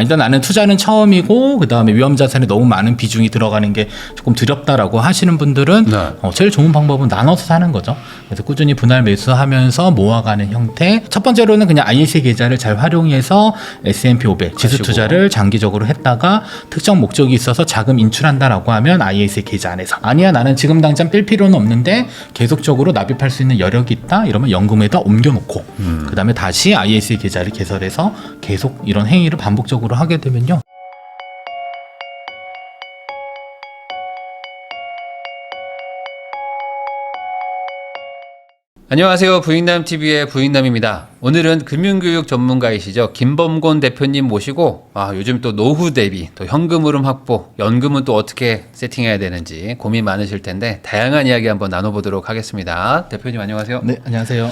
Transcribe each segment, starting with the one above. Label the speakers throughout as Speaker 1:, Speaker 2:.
Speaker 1: 일단 나는 투자는 처음이고 그다음에 위험 자산에 너무 많은 비중이 들어가는 게 조금 두렵다라고 하시는 분들은
Speaker 2: 네.
Speaker 1: 제일 좋은 방법은 나눠서 사는 거죠. 그래서 꾸준히 분할 매수하면서 모아가는 형태. 첫 번째로는 그냥 ISA 계좌를 잘 활용해서 S&P 500 지수 투자를 장기적으로 했다가 특정 목적이 있어서 자금 인출한다라고 하면 ISA 계좌 안에서 아니야 나는 지금 당장 뺄 필요는 없는데 계속적으로 납입할 수 있는 여력이 있다 이러면 연금에다 옮겨놓고 그다음에 다시 ISA 계좌를 개설해서 계속 이런 행위를 반복적으로 하게 되면요.
Speaker 2: 안녕하세요. 부익남TV의 부익남입니다. 오늘은 금융교육 전문가이시죠. 김범곤 대표님 모시고 요즘 또 노후 대비, 또 현금 흐름 확보, 연금은 또 어떻게 세팅해야 되는지 고민 많으실 텐데 다양한 이야기 한번 나눠보도록 하겠습니다. 대표님 안녕하세요.
Speaker 1: 네, 안녕하세요.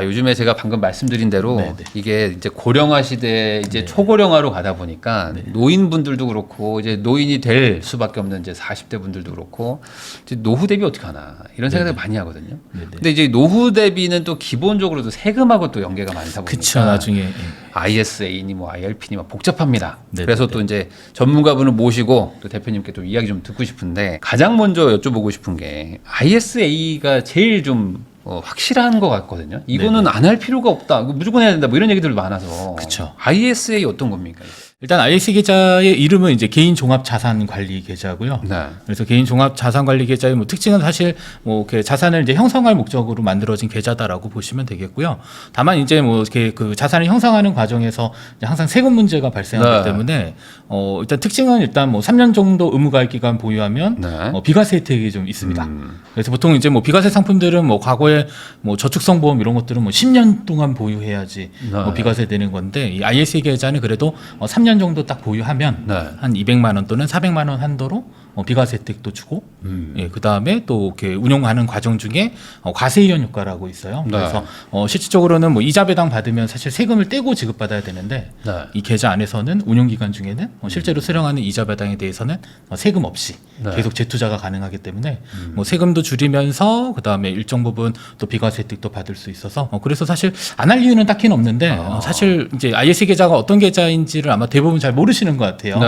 Speaker 2: 요즘에 제가 방금 말씀드린 대로
Speaker 1: 네네.
Speaker 2: 이게 이제 고령화 시대 이제
Speaker 1: 네.
Speaker 2: 초고령화로 가다 보니까 노인분들도 그렇고 이제 노인이 될 수밖에 없는 이제 40대 분들도 그렇고 이제 노후 대비 어떻게 하나 이런 생각을 많이 하거든요.
Speaker 1: 네네.
Speaker 2: 근데 이제 노후 대비는 또 기본적으로도 세금하고 또 연계가 많다 보니까
Speaker 1: 그쵸, 나중에
Speaker 2: ISA니 뭐 IRP니 막 복잡합니다.
Speaker 1: 네네.
Speaker 2: 그래서 또 이제 전문가분을 모시고 또 대표님께 또 이야기 좀 듣고 싶은데 가장 먼저 여쭤보고 싶은 게 ISA가 제일 좀 확실한 것 같거든요. 이거는 안 할 필요가 없다. 무조건 해야 된다. 뭐 이런 얘기들 많아서.
Speaker 1: 그쵸.
Speaker 2: ISA 어떤 겁니까?
Speaker 1: 일단 ISA 계좌의 이름은 이제 개인 종합 자산 관리 계좌고요.
Speaker 2: 네.
Speaker 1: 그래서 개인 종합 자산 관리 계좌의 뭐 특징은 사실 뭐 이렇게 자산을 이제 형성할 목적으로 만들어진 계좌다라고 보시면 되겠고요. 다만 이제 뭐 이렇게 그 자산을 형성하는 과정에서 이제 항상 세금 문제가 발생하기 때문에 일단 특징은 일단 뭐 3년 정도 의무가입 기간 보유하면 비과세 혜택이 좀 있습니다. 그래서 보통 이제 뭐 비과세 상품들은 뭐 과거에 뭐 저축성 보험 이런 것들은 뭐 10년 동안 보유해야지 뭐 비과세 되는 건데 이 ISA 계좌는 그래도 3년 정도 딱 보유하면 한 200만 원 또는 400만 원 한도로 비과세 혜택도 주고 그 다음에 또 이렇게 운용하는 과정 중에 과세이연 효과라고 있어요. 그래서 실질적으로는 뭐 이자 배당 받으면 사실 세금을 떼고 지급받아야 되는데 이 계좌 안에서는 운용 기간 중에는 실제로 수령하는 이자 배당에 대해서는 세금 없이 계속 재투자가 가능하기 때문에 뭐 세금도 줄이면서 그 다음에 일정 부분 또 비과세 혜택도 받을 수 있어서 그래서 사실 안 할 이유는 딱히는 없는데 사실 이제 ISA 계좌가 어떤 계좌인지를 아마 대부분 잘 모르시는 것 같아요.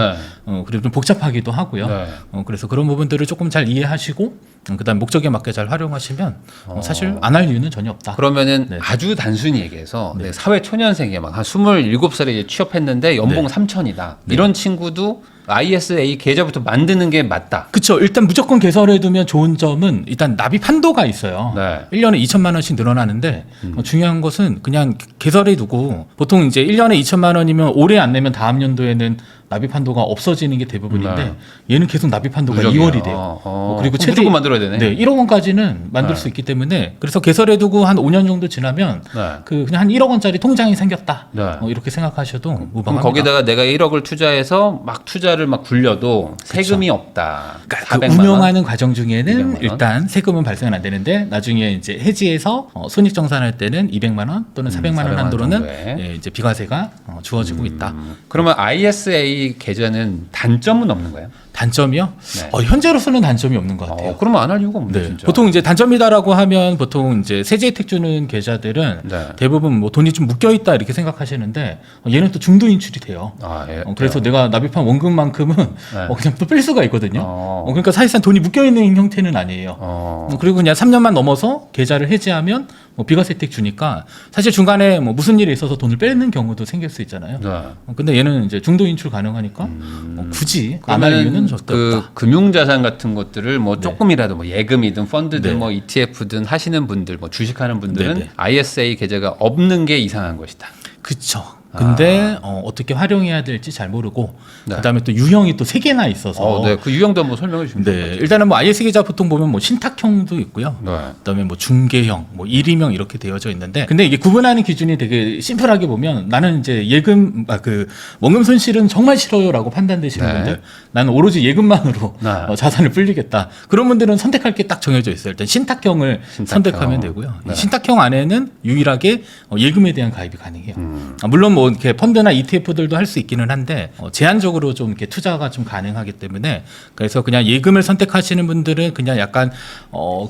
Speaker 1: 그리고 좀 복잡하기도 하고요. 그래서 그런 부분들을 조금 잘 이해하시고 그다음 목적에 맞게 잘 활용하시면 사실 안 할 이유는 전혀 없다.
Speaker 2: 그러면은 아주 단순히 얘기해서 사회 초년생에 막 한 27살에 취업했는데 연봉 3천이다. 이런 친구도 ISA 계좌부터 만드는 게 맞다.
Speaker 1: 그렇죠. 일단 무조건 개설해두면 좋은 점은 일단 납입 한도가 있어요. 1년에 2천만 원씩 늘어나는데 중요한 것은 그냥 개설해두고 보통 이제 1년에 2천만 원이면 올해 안 내면 다음 연도에는 납입 한도가 없어지는 게 대부분인데 얘는 계속 납입 한도가 2월이 돼요. 그리고 최대
Speaker 2: 무조건 만들어야 되네.
Speaker 1: 1억 원까지는 만들 수 있기 때문에 그래서 개설해두고 한 5년 정도 지나면 그냥 한 1억 원짜리 통장이 생겼다. 이렇게 생각하셔도 무방합니다.
Speaker 2: 그럼 거기다가 내가 1억을 투자해서 막 투자를 막 굴려도 세금이 없다.
Speaker 1: 그러니까 그 운영하는 과정 중에는 일단 세금은 발생은 안 되는데 나중에 이제 해지해서 손익 정산할 때는 200만 원 또는 400만 원 한도로는 이제 비과세가 주어지고 있다.
Speaker 2: 그러면 ISA 계좌는 단점은 없는 거예요?
Speaker 1: 단점이요? 현재로서는 단점이 없는 것 같아요.
Speaker 2: 그러면 안 할 이유가 없네, 진짜.
Speaker 1: 보통 이제 단점이다라고 하면 보통 이제 세제 혜택 주는 계좌들은 대부분 뭐 돈이 좀 묶여 있다 이렇게 생각하시는데 얘는 또 중도 인출이 돼요. 그래서 내가 납입한 원금만큼은 그냥 또 뺄 수가 있거든요. 그러니까 사실상 돈이 묶여 있는 형태는 아니에요. 그리고 그냥 3년만 넘어서 계좌를 해지하면 비과세 혜택 주니까 사실 중간에 뭐 무슨 일이 있어서 돈을 빼는 경우도 생길 수 있잖아요. 근데 얘는 이제 중도 인출 가능하니까 굳이 안 할 이유는 절대 없다.
Speaker 2: 금융자산 같은 것들을 뭐 조금이라도 뭐 예금이든 펀드든 뭐 ETF든 하시는 분들, 뭐 주식하는 분들은 ISA 계좌가 없는 게 이상한 것이다.
Speaker 1: 그렇죠. 근데 어떻게 활용해야 될지 잘 모르고 그다음에 또 유형이 또 3개나 있어서
Speaker 2: 그 유형도 한번 설명해 주시면 좋을 것 같아요.
Speaker 1: 일단은 뭐 ISA 계좌 보통 보면 뭐 신탁형도 있고요. 그다음에 뭐 중개형, 뭐 일임형 이렇게 되어져 있는데 근데 이게 구분하는 기준이 되게 심플하게 보면 나는 이제 예금 그 원금 손실은 정말 싫어요라고 판단되시는 분들 나는 오로지 예금만으로 자산을 불리겠다. 그런 분들은 선택할 게 딱 정해져 있어요. 일단 신탁형을 선택하면 되고요. 신탁형 안에는 유일하게 예금에 대한 가입이 가능해요. 물론 뭐 뭐 이렇게 펀드나 ETF들도 할 수 있기는 한데 제한적으로 좀 이렇게 투자가 좀 가능하기 때문에 그래서 그냥 예금을 선택하시는 분들은 그냥 약간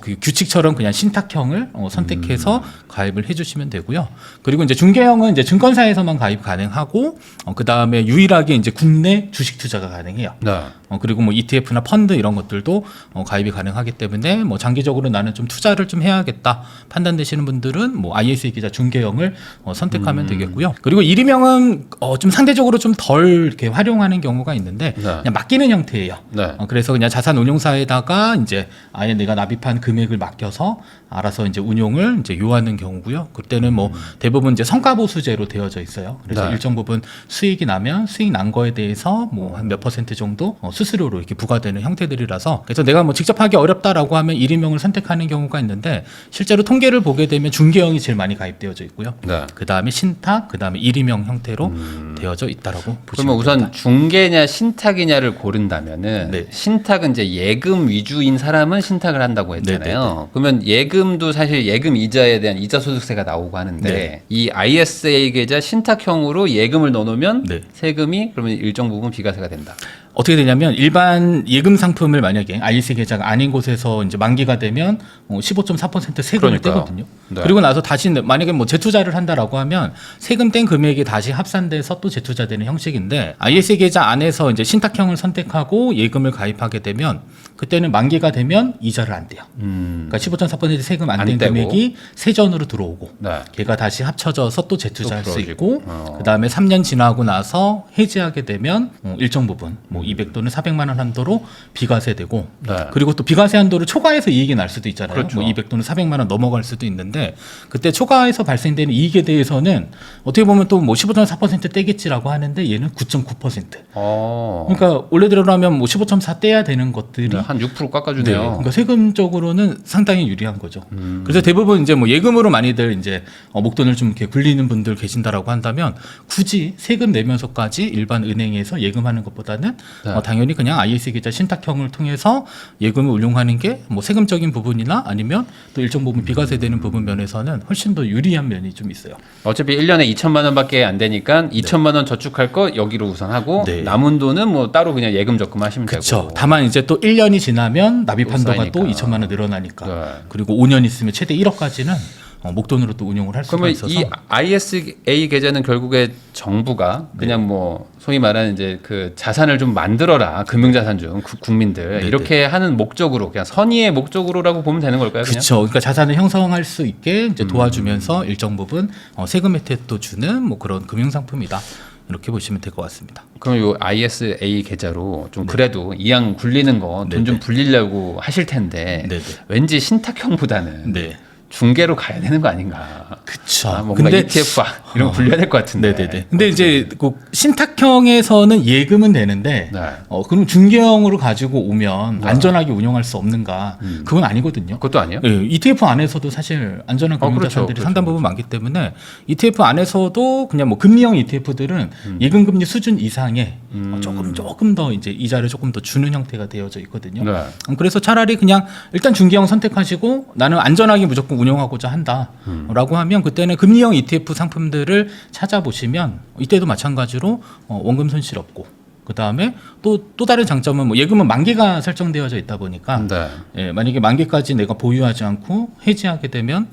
Speaker 1: 그 규칙처럼 그냥 신탁형을 선택해서 가입을 해주시면 되고요. 그리고 이제 중개형은 이제 증권사에서만 가입 가능하고 그 다음에 유일하게 이제 국내 주식 투자가 가능해요.
Speaker 2: 네.
Speaker 1: 그리고 뭐 ETF나 펀드 이런 것들도 가입이 가능하기 때문에 뭐 장기적으로 나는 좀 투자를 좀 해야겠다 판단되시는 분들은 뭐 ISE 계좌 중개형을 선택하면 되겠고요. 그리고 일임형은 좀 상대적으로 좀 덜 이렇게 활용하는 경우가 있는데
Speaker 2: 네.
Speaker 1: 그냥 맡기는 형태예요.
Speaker 2: 네.
Speaker 1: 그래서 그냥 자산운용사에다가 이제 아예 내가 납입한 금액을 맡겨서 알아서 이제 운용을 이제 요하는 경우고요. 그때는 뭐 대부분 이제 성과보수제로 되어져 있어요. 그래서
Speaker 2: 네.
Speaker 1: 일정 부분 수익이 나면 수익 난 거에 대해서 뭐 한 몇 퍼센트 정도 수수료로 이렇게 부과되는 형태들이라서 그래서 내가 뭐 직접 하기 어렵다라고 하면 일임형을 선택하는 경우가 있는데 실제로 통계를 보게 되면 중개형이 제일 많이 가입되어져 있고요.
Speaker 2: 네.
Speaker 1: 그 다음에 신탁, 그 다음에 일임형 형태로 되어져 있다라고 보시면
Speaker 2: 그러면 우선
Speaker 1: 됩니다.
Speaker 2: 중개냐 신탁이냐를 고른다면은
Speaker 1: 네.
Speaker 2: 신탁은 이제 예금 위주인 사람은 신탁을 한다고 했잖아요. 그러면 예금도 사실 예금 이자에 대한 이자 소득세가 나오고 하는데
Speaker 1: 네.
Speaker 2: 이 ISA 계좌 신탁형으로 예금을 넣어놓으면
Speaker 1: 네.
Speaker 2: 세금이 그러면 일정 부분 비과세가 된다.
Speaker 1: 어떻게 되냐면 일반 예금 상품을 만약에 ISE 계좌가 아닌 곳에서 이제 만기가 되면 15.4% 세금을
Speaker 2: 그러니까요.
Speaker 1: 떼거든요.
Speaker 2: 네.
Speaker 1: 그리고 나서 다시 만약에 뭐 재투자를 한다라고 하면 세금 뗀 금액이 다시 합산돼서 또 재투자되는 형식인데 ISE 계좌 안에서 이제 신탁형을 선택하고 예금을 가입하게 되면 그때는 만기가 되면 이자를 안 떼요. 그러니까 15.4% 세금 안
Speaker 2: 안
Speaker 1: 뗀
Speaker 2: 떼고.
Speaker 1: 금액이 세전으로 들어오고
Speaker 2: 네.
Speaker 1: 걔가 다시 합쳐져서 또 재투자할
Speaker 2: 또
Speaker 1: 수
Speaker 2: 풀어지고.
Speaker 1: 있고 그다음에 3년 지나고 나서 해지하게 되면 일정 부분 뭐 200 또는 400만 원 한도로 비과세되고
Speaker 2: 네.
Speaker 1: 그리고 또 비과세 한도를 초과해서 이익이 날 수도 있잖아요.
Speaker 2: 그렇죠.
Speaker 1: 뭐 200 또는 400만 원 넘어갈 수도 있는데 그때 초과해서 발생되는 이익에 대해서는 어떻게 보면 또 뭐 15.4% 떼겠지라고 하는데 얘는 9.9%. 그러니까 원래대로라면 뭐 15.4 떼야 되는 것들이
Speaker 2: 네, 한 6%
Speaker 1: 네,
Speaker 2: 깎아주네요.
Speaker 1: 그러니까 세금적으로는 상당히 유리한 거죠. 그래서 대부분 이제 뭐 예금으로 많이들 이제 목돈을 좀 이렇게 굴리는 분들 계신다라고 한다면 굳이 세금 내면서까지 일반 은행에서 예금하는 것보다는
Speaker 2: 네.
Speaker 1: 당연히 그냥 ISE 계좌 신탁형을 통해서 예금을 운용하는 게 뭐 세금적인 부분이나 아니면 또 일정 부분 비과세되는 부분 면에서는 훨씬 더 유리한 면이 좀 있어요.
Speaker 2: 어차피 1년에 2천만 원밖에 안 되니까 2천만 원 저축할 거 여기로 우선 하고
Speaker 1: 네.
Speaker 2: 남은 돈은 뭐 따로 그냥 예금 적금하시면
Speaker 1: 그렇죠.
Speaker 2: 되고.
Speaker 1: 다만 이제 또 1년이 지나면 납입
Speaker 2: 또
Speaker 1: 한도가 또
Speaker 2: 쌓이니까.
Speaker 1: 2천만 원 늘어나니까.
Speaker 2: 네.
Speaker 1: 그리고 5년 있으면 최대 1억까지는 목돈으로 또 운용을 할 수가
Speaker 2: 그러면
Speaker 1: 있어서.
Speaker 2: 이 ISA 계좌는 결국에 정부가 그냥 뭐 소위 말하는 이제 그 자산을 좀 만들어라 금융자산 중 국민들
Speaker 1: 네네.
Speaker 2: 이렇게 하는 목적으로 그냥 선의의 목적으로라고 보면 되는 걸까요? 그냥?
Speaker 1: 그렇죠. 그러니까 자산을 형성할 수 있게 이제 도와주면서 일정 부분 세금 혜택도 주는 뭐 그런 금융 상품이다. 이렇게 보시면 될 것 같습니다.
Speaker 2: 그럼 요 ISA 계좌로 좀 그래도 이왕 굴리는 거 돈 좀 불리려고 하실 텐데
Speaker 1: 네네.
Speaker 2: 왠지 신탁형보다는
Speaker 1: 네.
Speaker 2: 중개로 가야 되는 거 아닌가?
Speaker 1: 그쵸.
Speaker 2: 뭔가
Speaker 1: 근데
Speaker 2: ETF 이런 거 불려야 될 것 같은데.
Speaker 1: 네네네. 근데 이제 그 신탁형에서는 예금은 되는데
Speaker 2: 네.
Speaker 1: 그럼 중개형으로 가지고 오면 안전하게 운영할 수 없는가? 그건 아니거든요.
Speaker 2: 그것도 아니에요?
Speaker 1: 예, ETF 안에서도 사실 안전한 금융자산들이
Speaker 2: 그렇죠.
Speaker 1: 상당 부분 많기 때문에 ETF 안에서도 그냥 뭐 금리형 ETF들은 예금 금리 수준 이상의 조금 더 이제 이자를 조금 더 주는 형태가 되어져 있거든요.
Speaker 2: 네.
Speaker 1: 그래서 차라리 그냥 일단 중개형 선택하시고 나는 안전하게 무조건 운영하고자 한다라고 하면 그때는 금리형 ETF 상품들을 찾아보시면 이때도 마찬가지로 원금 손실 없고 그 다음에 또 다른 장점은 뭐 예금은 만기가 설정되어져 있다 보니까
Speaker 2: 네.
Speaker 1: 예, 만약에 만기까지 내가 보유하지 않고 해지하게 되면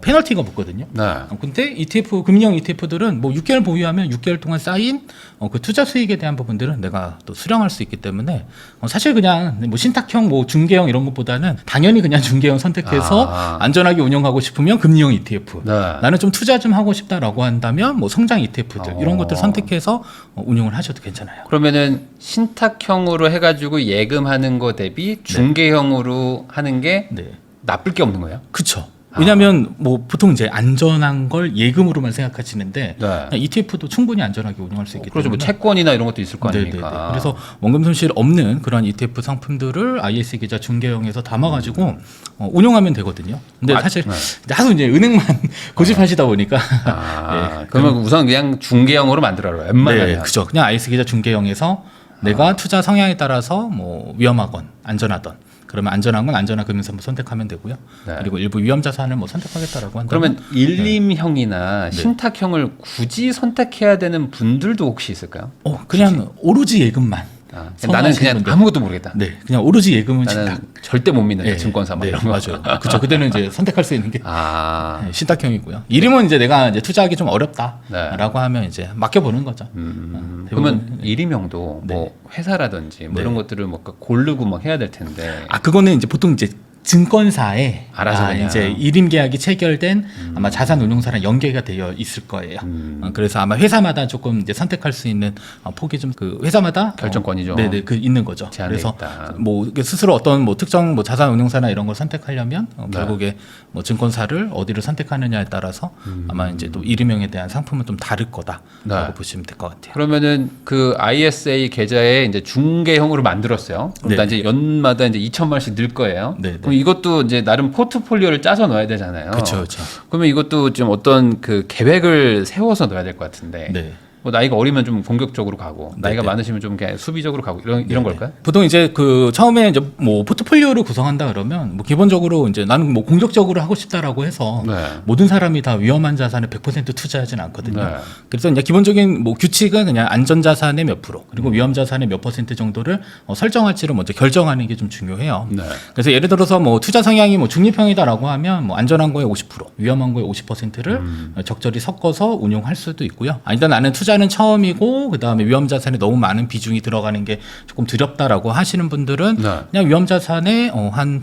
Speaker 1: 페널티가 붙거든요.
Speaker 2: 네.
Speaker 1: 근데 ETF 금리형 ETF들은 뭐 6개월 보유하면 6개월 동안 쌓인 그 투자 수익에 대한 부분들은 내가 또 수령할 수 있기 때문에 사실 그냥 뭐 신탁형 뭐 중개형 이런 것보다는 당연히 그냥 중개형 선택해서 안전하게 운영하고 싶으면 금리형 ETF.
Speaker 2: 네.
Speaker 1: 나는 좀 투자 좀 하고 싶다라고 한다면 뭐 성장 ETF들 이런 것들 선택해서 운용을 하셔도 괜찮아요.
Speaker 2: 그러면은 신탁형으로 해가지고 예금하는 거 대비 중개형으로 하는 게
Speaker 1: 네.
Speaker 2: 나쁠 게 없는 거예요?
Speaker 1: 그렇죠. 왜냐하면 뭐 보통 이제 안전한 걸 예금으로만 생각하시는데
Speaker 2: 네.
Speaker 1: ETF도 충분히 안전하게 운영할 수 있기
Speaker 2: 그렇죠. 뭐
Speaker 1: 때문에
Speaker 2: 채권이나 이런 것도 있을 거
Speaker 1: 네네네.
Speaker 2: 아닙니까?
Speaker 1: 그래서 원금 손실 없는 그런 ETF 상품들을 IS 계좌 중개형에서 담아가지고 운용하면 되거든요. 근데 사실 하도 이제 은행만 고집하시다 보니까 네,
Speaker 2: 그러면 우선 그냥 중개형으로 만들어라. 웬만하면.
Speaker 1: 네, 그죠. 그냥 IS 계좌 중개형에서 내가 투자 성향에 따라서 뭐 위험하건 안전하던 그러면 안전한 건 안전한 금융산업 선택하면 되고요.
Speaker 2: 네.
Speaker 1: 그리고 일부 위험 자산을 뭐 선택하겠다라고 한다면
Speaker 2: 그러면 일림형이나 신탁형을 굳이 선택해야 되는 분들도 혹시 있을까요?
Speaker 1: 그냥 오로지 예금만.
Speaker 2: 나는 그냥
Speaker 1: 분들.
Speaker 2: 아무것도 모르겠다.
Speaker 1: 네, 그냥 오로지 예금은
Speaker 2: 나는
Speaker 1: 신탁.
Speaker 2: 절대 못 믿는다.
Speaker 1: 네,
Speaker 2: 증권사 막
Speaker 1: 네,
Speaker 2: 이런 거.
Speaker 1: 맞아요. 그렇죠. 그때는 이제 선택할 수 있는 게
Speaker 2: 아,
Speaker 1: 네, 신탁형이고요. 이름은 이제 내가 이제 투자하기 좀
Speaker 2: 네.
Speaker 1: 어렵다라고 하면 이제 맡겨보는 거죠.
Speaker 2: 그러면 일임형도 뭐 회사라든지 뭐 이런 것들을 뭐 고르고 막 해야 될 텐데.
Speaker 1: 그거는 이제 보통 이제 증권사에
Speaker 2: 알아서 그냥.
Speaker 1: 이제 일임 계약이 체결된 아마 자산운용사랑 연계가 되어 있을 거예요. 그래서 아마 회사마다 조금 이제 선택할 수 있는 폭이 좀 그 회사마다
Speaker 2: 결정권이죠.
Speaker 1: 네네 그 있는 거죠.
Speaker 2: 제한돼
Speaker 1: 그래서
Speaker 2: 있다.
Speaker 1: 뭐 이렇게 스스로 어떤 뭐 특정 뭐 자산운용사나 이런 걸 선택하려면 결국에 뭐 증권사를 어디를 선택하느냐에 따라서 아마 이제 또 일임형에 대한 상품은 좀 다를 거다라고
Speaker 2: 네.
Speaker 1: 보시면 될 것 같아요.
Speaker 2: 그러면은 그 ISA 계좌에 이제 중개형으로 만들었어요. 그럼 나 이제 연마다 이제 2천만원씩 늘 거예요.
Speaker 1: 네,
Speaker 2: 그럼 이것도 이제 나름 포트폴리오를 짜서 넣어야 되잖아요.
Speaker 1: 그렇죠.
Speaker 2: 그러면 이것도 좀 어떤 그 계획을 세워서 넣어야 될 것 같은데.
Speaker 1: 네.
Speaker 2: 뭐 나이가 어리면 좀 공격적으로 가고 나이가
Speaker 1: 네.
Speaker 2: 많으시면 좀 그냥 수비적으로 가고 이런 걸까요?
Speaker 1: 보통 이제 그 처음에 이제 뭐 포트폴리오를 구성한다 그러면 뭐 기본적으로 이제 나는 뭐 공격적으로 하고 싶다라고 해서
Speaker 2: 네.
Speaker 1: 모든 사람이 다 위험한 자산에 100% 투자하진 않거든요.
Speaker 2: 네.
Speaker 1: 그래서 이제 기본적인 뭐 규칙은 그냥 안전 자산의 몇 프로 그리고 위험 자산의 몇 % 정도를 설정할지를 먼저 결정하는 게 좀 중요해요.
Speaker 2: 네.
Speaker 1: 그래서 예를 들어서 뭐 투자 성향이 뭐 중립형이다라고 하면 뭐 안전한 거에 50%, 위험한 거에 50%를 적절히 섞어서 운용할 수도 있고요. 아니다 나는 투자는 처음이고 그다음에 위험 자산에 너무 많은 비중이 들어가는 게 조금 두렵다라고 하시는 분들은
Speaker 2: 네.
Speaker 1: 그냥 위험 자산에 한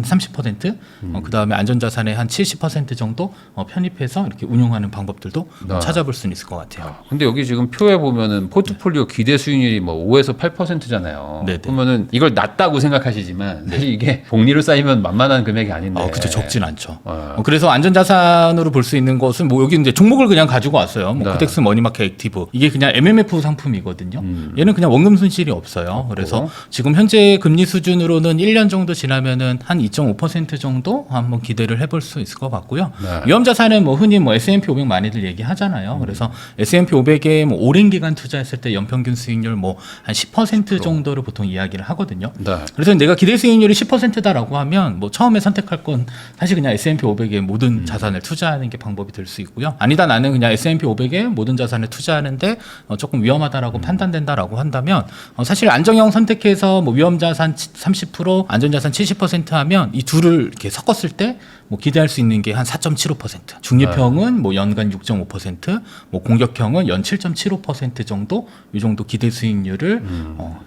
Speaker 1: 30%, 그다음에 안전 자산에 한 70% 정도 편입해서 이렇게 운용하는 방법들도
Speaker 2: 네.
Speaker 1: 찾아볼 수는 있을 것 같아요.
Speaker 2: 근데 여기 지금 표에 보면은 포트폴리오 기대 수익률이 뭐 5에서 8%잖아요.
Speaker 1: 네네.
Speaker 2: 그러면은 이걸 낮다고 생각하시지만 사실 이게 복리로 쌓이면 만만한 금액이 아닌데.
Speaker 1: 그렇죠. 적진 않죠.
Speaker 2: 어.
Speaker 1: 그래서 안전자산으로 볼 수 있는 것은 뭐 여기 이제 종목을 그냥 가지고 왔어요. 뭐
Speaker 2: 네.
Speaker 1: 코덱스 머니마켓 액티브 이게 그냥 MMF 상품이거든요. 얘는 그냥 원금 손실이 없어요. 그래서 지금 현재 금리 수준으로는 1년 정도 지나면은 한 2.5% 정도 한번 기대를 해볼 수 있을 것 같고요.
Speaker 2: 네.
Speaker 1: 위험 자산은 뭐 흔히 뭐 S&P 500 많이들 얘기하잖아요. 그래서 S&P 500에 뭐 오랜 기간 투자했을 때 연평균 수익률 뭐 한 10% 정도를 보통 이야기를 하거든요.
Speaker 2: 네.
Speaker 1: 그래서 내가 기대 수익률이 10%다라고 하면 뭐 처음에 선택할 건 사실 그냥 S&P 500에 모든 자산을 투자하는 게 방법이 될 수 있고요. 아니다 나는 그냥 S&P 500에 모든 자산을 투자하는데 조금 위험하다라고 판단된다라고 한다면 사실 안정형 선택해서 뭐 위험 자산 30%, 안전 자산 70% 하면 이 둘을 이렇게 섞었을 때 뭐 기대할 수 있는 게 한 4.75%, 중립형은 뭐 연간 6.5%, 뭐 공격형은 연 7.75% 정도 이 정도 기대 수익률을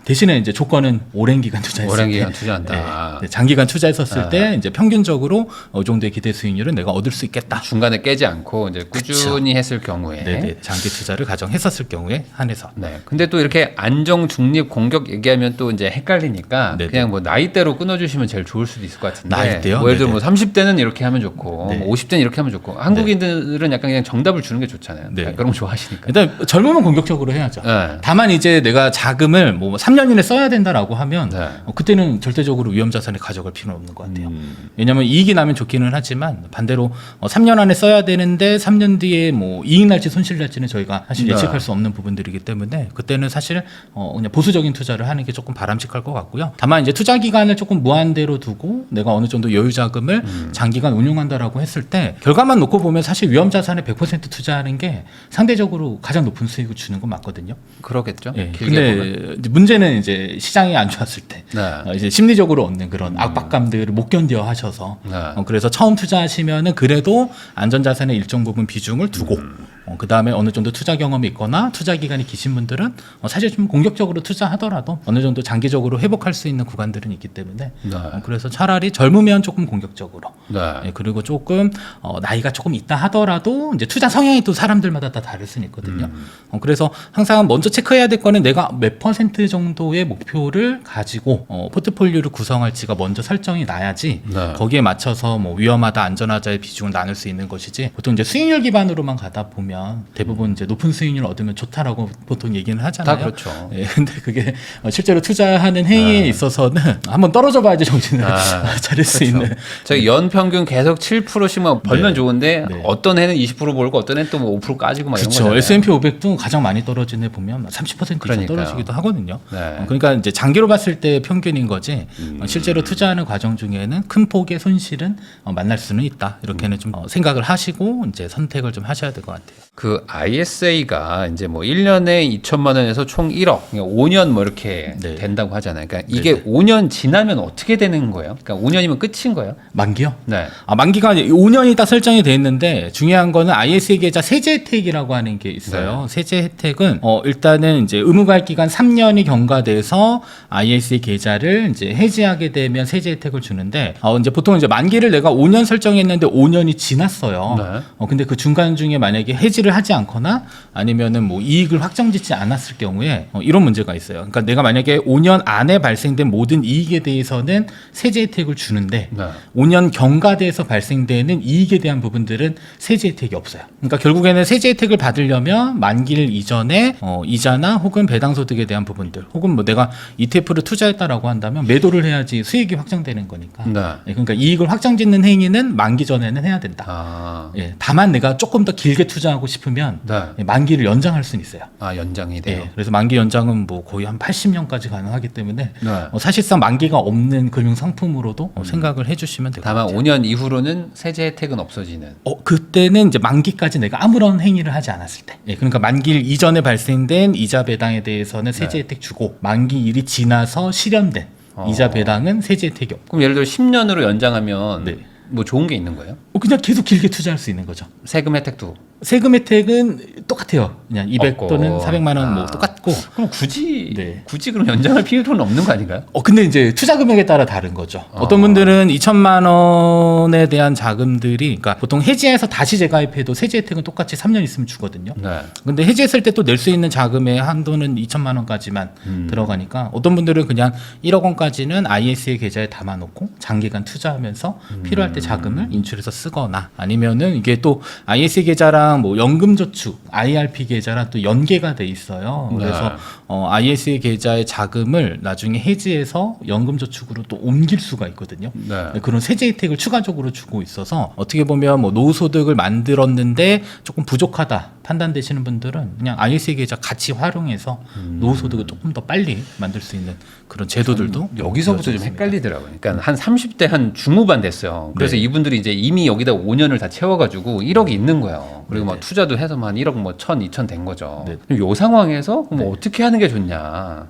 Speaker 1: 대신에 이제 조건은 오랜 기간 투자했을
Speaker 2: 오랜
Speaker 1: 때,
Speaker 2: 기간 투자한다.
Speaker 1: 네, 장기간 투자했었을 때 이제 평균적으로 이 정도의 기대 수익률은 내가 얻을 수 있겠다.
Speaker 2: 중간에 깨지 않고 이제 꾸준히 했을 경우에.
Speaker 1: 네네, 장기 투자를 가정했었을 경우에 한해서.
Speaker 2: 네. 근데 또 이렇게 안정, 중립, 공격 얘기하면 또 이제 헷갈리니까
Speaker 1: 네네.
Speaker 2: 그냥 뭐 나이대로 끊어주시면 제일 좋을 수도 있을 것 같은데.
Speaker 1: 나이대요?
Speaker 2: 뭐 예를 들어 뭐
Speaker 1: 네네.
Speaker 2: 30대는 이렇게 하면 좋고,
Speaker 1: 네.
Speaker 2: 뭐 50대는 이렇게 하면 좋고. 한국인들은 약간 그냥 정답을 주는 게 좋잖아요.
Speaker 1: 네.
Speaker 2: 그런 거 좋아하시니까.
Speaker 1: 일단 젊으면 공격적으로 해야죠.
Speaker 2: 네.
Speaker 1: 다만 이제 내가 자금을 뭐 3년 이내 써야 된다라고 하면
Speaker 2: 네.
Speaker 1: 그때는 절대적으로 위험 자산에 가져갈 필요는 없는 것 같아요. 왜냐하면 이익이 나면 좋기는 하지만 반대로 3년 안에 써야 되는데 3년 뒤에 뭐 이익 날지 손실 날지는 저희가 사실
Speaker 2: 네.
Speaker 1: 예측할 수 없는 부분들이기 때문에 그때는 사실 그냥 보수적인 투자를 하는 게 조금 바람직할 것 같고요. 다만 이제 투자 기간을 조금 무한대로 두고 내가 어느 정도 여유 자금을 장기간 운용한다라고 했을 때 결과만 놓고 보면 사실 위험 자산에 100% 투자하는 게 상대적으로 가장 높은 수익을 주는 건 맞거든요.
Speaker 2: 그렇겠죠.
Speaker 1: 예.
Speaker 2: 길게 보면.
Speaker 1: 근데 이제 문제는 이제 시장이 안 좋았을 때
Speaker 2: 네.
Speaker 1: 이제 심리적으로 얻는 그런 압박감들을 못 견뎌 하셔서
Speaker 2: 네.
Speaker 1: 그래서 처음 투자하시면은 그래도 안전자산의 일정 부분 비중을 두고 그 다음에 어느 정도 투자 경험이 있거나 투자 기간이 기신 분들은 사실 좀 공격적으로 투자하더라도 어느 정도 장기적으로 회복할 수 있는 구간들은 있기 때문에
Speaker 2: 네.
Speaker 1: 그래서 차라리 젊으면 조금 공격적으로
Speaker 2: 네.
Speaker 1: 예, 그리고 조금 나이가 조금 있다 하더라도 이제 투자 성향이 또 사람들마다 다 다를 수는 있거든요. 그래서 항상 먼저 체크해야 될 거는 내가 몇 % 정도의 목표를 가지고 포트폴리오를 구성할지가 먼저 설정이 나야지
Speaker 2: 네.
Speaker 1: 거기에 맞춰서 뭐 위험하다 안전하자의 비중을 나눌 수 있는 것이지 보통 이제 수익률 기반으로만 가다 보면 되면 대부분 이제 높은 수익률을 얻으면 좋다라고 보통 얘기는 하잖아요.
Speaker 2: 다 그렇죠.
Speaker 1: 예, 근데 그게 실제로 투자하는 행위에 있어서는 한번 떨어져 봐야지 정신을 차릴 수 있는.
Speaker 2: 저희 연 평균 계속 7%씩만 벌면
Speaker 1: 네.
Speaker 2: 좋은데
Speaker 1: 네.
Speaker 2: 어떤 해는 20% 벌고 어떤 해는 또 뭐 5% 까지고 막 이런
Speaker 1: 그렇죠.
Speaker 2: 거잖아요.
Speaker 1: S&P 500도 가장 많이 떨어진 애 보면 30% 이상
Speaker 2: 그러니까요.
Speaker 1: 떨어지기도 하거든요.
Speaker 2: 네.
Speaker 1: 그러니까 이제 장기로 봤을 때 평균인 거지. 실제로 투자하는 과정 중에는 큰 폭의 손실은 만날 수는 있다. 이렇게는 좀 생각을 하시고 이제 선택을 좀 하셔야 될 것 같아요.
Speaker 2: 그 ISA가 이제 뭐 1년에 2천만 원에서 총 1억, 그러니까 5년 뭐 이렇게
Speaker 1: 네.
Speaker 2: 된다고 하잖아요. 그러니까 이게 5년 지나면 어떻게 되는 거예요? 그러니까 5년이면 끝인 거예요?
Speaker 1: 만기요?
Speaker 2: 네.
Speaker 1: 만기가 5년이 딱 설정이 돼 있는데 중요한 거는 ISA 계좌 세제 혜택이라고 하는 게 있어요. 세제 혜택은 일단은 이제 의무가입 기간 3년이 경과돼서 ISA 계좌를 이제 해지하게 되면 세제 혜택을 주는데 이제 보통 이제 만기를 내가 5년 설정했는데 5년이 지났어요.
Speaker 2: 네.
Speaker 1: 근데 그 중간 중에 만약에 해지를 하지 않거나 아니면은 뭐 이익을 확정짓지 않았을 경우에 이런 문제가 있어요. 그러니까 내가 만약에 5년 안에 발생된 모든 이익에 대해서는 세제 혜택을 주는데
Speaker 2: 네.
Speaker 1: 5년 경과돼서 발생되는 이익에 대한 부분들은 세제 혜택이 없어요. 그러니까 결국에는 세제 혜택을 받으려면 만기일 이전에 이자나 혹은 배당 소득에 대한 부분들 혹은 뭐 내가 ETF를 투자했다라고 한다면 매도를 해야지 수익이 확정되는 거니까.
Speaker 2: 네.
Speaker 1: 그러니까 이익을 확정짓는 행위는 만기 전에는 해야 된다.
Speaker 2: 아,
Speaker 1: 다만 내가 조금 더 길게 투자하고 싶으면
Speaker 2: 네.
Speaker 1: 만기를 연장할 수는 있어요.
Speaker 2: 아 연장이 돼요.
Speaker 1: 그래서 만기 연장은 뭐 거의 한 80년까지 가능하기 때문에
Speaker 2: 네.
Speaker 1: 사실상 만기가 없는 금융 상품으로도 생각을 해주시면 될 것
Speaker 2: 다만
Speaker 1: 같아요.
Speaker 2: 5년 이후로는 세제 혜택은 없어지는.
Speaker 1: 그때는 이제 만기까지 내가 아무런 행위를 하지 않았을 때. 그러니까 만기일 이전에 발생된 이자 배당에 대해서는 세제 혜택 주고 만기일이 지나서 실현된 이자 배당은 세제 혜택이 없고.
Speaker 2: 그럼 예를 들어 10년으로 연장하면
Speaker 1: 네.
Speaker 2: 뭐 좋은 게 있는 거예요?
Speaker 1: 그냥 계속 길게 투자할 수 있는 거죠.
Speaker 2: 세금 혜택도.
Speaker 1: 세금 혜택은 똑같아요. 그냥 200
Speaker 2: 없고.
Speaker 1: 또는 400만 원 뭐
Speaker 2: 아.
Speaker 1: 똑같고.
Speaker 2: 그럼 굳이
Speaker 1: 네.
Speaker 2: 그럼 연장할 필요는 없는 거 아닌가요?
Speaker 1: 근데 이제 투자 금액에 따라 다른 거죠. 어떤 분들은 2천만 원에 대한 자금들이, 그러니까 보통 해지해서 다시 재가입해도 세제 혜택은 똑같이 3년 있으면 주거든요.
Speaker 2: 네.
Speaker 1: 근데 해지했을 때 또 낼 수 있는 자금의 한도는 2천만 원까지만 들어가니까 어떤 분들은 그냥 1억 원까지는 ISA 계좌에 담아놓고 장기간 투자하면서 필요할 때 자금을 인출해서 쓰거나 아니면은 이게 또 ISA 계좌랑 뭐 연금저축, IRP 계좌랑 또 연계가 돼 있어요. 그래서 ISA 계좌의 자금을 나중에 해지해서 연금저축으로 또 옮길 수가 있거든요.
Speaker 2: 네.
Speaker 1: 그런 세제 혜택을 추가적으로 주고 있어서 어떻게 보면 뭐 노후소득을 만들었는데 조금 부족하다 판단되시는 분들은 그냥 ISA 계좌 같이 활용해서 노후소득을 조금 더 빨리 만들 수 있는 그런 제도들도
Speaker 2: 여기서부터 좀
Speaker 1: 있습니다.
Speaker 2: 헷갈리더라고요. 그러니까 한 30대 한 중후반 됐어요. 그래서
Speaker 1: 네.
Speaker 2: 이분들이 이제 이미 여기다 5년을 다 채워가지고 1억이 있는 거예요. 그리고
Speaker 1: 네네.
Speaker 2: 뭐 투자도 해서 한 1억 뭐 1,000, 2,000 된 거죠.
Speaker 1: 네.
Speaker 2: 그럼 이 상황에서 그럼 어떻게 하는 게 좋냐?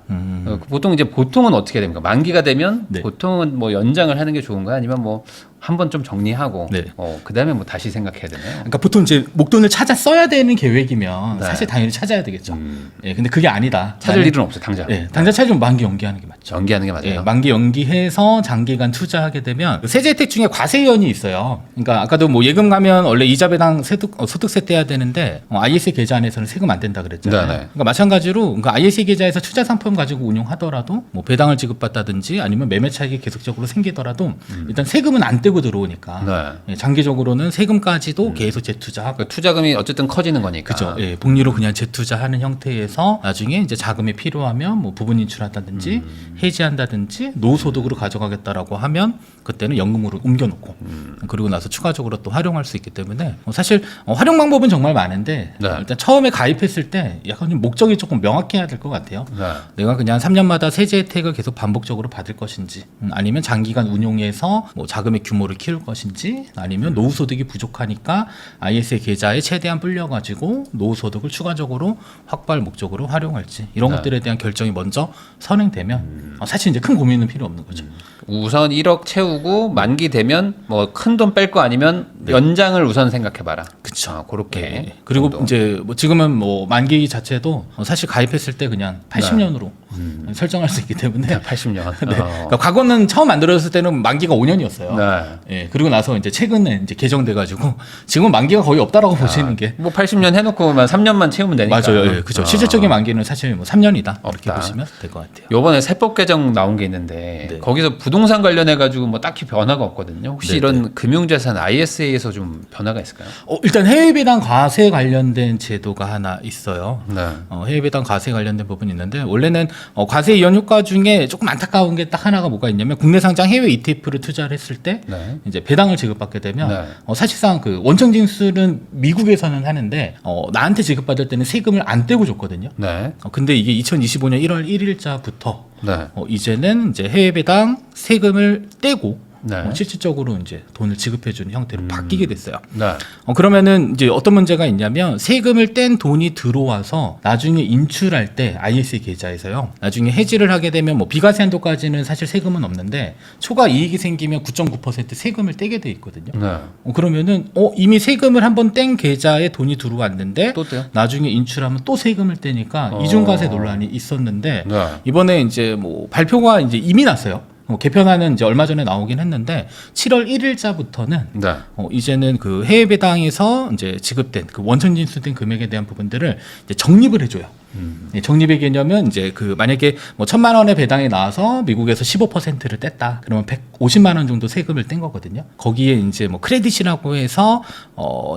Speaker 2: 보통은 어떻게 됩니까? 만기가 되면
Speaker 1: 네.
Speaker 2: 보통은 뭐 연장을 하는 게 좋은가요? 아니면 뭐 한번 좀 정리하고
Speaker 1: 네.
Speaker 2: 그다음에 뭐 다시 생각해야 되나요?
Speaker 1: 그러니까 보통 이제 목돈을 찾아 써야 되는 계획이면
Speaker 2: 네.
Speaker 1: 사실 당연히 찾아야 되겠죠. 근데 그게 아니다.
Speaker 2: 찾을 일은 없어요, 당장.
Speaker 1: 당장 찾으면 만기 연기하는 게 맞죠.
Speaker 2: 연기하는 게 맞아요.
Speaker 1: 만기 연기해서 장기간 투자하게 되면 세제 혜택 중에 과세연이 있어요. 그러니까 아까도 뭐 예금 가면 원래 이자 배당 소득세 떼야 되는데 ISA 계좌 안에서는 세금 안 된다 그랬잖아요.
Speaker 2: 네네.
Speaker 1: 그러니까 마찬가지로 그러니까 ISA 계좌에서 투자 상품 가지고 운용하더라도 뭐 배당을 지급받다든지 아니면 매매 차익이 계속적으로 생기더라도 일단 세금은 안 떼고 들어오니까
Speaker 2: 네.
Speaker 1: 장기적으로는 세금까지도 계속 재투자하고.
Speaker 2: 그러니까 투자금이 어쨌든 커지는 거니까.
Speaker 1: 그죠. 복리로 그냥 재투자하는 형태에서 나중에 이제 자금이 필요하면 뭐 부분 인출한다든지 해지한다든지 노후소득으로 가져가겠다라고 하면 그때는 연금으로 옮겨놓고 그리고 나서 추가적으로 또 활용할 수 있기 때문에 사실 활용 방법은 정말 많은데
Speaker 2: 네.
Speaker 1: 일단 처음에 가입했을 때 약간 좀 목적이 조금 명확해야 될 것 같아요.
Speaker 2: 네.
Speaker 1: 내가 그냥 3년마다 세제 혜택을 계속 반복적으로 받을 것인지 아니면 장기간 운용해서 뭐 자금의 규모를 키울 것인지 아니면 노후소득이 부족하니까 ISA 계좌에 최대한 불려가지고 노후소득을 추가적으로 확보할 목적으로 활용할지 이런
Speaker 2: 네.
Speaker 1: 것들에 대한 결정이 먼저 선행되면 사실 이제 큰 고민은 필요 없는 거죠.
Speaker 2: 우선 1억 채우고 만기 되면 뭐 큰 돈 뺄 거 아니면 연장을 우선 생각해봐라.
Speaker 1: 그쵸.
Speaker 2: 그렇게.
Speaker 1: 네. 그리고
Speaker 2: 정도.
Speaker 1: 이제 뭐 지금은 뭐 만기 자체도 사실 가입했을 때 그냥 80년으로 설정할 수 있기 때문에
Speaker 2: 80년.
Speaker 1: 네. 그러니까 과거는 처음 만들어졌을 때는 만기가 5년이었어요.
Speaker 2: 네.
Speaker 1: 예, 그리고 나서 이제 최근에 이제 개정돼가지고 지금은 만기가 거의 없다라고 보시는 게
Speaker 2: 뭐 80년 해놓고만 3년만 채우면 되니까.
Speaker 1: 맞아요. 예, 그죠. 실질적인 만기는 사실 뭐 3년이다 이렇게
Speaker 2: 없다.
Speaker 1: 보시면 될 것 같아요.
Speaker 2: 요번에 세법 개정 나온 게 있는데
Speaker 1: 네.
Speaker 2: 거기서 부동산 관련해 가지고 뭐 딱히 변화가 없거든요. 혹시
Speaker 1: 네,
Speaker 2: 이런 금융자산 ISA에서 좀 변화가 있을까요?
Speaker 1: 일단 해외 배당 과세 관련된 제도가 하나 있어요.
Speaker 2: 네.
Speaker 1: 해외 배당 과세 관련된 부분이 있는데 원래는 과세 이연 효과 중에 조금 안타까운 게 딱 하나가 뭐가 있냐면 국내 상장 해외 ETF를 투자를 했을 때
Speaker 2: 네.
Speaker 1: 이제 배당을 지급받게 되면
Speaker 2: 네.
Speaker 1: 사실상 그 원청 징수는 미국에서는 하는데 나한테 지급받을 때는 세금을 안 떼고 줬거든요.
Speaker 2: 네.
Speaker 1: 근데 이게 2025년 1월 1일자부터
Speaker 2: 네.
Speaker 1: 이제는 이제 해외 배당 세금을 떼고
Speaker 2: 네.
Speaker 1: 실질적으로 이제 돈을 지급해주는 형태로 바뀌게 됐어요.
Speaker 2: 네.
Speaker 1: 그러면은 이제 어떤 문제가 있냐면 세금을 뗀 돈이 들어와서 나중에 인출할 때 ISA 계좌에서요. 나중에 해지를 하게 되면 뭐 비과세 한도까지는 사실 세금은 없는데 초과 이익이 생기면 9.9% 세금을 떼게 돼 있거든요.
Speaker 2: 네.
Speaker 1: 그러면은 이미 세금을 한번 뗀 계좌에 돈이 들어왔는데
Speaker 2: 또 떼요?
Speaker 1: 나중에 인출하면 또 세금을 떼니까 이중과세 논란이 있었는데
Speaker 2: 네.
Speaker 1: 이번에 이제 뭐 발표가 이제 이미 났어요. 개편안은 이제 얼마 전에 나오긴 했는데 7월 1일자부터는
Speaker 2: 네.
Speaker 1: 이제는 그 해외 배당에서 이제 지급된 그 원천 징수된 금액에 대한 부분들을 이제 적립을 해줘요. 예, 적립의 개념은 이제 그 만약에 뭐 1,000만 원의 배당이 나와서 미국에서 15%를 뗐다. 그러면 150만 원 정도 세금을 뗀 거거든요. 거기에 이제 뭐 크레딧이라고 해서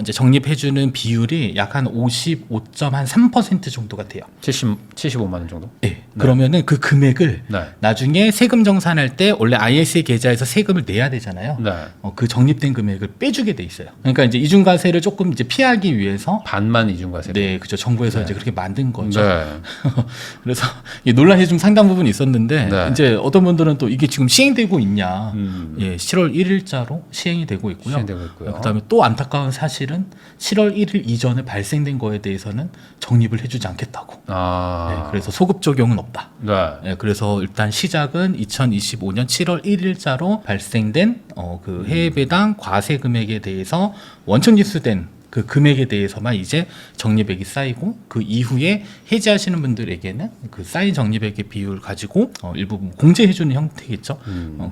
Speaker 1: 이제 적립해주는 비율이 약 한 55.3% 정도가 돼요.
Speaker 2: 75만 원 정도?
Speaker 1: 예. 그러면은 그 금액을
Speaker 2: 네.
Speaker 1: 나중에 세금 정산할 때 원래 ISA 계좌에서 세금을 내야 되잖아요.
Speaker 2: 네.
Speaker 1: 그 적립된 금액을 빼주게 돼 있어요. 그러니까 이제 이중과세를 조금 이제 피하기 위해서
Speaker 2: 반만 이중과세.
Speaker 1: 네, 그죠. 정부에서 이제 그렇게 만든 거죠.
Speaker 2: 네.
Speaker 1: 그래서 이 논란이 좀 상당 부분 있었는데
Speaker 2: 네.
Speaker 1: 이제 어떤 분들은 또 이게 지금 시행되고 있냐?
Speaker 2: 음.
Speaker 1: 예, 7월 1일자로 시행이 되고 있고요.
Speaker 2: 시행되고 있고요.
Speaker 1: 그다음에 또 안타까운 사실은 7월 1일 이전에 발생된 거에 대해서는 적립을 해주지 않겠다고.
Speaker 2: 아.
Speaker 1: 네, 그래서 소급 적용은 없다.
Speaker 2: 네.
Speaker 1: 네, 그래서 일단 시작은 2025년 7월 1일자로 발생된 그 해외 배당 과세 금액에 대해서 원천 징수된 그 금액에 대해서만 이제 적립액이 쌓이고 그 이후에 해지하시는 분들에게는 그 쌓인 적립액의 비율 가지고 일부 공제해주는 형태겠죠.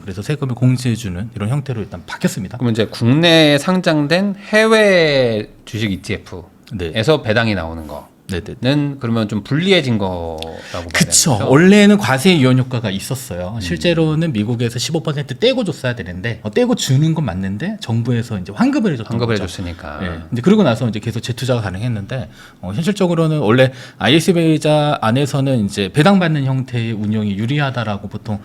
Speaker 1: 그래서 세금을 공제해주는 이런 형태로 일단 바뀌었습니다.
Speaker 2: 그러면 이제 국내에 상장된 해외 주식 ETF에서
Speaker 1: 네.
Speaker 2: 배당이 나오는 거.
Speaker 1: 네네.
Speaker 2: 는 그러면 좀 불리해진 거라고 봐야
Speaker 1: 그쵸.
Speaker 2: 되는 거죠?
Speaker 1: 원래는 과세 이연 효과가 있었어요. 실제로는 미국에서 15% 떼고 줬어야 되는데 떼고 주는 건 맞는데 정부에서 이제 환급을 해줬던
Speaker 2: 환급을
Speaker 1: 거죠.
Speaker 2: 해줬으니까.
Speaker 1: 예. 근데 그러고 나서 이제 계속 재투자가 가능했는데 현실적으로는 원래 IS 배자 안에서는 이제 배당받는 형태의 운영이 유리하다라고 보통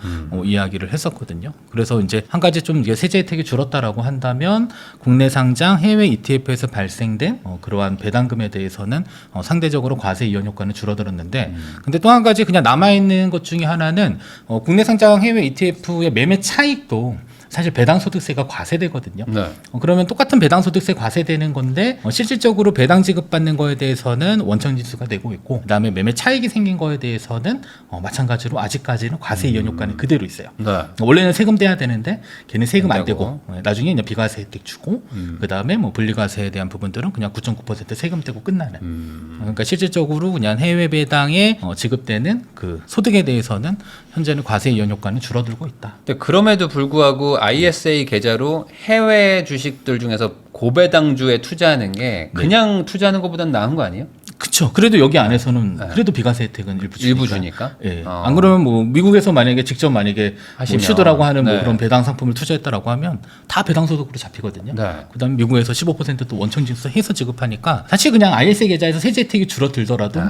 Speaker 1: 이야기를 했었거든요. 그래서 이제 한 가지 좀 이게 세제 혜택이 줄었다라고 한다면 국내 상장 해외 ETF에서 발생된 그러한 배당금에 대해서는 상대적으로 과세 이연 효과는 줄어들었는데 근데 또 한 가지 그냥 남아 있는 것 중에 하나는 국내 상장 해외 ETF의 매매 차익도 사실 배당소득세가 과세되거든요.
Speaker 2: 네.
Speaker 1: 그러면 똑같은 배당소득세 과세되는 건데 실질적으로 배당 지급받는 거에 대해서는 원천징수가 되고 있고 그다음에 매매 차익이 생긴 거에 대해서는 마찬가지로 아직까지는 과세 이연 효과는 그대로 있어요.
Speaker 2: 네.
Speaker 1: 원래는 세금 떼야 되는데 걔는 세금 안
Speaker 2: 안
Speaker 1: 떼고 나중에 그냥 비과세 혜택 주고 그다음에 뭐 분리과세에 대한 부분들은 그냥 9.9% 세금 떼고 끝나는. 그러니까 실질적으로 그냥 해외 배당에 지급되는 그 소득에 대해서는 현재는 과세 이연 효과는 줄어들고 있다.
Speaker 2: 근데 그럼에도 불구하고 ISA 계좌로 해외 주식들 중에서 고배당주에 투자하는 게 그냥 투자하는 것보다는 나은 거 아니에요?
Speaker 1: 그렇죠. 그래도 여기 안에서는 그래도 비과세 혜택은 일부 주니까.
Speaker 2: 일부 주니까.
Speaker 1: 예. 안 그러면 뭐 미국에서 만약에 직접 만약에 뭐
Speaker 2: 하시면.
Speaker 1: 슈드라고 하는 뭐
Speaker 2: 네.
Speaker 1: 그런 배당 상품을 투자했다라고 하면 다 배당 소득으로 잡히거든요.
Speaker 2: 네.
Speaker 1: 그다음에 미국에서 15%또 원천 징수 해서 지급하니까 사실 그냥 ISA 계좌에서 세제 혜택이 줄어들더라도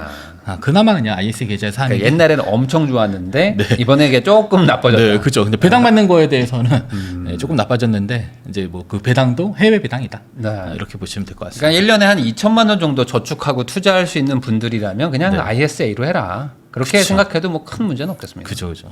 Speaker 1: 그나마 그냥 ISA 계좌에서 하는
Speaker 2: 그러니까
Speaker 1: 게
Speaker 2: 옛날에는 엄청 좋았는데 이번에 이게 조금 나빠졌다.
Speaker 1: 네, 그렇죠. 근데 배당 받는 거에 대해서는 네, 조금 나빠졌는데 이제 뭐 그 배당도 해외 배당이다.
Speaker 2: 네.
Speaker 1: 이렇게 보시면 될 것 같습니다.
Speaker 2: 그러니까 1년에 한 2천만 원 정도 저축하고 투자할 수 있는 분들이라면 그냥
Speaker 1: 네.
Speaker 2: ISA로 해라. 그렇게
Speaker 1: 그쵸.
Speaker 2: 생각해도 뭐 큰 문제는 없겠습니다.
Speaker 1: 그죠, 그죠.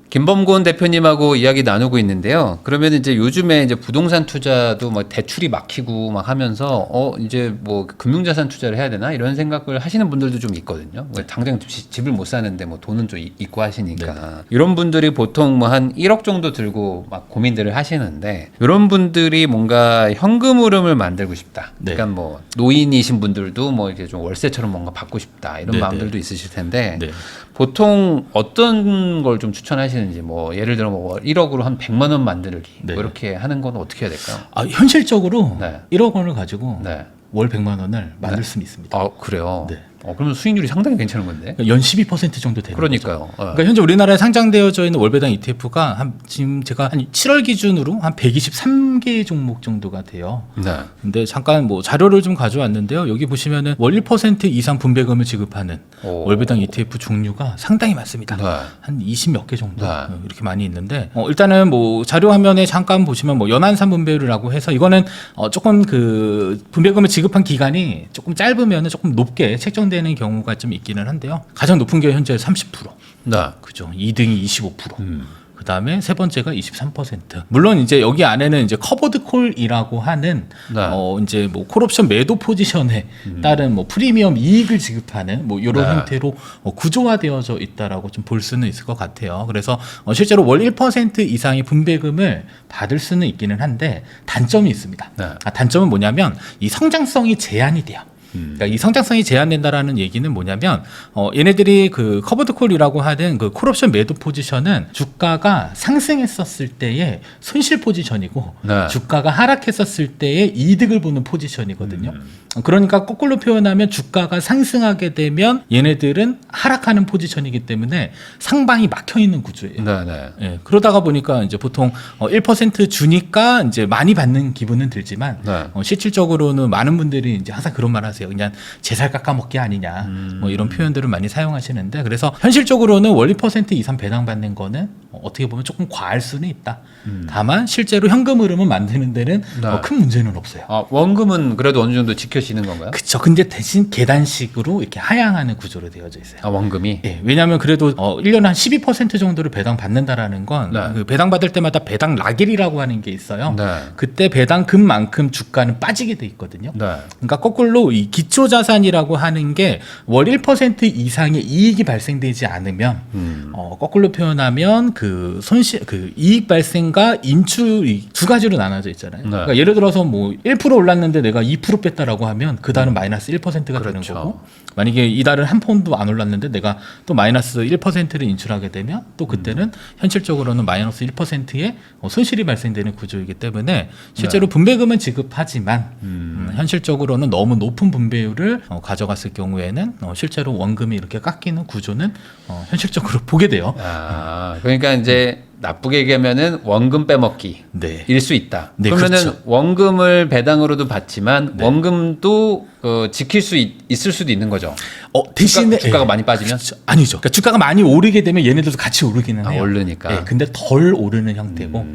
Speaker 2: 김범곤 대표님하고 이야기 나누고 있는데요. 그러면 이제 요즘에 이제 부동산 투자도 막 대출이 막히고 막 하면서 이제 뭐 금융자산 투자를 해야 되나 이런 생각을 하시는 분들도 좀 있거든요. 뭐 당장 집을 못 사는데 뭐 돈은 좀 있고 하시니까 이런 분들이 보통 뭐 한 1억 정도 들고 막 고민들을 하시는데 이런 분들이 뭔가 현금 흐름을 만들고 싶다.
Speaker 1: 네.
Speaker 2: 그러니까 뭐 노인이신 분들도 뭐 이렇게 좀 월세처럼 뭔가 받고 싶다 이런
Speaker 1: 네,
Speaker 2: 마음들도 있으실 텐데.
Speaker 1: 네.
Speaker 2: 보통 어떤 걸 좀 추천하시는지 뭐 예를 들어 뭐 1억으로 한 100만 원 만들기
Speaker 1: 네.
Speaker 2: 뭐 이렇게 하는 건 어떻게 해야 될까요?
Speaker 1: 현실적으로
Speaker 2: 네.
Speaker 1: 1억 원을 가지고
Speaker 2: 네.
Speaker 1: 월 100만 원을 만들 수는 있습니다.
Speaker 2: 아 그래요?
Speaker 1: 네.
Speaker 2: 그러면 수익률이 상당히 괜찮은 건데.
Speaker 1: 그러니까 연 12% 정도 되는 거죠.
Speaker 2: 그러니까요.
Speaker 1: 그러니까 현재 우리나라에 상장되어져 있는 월배당 ETF가 지금 제가 한 7월 기준으로 한 123개 종목 정도가 돼요.
Speaker 2: 네.
Speaker 1: 근데 잠깐 뭐 자료를 좀 가져왔는데요. 여기 보시면은 월 1% 이상 분배금을 지급하는
Speaker 2: 오.
Speaker 1: 월배당 ETF 종류가 상당히 많습니다.
Speaker 2: 네.
Speaker 1: 한 20 몇 개 정도
Speaker 2: 네.
Speaker 1: 이렇게 많이 있는데 일단은 뭐 자료 화면에 잠깐 보시면 뭐 연한산 분배율이라고 해서 이거는 조금 그 분배금을 지급한 기간이 조금 짧으면은 조금 높게 책정되는 경우가 좀 있기는 한데요. 가장 높은 게 현재 30%.
Speaker 2: 네.
Speaker 1: 그죠. 2등이 25%. 그다음에 세 번째가 23%. 물론 이제 여기 안에는 이제 커버드 콜이라고 하는
Speaker 2: 네.
Speaker 1: 이제 뭐 콜옵션 매도 포지션에 따른 뭐 프리미엄 이익을 지급하는 뭐 이런
Speaker 2: 네.
Speaker 1: 형태로 구조화되어져 있다라고 좀 볼 수는 있을 것 같아요. 그래서 실제로 월 1% 이상의 분배금을 받을 수는 있기는 한데 단점이 있습니다.
Speaker 2: 네.
Speaker 1: 단점은 뭐냐면 이 성장성이 제한이 돼요. 그러니까 이 성장성이 제한된다라는 얘기는 뭐냐면 얘네들이 그 커버드 콜이라고 하는 그 콜옵션 매도 포지션은 주가가 상승했었을 때의 손실 포지션이고
Speaker 2: 네.
Speaker 1: 주가가 하락했었을 때의 이득을 보는 포지션이거든요. 그러니까 거꾸로 표현하면 주가가 상승하게 되면 얘네들은 하락하는 포지션이기 때문에 상방이 막혀 있는 구조예요.
Speaker 2: 네. 네.
Speaker 1: 예, 그러다가 보니까 이제 보통 1% 주니까 이제 많이 받는 기분은 들지만
Speaker 2: 네.
Speaker 1: 실질적으로는 많은 분들이 이제 항상 그런 말 하세요. 그냥 제 살 깎아먹기 아니냐. 뭐 이런 표현들을 많이 사용하시는데 그래서 현실적으로는 월 1% 이상 배당받는 거는 어떻게 보면 조금 과할 수는 있다. 다만 실제로 현금 흐름을 만드는 데는
Speaker 2: 네.
Speaker 1: 큰 문제는 없어요.
Speaker 2: 원금은 그래도 어느 정도 지켜지는 건가요?
Speaker 1: 그쵸. 근데 대신 계단식으로 이렇게 하향하는 구조로 되어져 있어요.
Speaker 2: 원금이?
Speaker 1: 예, 왜냐하면 그래도 1년에 한 12% 정도를 배당받는다라는 건
Speaker 2: 네.
Speaker 1: 그 배당받을 때마다 배당 라겔이라고 하는 게 있어요.
Speaker 2: 네.
Speaker 1: 그때 배당금만큼 주가는 빠지게 돼 있거든요.
Speaker 2: 네.
Speaker 1: 그러니까 거꾸로 이 기초자산이라고 하는 게 월 1% 이상의 이익이 발생되지 않으면 거꾸로 표현하면 그 손실 그 이익 발생과 인출이 두 가지로 나눠져 있잖아요.
Speaker 2: 네.
Speaker 1: 그러니까 예를 들어서 뭐 1% 올랐는데 내가 2% 뺐다라고 하면 그 달은 마이너스 1%가 되는
Speaker 2: 그렇죠.
Speaker 1: 거고 만약에 이 달은 한 푼도 안 올랐는데 내가 또 마이너스 1%를 인출하게 되면 또 그때는 현실적으로는 마이너스 1%의 손실이 발생되는 구조이기 때문에 실제로 분배금은 지급하지만 현실적으로는 너무 높은 분배율을 가져갔을 경우에는 실제로 원금이 이렇게 깎이는 구조는 현실적으로 보게 돼요.
Speaker 2: 그러니까 이제 나쁘게 얘기하면은 원금 빼먹기
Speaker 1: 네.
Speaker 2: 일 수 있다.
Speaker 1: 네,
Speaker 2: 그러면은
Speaker 1: 그렇죠.
Speaker 2: 원금을 배당으로도 받지만
Speaker 1: 네.
Speaker 2: 원금도 지킬 수 있을 수도 있는 거죠.
Speaker 1: 대신에
Speaker 2: 주가가
Speaker 1: 예.
Speaker 2: 많이 빠지면
Speaker 1: 그렇죠. 아니죠. 그러니까 주가가 많이 오르게 되면 얘네들도 같이 오르기는 해요.
Speaker 2: 오르니까.
Speaker 1: 예, 근데 덜 오르는 형태고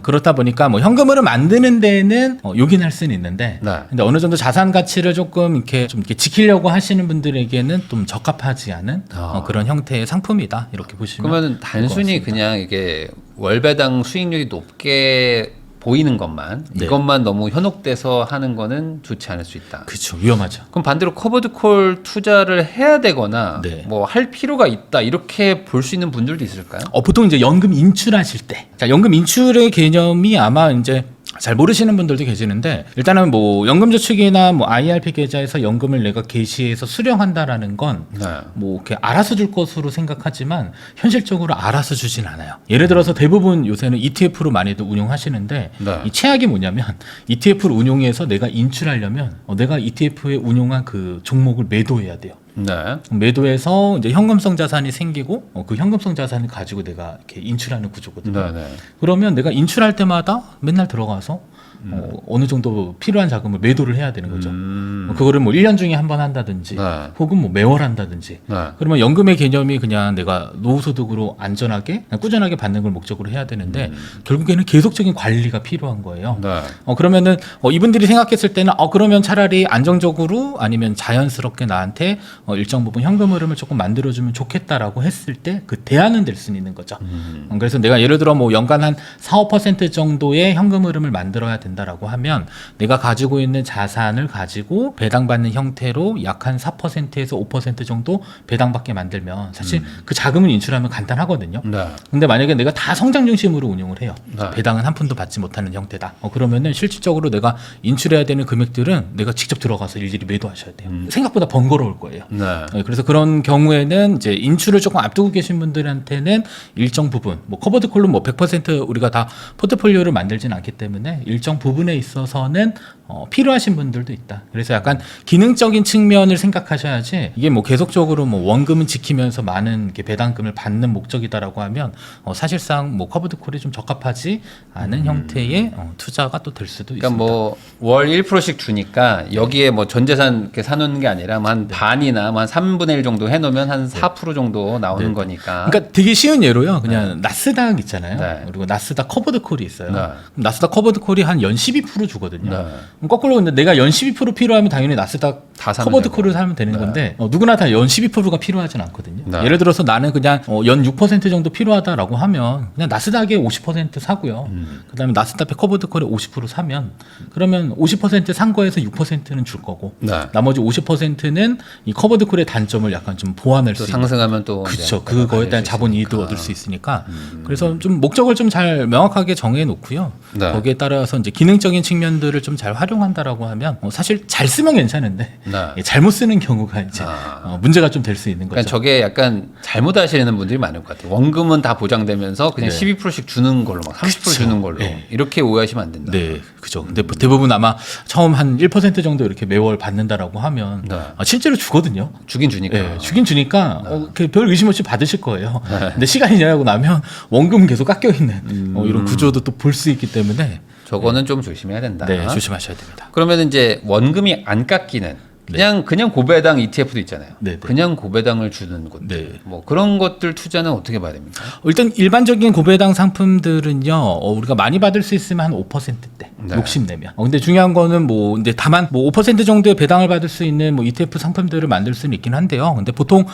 Speaker 1: 그렇다 보니까 뭐 현금으로 만드는 데는 요긴할 수는 있는데
Speaker 2: 네.
Speaker 1: 근데 어느 정도 자산 가치를 조금 이렇게 좀 이렇게 지키려고 하시는 분들에게는 좀 적합하지 않은 그런 형태의 상품이다 이렇게 보시면
Speaker 2: 그러면 단순히
Speaker 1: 될것 같습니다.
Speaker 2: 그냥 이게 월배당 수익률이 높게 보이는 것만
Speaker 1: 네.
Speaker 2: 이것만 너무 현혹돼서 하는 거는 좋지 않을 수 있다.
Speaker 1: 그렇죠. 위험하죠.
Speaker 2: 그럼 반대로 커버드콜 투자를 해야 되거나
Speaker 1: 네.
Speaker 2: 뭐 할 필요가 있다 이렇게 볼 수 있는 분들도 있을까요?
Speaker 1: 보통 이제 연금 인출하실 때, 자, 연금 인출의 개념이 아마 이제 잘 모르시는 분들도 계시는데 일단은 뭐 연금저축이나 뭐 IRP 계좌에서 연금을 내가 개시해서 수령한다라는 건
Speaker 2: 네.
Speaker 1: 뭐 이렇게 알아서 줄 것으로 생각하지만 현실적으로 알아서 주진 않아요. 예를 들어서 대부분 요새는 ETF로 많이들 운용하시는데
Speaker 2: 네.
Speaker 1: 이 최악이 뭐냐면 ETF를 운용해서 내가 인출하려면 내가 ETF에 운용한 그 종목을 매도해야 돼요.
Speaker 2: 네.
Speaker 1: 매도해서 이제 현금성 자산이 생기고 그 현금성 자산을 가지고 내가 이렇게 인출하는 구조거든요.
Speaker 2: 네. 네.
Speaker 1: 그러면 내가 인출할 때마다 맨날 들어가서 어느 정도 필요한 자금을 매도를 해야 되는 거죠. 그거를 뭐 1년 중에 한 번 한다든지
Speaker 2: 네.
Speaker 1: 혹은 뭐 매월 한다든지
Speaker 2: 네.
Speaker 1: 그러면 연금의 개념이 그냥 내가 노후소득으로 안전하게 그냥 꾸준하게 받는 걸 목적으로 해야 되는데 결국에는 계속적인 관리가 필요한 거예요.
Speaker 2: 네.
Speaker 1: 그러면은 이분들이 생각했을 때는 그러면 차라리 안정적으로 아니면 자연스럽게 나한테 일정 부분 현금 흐름을 조금 만들어주면 좋겠다라고 했을 때 그 대안은 될 수는 있는 거죠. 그래서 내가 예를 들어 뭐 연간 한 4~5% 정도의 현금 흐름을 만들어야 된다라고 하면 내가 가지고 있는 자산을 가지고 배당받는 형태로 약 한 4%에서 5% 정도 배당받게 만들면 사실 그 자금을 인출하면 간단하거든요.
Speaker 2: 네.
Speaker 1: 근데 만약에 내가 다 성장 중심으로 운용을 해요.
Speaker 2: 네.
Speaker 1: 배당은 한 푼도 받지 못하는 형태다. 그러면은 실질적으로 내가 인출해야 되는 금액들은 내가 직접 들어가서 일일이 매도하셔야 돼요. 생각보다 번거로울 거예요.
Speaker 2: 네.
Speaker 1: 그래서 그런 경우에는 이제 인출을 조금 앞두고 계신 분들한테는 일정 부분, 뭐 커버드 콜로 뭐 100% 우리가 다 포트폴리오를 만들지는 않기 때문에 일정 부분에 있어서는 필요하신 분들도 있다. 그래서 약간 기능적인 측면을 생각하셔야지 이게 뭐 계속적으로 뭐 원금은 지키면서 많은 이렇게 배당금을 받는 목적이다라고 하면 사실상 뭐 커버드 콜이 좀 적합하지 않은 형태의 투자가 또 될 수도
Speaker 2: 그러니까
Speaker 1: 있습니다.
Speaker 2: 뭐 월 1%씩 주니까 여기에 뭐 전 재산 이렇게 사놓는 게 아니라 뭐한 반이나 뭐한 3분의 1 정도 해놓으면 한 4% 정도 나오는 거니까.
Speaker 1: 그러니까 되게 쉬운 예로요. 그냥 나스닥 있잖아요.
Speaker 2: 네.
Speaker 1: 그리고 나스닥 커버드 콜이 있어요.
Speaker 2: 네.
Speaker 1: 그럼 나스닥 커버드 콜이 한 연 12% 주거든요.
Speaker 2: 네.
Speaker 1: 그럼 거꾸로 근데 내가 연 12% 필요하면 당연히 나스닥
Speaker 2: 다 사면
Speaker 1: 커버드
Speaker 2: 되고.
Speaker 1: 콜을 사면 되는
Speaker 2: 네.
Speaker 1: 건데 누구나 다 연 12%가 필요하진 않거든요.
Speaker 2: 네.
Speaker 1: 예를 들어서 나는 그냥 연 6% 정도 필요하다라고 하면 그냥 나스닥에 50% 사고요. 그다음에 나스닥 커버드 콜에 50% 사면 그러면 50%산 거에서 6%는 줄 거고
Speaker 2: 네.
Speaker 1: 나머지 50%는 이 커버드 콜의 단점을 약간 좀 보완할
Speaker 2: 또
Speaker 1: 수 있는
Speaker 2: 상승하면 또
Speaker 1: 그렇죠.
Speaker 2: 이제
Speaker 1: 그거에 대한
Speaker 2: 수
Speaker 1: 자본 이익도
Speaker 2: 있으니까.
Speaker 1: 얻을 수 있으니까 그래서 좀 목적을 좀 잘 명확하게 정해 놓고요.
Speaker 2: 네.
Speaker 1: 거기에 따라서 이제 기능적인 측면들을 좀 잘 활용한다라고 하면 사실 잘 쓰면 괜찮은데
Speaker 2: 네.
Speaker 1: 잘못 쓰는 경우가 이제 문제가 좀 될 수 있는 거죠.
Speaker 2: 그러니까 저게 약간 잘못하시는 분들이 많을 것 같아요. 원금은 다 보장되면서 그냥
Speaker 1: 네.
Speaker 2: 12%씩 주는 걸로 막 30%
Speaker 1: 그쵸.
Speaker 2: 주는 걸로
Speaker 1: 네.
Speaker 2: 이렇게 오해하시면 안 된다.
Speaker 1: 네, 그죠. 근데 대부분 아마 처음 한 1% 정도 이렇게 매월 받는다라고 하면
Speaker 2: 네.
Speaker 1: 실제로 주거든요.
Speaker 2: 주긴 주니까.
Speaker 1: 네, 주긴 주니까 별 의심 없이 받으실 거예요. 근데 시간이 지나고 나면 원금 계속 깎여 있는 이런 구조도 또 볼 수 있기 때문에
Speaker 2: 저거는 좀 조심해야 된다.
Speaker 1: 네, 조심하셔야 됩니다.
Speaker 2: 그러면 이제 원금이 안 깎이는 그냥 고배당 ETF도 있잖아요.
Speaker 1: 네, 네.
Speaker 2: 그냥 고배당을 주는 곳들.
Speaker 1: 네.
Speaker 2: 뭐 그런 것들 투자는 어떻게 봐야 됩니까?
Speaker 1: 일단 일반적인 고배당 상품들은요, 우리가 많이 받을 수 있으면 한 5%대
Speaker 2: 네.
Speaker 1: 욕심내면. 근데 중요한 거는 뭐, 근데 다만 뭐 5% 정도의 배당을 받을 수 있는 뭐 ETF 상품들을 만들 수는 있긴 한데요. 근데 보통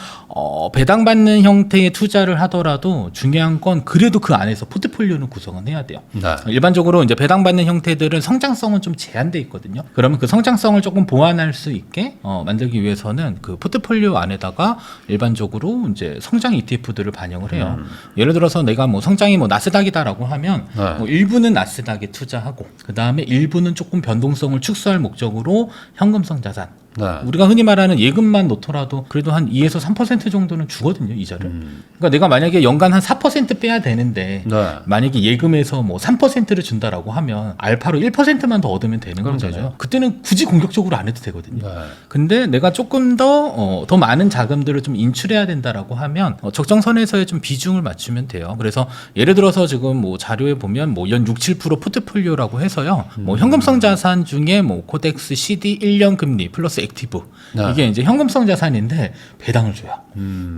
Speaker 1: 배당받는 형태의 투자를 하더라도 중요한 건 그래도 그 안에서 포트폴리오는 구성은 해야 돼요.
Speaker 2: 네.
Speaker 1: 일반적으로 이제 배당받는 형태들은 성장성은 좀 제한돼 있거든요. 그러면 그 성장성을 조금 보완할 수 있게 만들기 위해서는 그 포트폴리오 안에다가 일반적으로 이제 성장 ETF들을 반영을 해요. 예를 들어서 내가 뭐 성장이 뭐 나스닥이다라고 하면
Speaker 2: 네.
Speaker 1: 뭐 일부는 나스닥에 투자하고 그 다음에 일부는 조금 변동성을 축소할 목적으로 현금성 자산.
Speaker 2: 네.
Speaker 1: 우리가 흔히 말하는 예금만 놓더라도 그래도 한 2에서 3% 정도는 주거든요, 이자를. 그러니까 내가 만약에 연간 한 4% 빼야 되는데
Speaker 2: 네.
Speaker 1: 만약에 예금에서 뭐 3%를 준다라고 하면 알파로 1%만 더 얻으면 되는
Speaker 2: 그럼
Speaker 1: 거잖아요.
Speaker 2: 되죠.
Speaker 1: 그때는 굳이 공격적으로 안 해도 되거든요.
Speaker 2: 네.
Speaker 1: 근데 내가 조금 더 많은 자금들을 좀 인출해야 된다라고 하면 적정선에서의 좀 비중을 맞추면 돼요. 그래서 예를 들어서 지금 뭐 자료에 보면 뭐 연 6~7% 포트폴리오라고 해서요. 뭐 현금성 자산 중에 뭐 코덱스, CD, 1년 금리 플러스 액티브
Speaker 2: 네.
Speaker 1: 이게 이제 현금성 자산인데 배당을 줘요.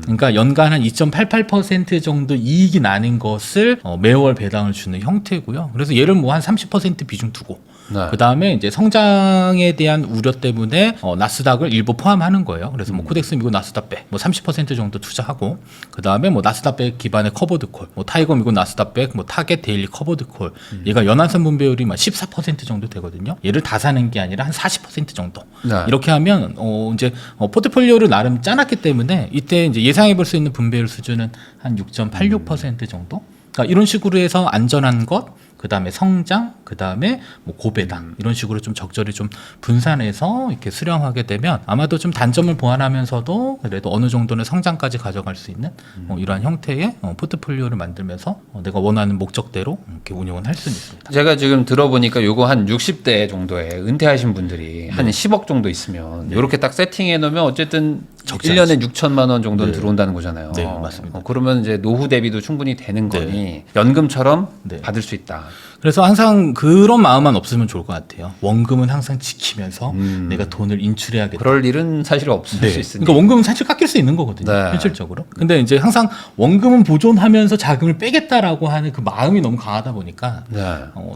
Speaker 1: 그러니까 연간 한 2.88% 정도 이익이 나는 것을 매월 배당을 주는 형태고요. 그래서 얘를 뭐 한 30% 비중 두고
Speaker 2: 네.
Speaker 1: 그 다음에 이제 성장에 대한 우려 때문에 나스닥을 일부 포함하는 거예요. 그래서 뭐 코덱스 미국 나스닥 백 뭐 30% 정도 투자하고 그 다음에 뭐 나스닥 백 기반의 커버드 콜, 뭐 타이거 미국 나스닥 백, 뭐 타겟 데일리 커버드 콜, 얘가 연한선 분배율이 막 14% 정도 되거든요. 얘를 다 사는 게 아니라 한 40% 정도.
Speaker 2: 네.
Speaker 1: 이렇게 하면 이제 포트폴리오를 나름 짜놨기 때문에 이때 이제 예상해 볼 수 있는 분배율 수준은 한 6.86% 정도. 그러니까 이런 식으로 해서 안전한 것. 그 다음에 성장, 그 다음에 뭐 고배당 이런 식으로 좀 적절히 좀 분산해서 이렇게 수령하게 되면 아마도 좀 단점을 보완하면서도 그래도 어느 정도는 성장까지 가져갈 수 있는 이러한 형태의 포트폴리오를 만들면서 내가 원하는 목적대로 이렇게 운용은 할 수는 있습니다.
Speaker 2: 제가 지금 들어보니까 요거 한 60대 정도에 은퇴하신 분들이 한 10억 정도 있으면 이렇게 딱 세팅해 놓으면 어쨌든
Speaker 1: 적지
Speaker 2: 1년에 6천만 원 정도는
Speaker 1: 네.
Speaker 2: 들어온다는 거잖아요.
Speaker 1: 네, 맞습니다.
Speaker 2: 그러면 이제 노후 대비도 충분히 되는
Speaker 1: 네.
Speaker 2: 거니 연금처럼
Speaker 1: 네.
Speaker 2: 받을 수 있다.
Speaker 1: 그래서 항상 그런 마음만 없으면 좋을 것 같아요. 원금은 항상 지키면서 내가 돈을 인출해야겠다.
Speaker 2: 그럴 일은 사실 없을 수 있으니까.
Speaker 1: 그러니까 원금은 사실 깎일 수 있는 거거든요.
Speaker 2: 네.
Speaker 1: 현실적으로. 근데 이제 항상 원금은 보존하면서 자금을 빼겠다라고 하는 그 마음이 너무 강하다 보니까
Speaker 2: 네.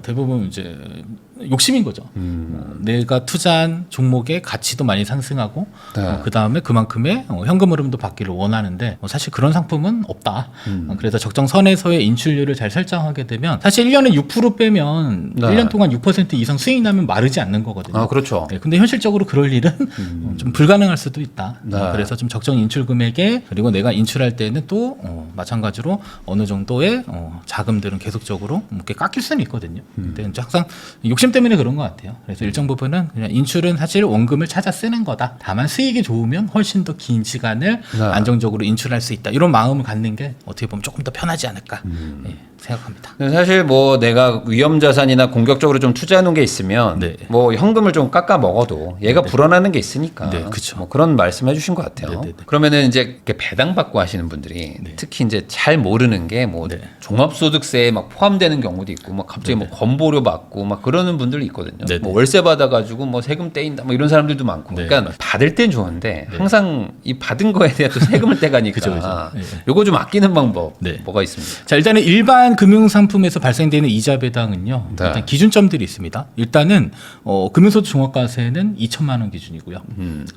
Speaker 1: 대부분 이제 욕심인 거죠. 내가 투자한 종목의 가치도 많이 상승하고
Speaker 2: 네.
Speaker 1: 그 다음에 그만큼의 현금 흐름도 받기를 원하는데 사실 그런 상품은 없다. 그래서 적정 선에서의 인출률을 잘 설정하게 되면 사실 1년에 6% 빼면
Speaker 2: 네.
Speaker 1: 1년 동안 6% 이상 수익 나면 마르지 않는 거거든요.
Speaker 2: 아, 그렇죠.
Speaker 1: 네, 근데 현실적으로 그럴 일은 좀 불가능할 수도 있다.
Speaker 2: 네.
Speaker 1: 그래서 좀 적정 인출 금액에 그리고 내가 인출할 때는 또 마찬가지로 어느 정도의 자금들은 계속적으로 이렇게 깎일 수는 있거든요. 근데 이제 항상 욕심 때문에 그런 것 같아요. 그래서 일정 부분은 그냥 인출은 사실 원금을 찾아 쓰는 거다. 다만 수익이 좋으면 훨씬 더 긴 시간을
Speaker 2: 네.
Speaker 1: 안정적으로 인출할 수 있다. 이런 마음을 갖는 게 어떻게 보면 조금 더 편하지 않을까 생각합니다.
Speaker 2: 근데 사실 뭐 내가 위험 자산이나 공격적으로 좀 투자해 놓은 게 있으면
Speaker 1: 네.
Speaker 2: 뭐 현금을 좀 깎아 먹어도 얘가 불어나는 게 있으니까
Speaker 1: 네, 그쵸.
Speaker 2: 뭐 그런 말씀해 주신 것 같아요.
Speaker 1: 네, 네, 네.
Speaker 2: 그러면은 이제 이렇게 배당 받고 하시는 분들이 특히 이제 잘 모르는 게 뭐
Speaker 1: 네.
Speaker 2: 종합소득세에 막 포함되는 경우도 있고 막 갑자기 뭐 건보료 받고 막 그러는 분들이 있거든요.
Speaker 1: 네,
Speaker 2: 뭐
Speaker 1: 네.
Speaker 2: 월세 받아가지고 뭐 세금 떼인다 뭐 이런 사람들도 많고.
Speaker 1: 네,
Speaker 2: 그러니까 받을 땐 좋은데 항상 이 받은 거에 대한 또 세금을 떼가니까
Speaker 1: 그죠, 그죠. 네, 네.
Speaker 2: 요거 좀 아끼는 방법
Speaker 1: 네.
Speaker 2: 뭐가 있습니까?
Speaker 1: 자, 일단은 일반 금융상품에서 발생되는 이자 배당은요.
Speaker 2: 네.
Speaker 1: 일단 기준점들이 있습니다. 일단은 금융소득 종합과세는 2천만 원 기준이고요.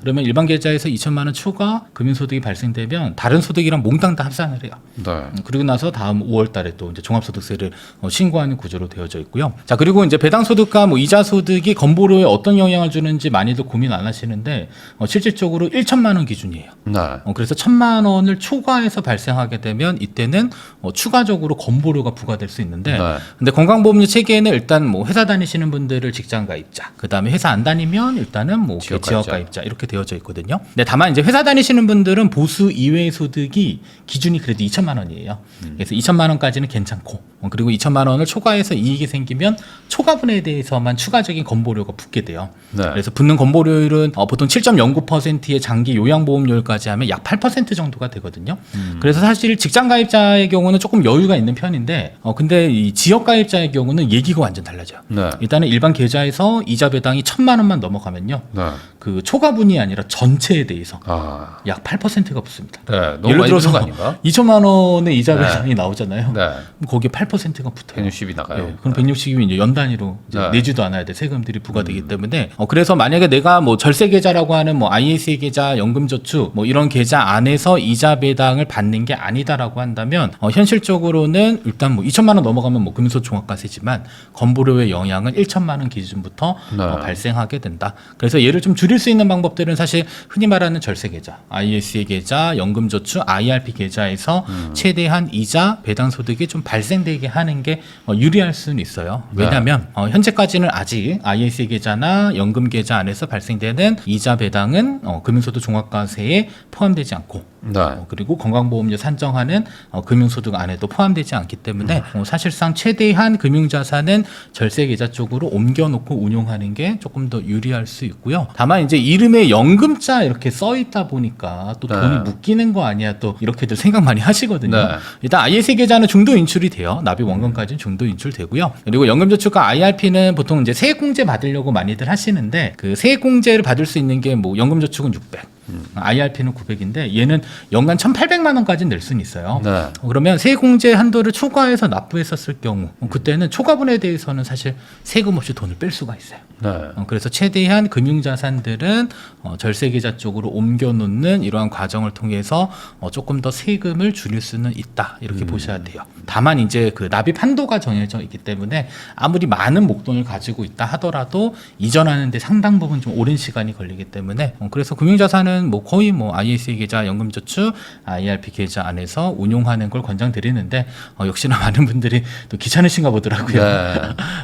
Speaker 1: 그러면 일반 계좌에서 2천만 원 추가 금융소득이 발생되면 다른 소득이랑 몽땅 다 합산을 해요.
Speaker 2: 네.
Speaker 1: 그리고 나서 다음 5월 달에 또 이제 종합소득세를 신고하는 구조로 되어져 있고요. 자, 그리고 이제 배당소득과 뭐 이자소득이 건보료에 어떤 영향을 주는지 많이들 고민 안 하시는데 실질적으로 1천만 원 기준이에요.
Speaker 2: 네.
Speaker 1: 그래서 1,000만 원을 초과해서 발생하게 되면 이때는 추가적으로 건보료가 부과될 수 있는데
Speaker 2: 네.
Speaker 1: 근데 건강보험료 체계에는 일단 뭐 회사 다니시는 분들을 직장 가입자, 그다음에 회사 안 다니면 일단은 뭐
Speaker 2: 지역
Speaker 1: 지역
Speaker 2: 가입자.
Speaker 1: 가입자 이렇게 되어져 있거든요. 근데 다만 이제 회사 다니시는 분들은 보수 이외의 소득이 기준이 그래도 2천만 원이에요. 그래서 2천만 원까지는 괜찮고 그리고 2천만 원을 초과해서 이익이 생기면 초과분에 대해서만 추가적인 건보료가 붙게 돼요.
Speaker 2: 네.
Speaker 1: 그래서 붙는 건보료율은 보통 7.09%의 장기 요양보험료까지 하면 약 8% 정도가 되거든요. 그래서 사실 직장 가입자의 경우는 조금 여유가 있는 편인데 근데 이 지역 가입자의 경우는 얘기가 완전 달라져요.
Speaker 2: 네.
Speaker 1: 일단은 일반 계좌에서 이자 배당이 1,000만 원만 넘어가면요.
Speaker 2: 네.
Speaker 1: 그 초과분이 아니라 전체에 대해서
Speaker 2: 아.
Speaker 1: 약 8%가 붙습니다.
Speaker 2: 네. 너무
Speaker 1: 예를
Speaker 2: 많이
Speaker 1: 들어서
Speaker 2: 드는 거 아닌가?
Speaker 1: 2천만 원의 이자
Speaker 2: 네.
Speaker 1: 배당이 나오잖아요.
Speaker 2: 네.
Speaker 1: 그럼 거기에 8%가 붙어요.
Speaker 2: 160이 나가요.
Speaker 1: 네, 그럼 160이면 이제 연 단위로 이제
Speaker 2: 네.
Speaker 1: 내지도 않아야 돼 세금들이 부과되기 때문에 그래서 만약에 내가 뭐 절세 계좌라고 하는 뭐 ISA 계좌, 연금저축 뭐 이런 계좌 안에서 이자 배당을 받는 게 아니다라고 한다면 현실적으로는 일단 뭐 2천만 원 넘어가면 뭐 금소 종합과세지만 건보료의 영향은 1천만 원 기준부터
Speaker 2: 네.
Speaker 1: 발생하게 된다. 그래서 얘를 좀 줄일 수 있는 방법들은 사실 흔히 말하는 절세 계좌, ISA 계좌, 연금저축, IRP 계좌에서 최대한 이자 배당 소득이 좀 발생되게 하는 게 유리할 수는 있어요. 왜냐하면 현재까지는 아직 ISA 계좌나 연금 계좌 안에서 발생되는 이자 배당은 금융소득 종합과세에 포함되지 않고
Speaker 2: 네.
Speaker 1: 그리고 건강보험료 산정하는 금융소득 안에도 포함되지 않기 때문에 사실상 최대한 금융자산은 절세계좌 쪽으로 옮겨놓고 운용하는 게 조금 더 유리할 수 있고요. 다만 이제 이름에 연금자 이렇게 써 있다 보니까 또
Speaker 2: 네.
Speaker 1: 돈이 묶이는 거 아니야 또 이렇게들 생각 많이 하시거든요.
Speaker 2: 네.
Speaker 1: 일단 ISA 계좌는 중도 인출이 돼요. 납입 원금까지는 중도 인출되고요. 그리고 연금저축과 IRP는 보통 이제 세액공제 받으려고 많이들 하시는데 그 세액공제를 받을 수 있는 게 뭐 연금저축은 600. IRP는 900인데 얘는 연간 1,800만 원까지는 낼 수는 있어요.
Speaker 2: 네.
Speaker 1: 그러면 세공제 한도를 초과해서 납부했었을 경우 그때는 초과분에 대해서는 사실 세금 없이 돈을 뺄 수가 있어요.
Speaker 2: 네.
Speaker 1: 그래서 최대한 금융자산들은 절세계좌 쪽으로 옮겨놓는 이러한 과정을 통해서 조금 더 세금을 줄일 수는 있다 이렇게 보셔야 돼요. 다만 이제 그 납입 한도가 정해져 있기 때문에 아무리 많은 목돈을 가지고 있다 하더라도 이전하는데 상당 부분 좀 오랜 시간이 걸리기 때문에 그래서 금융자산은 뭐 거의 뭐 ISA 계좌, 연금저축, IRP 계좌 안에서 운용하는 걸 권장드리는데 역시나 많은 분들이 또 귀찮으신가 보더라고요.
Speaker 2: 네.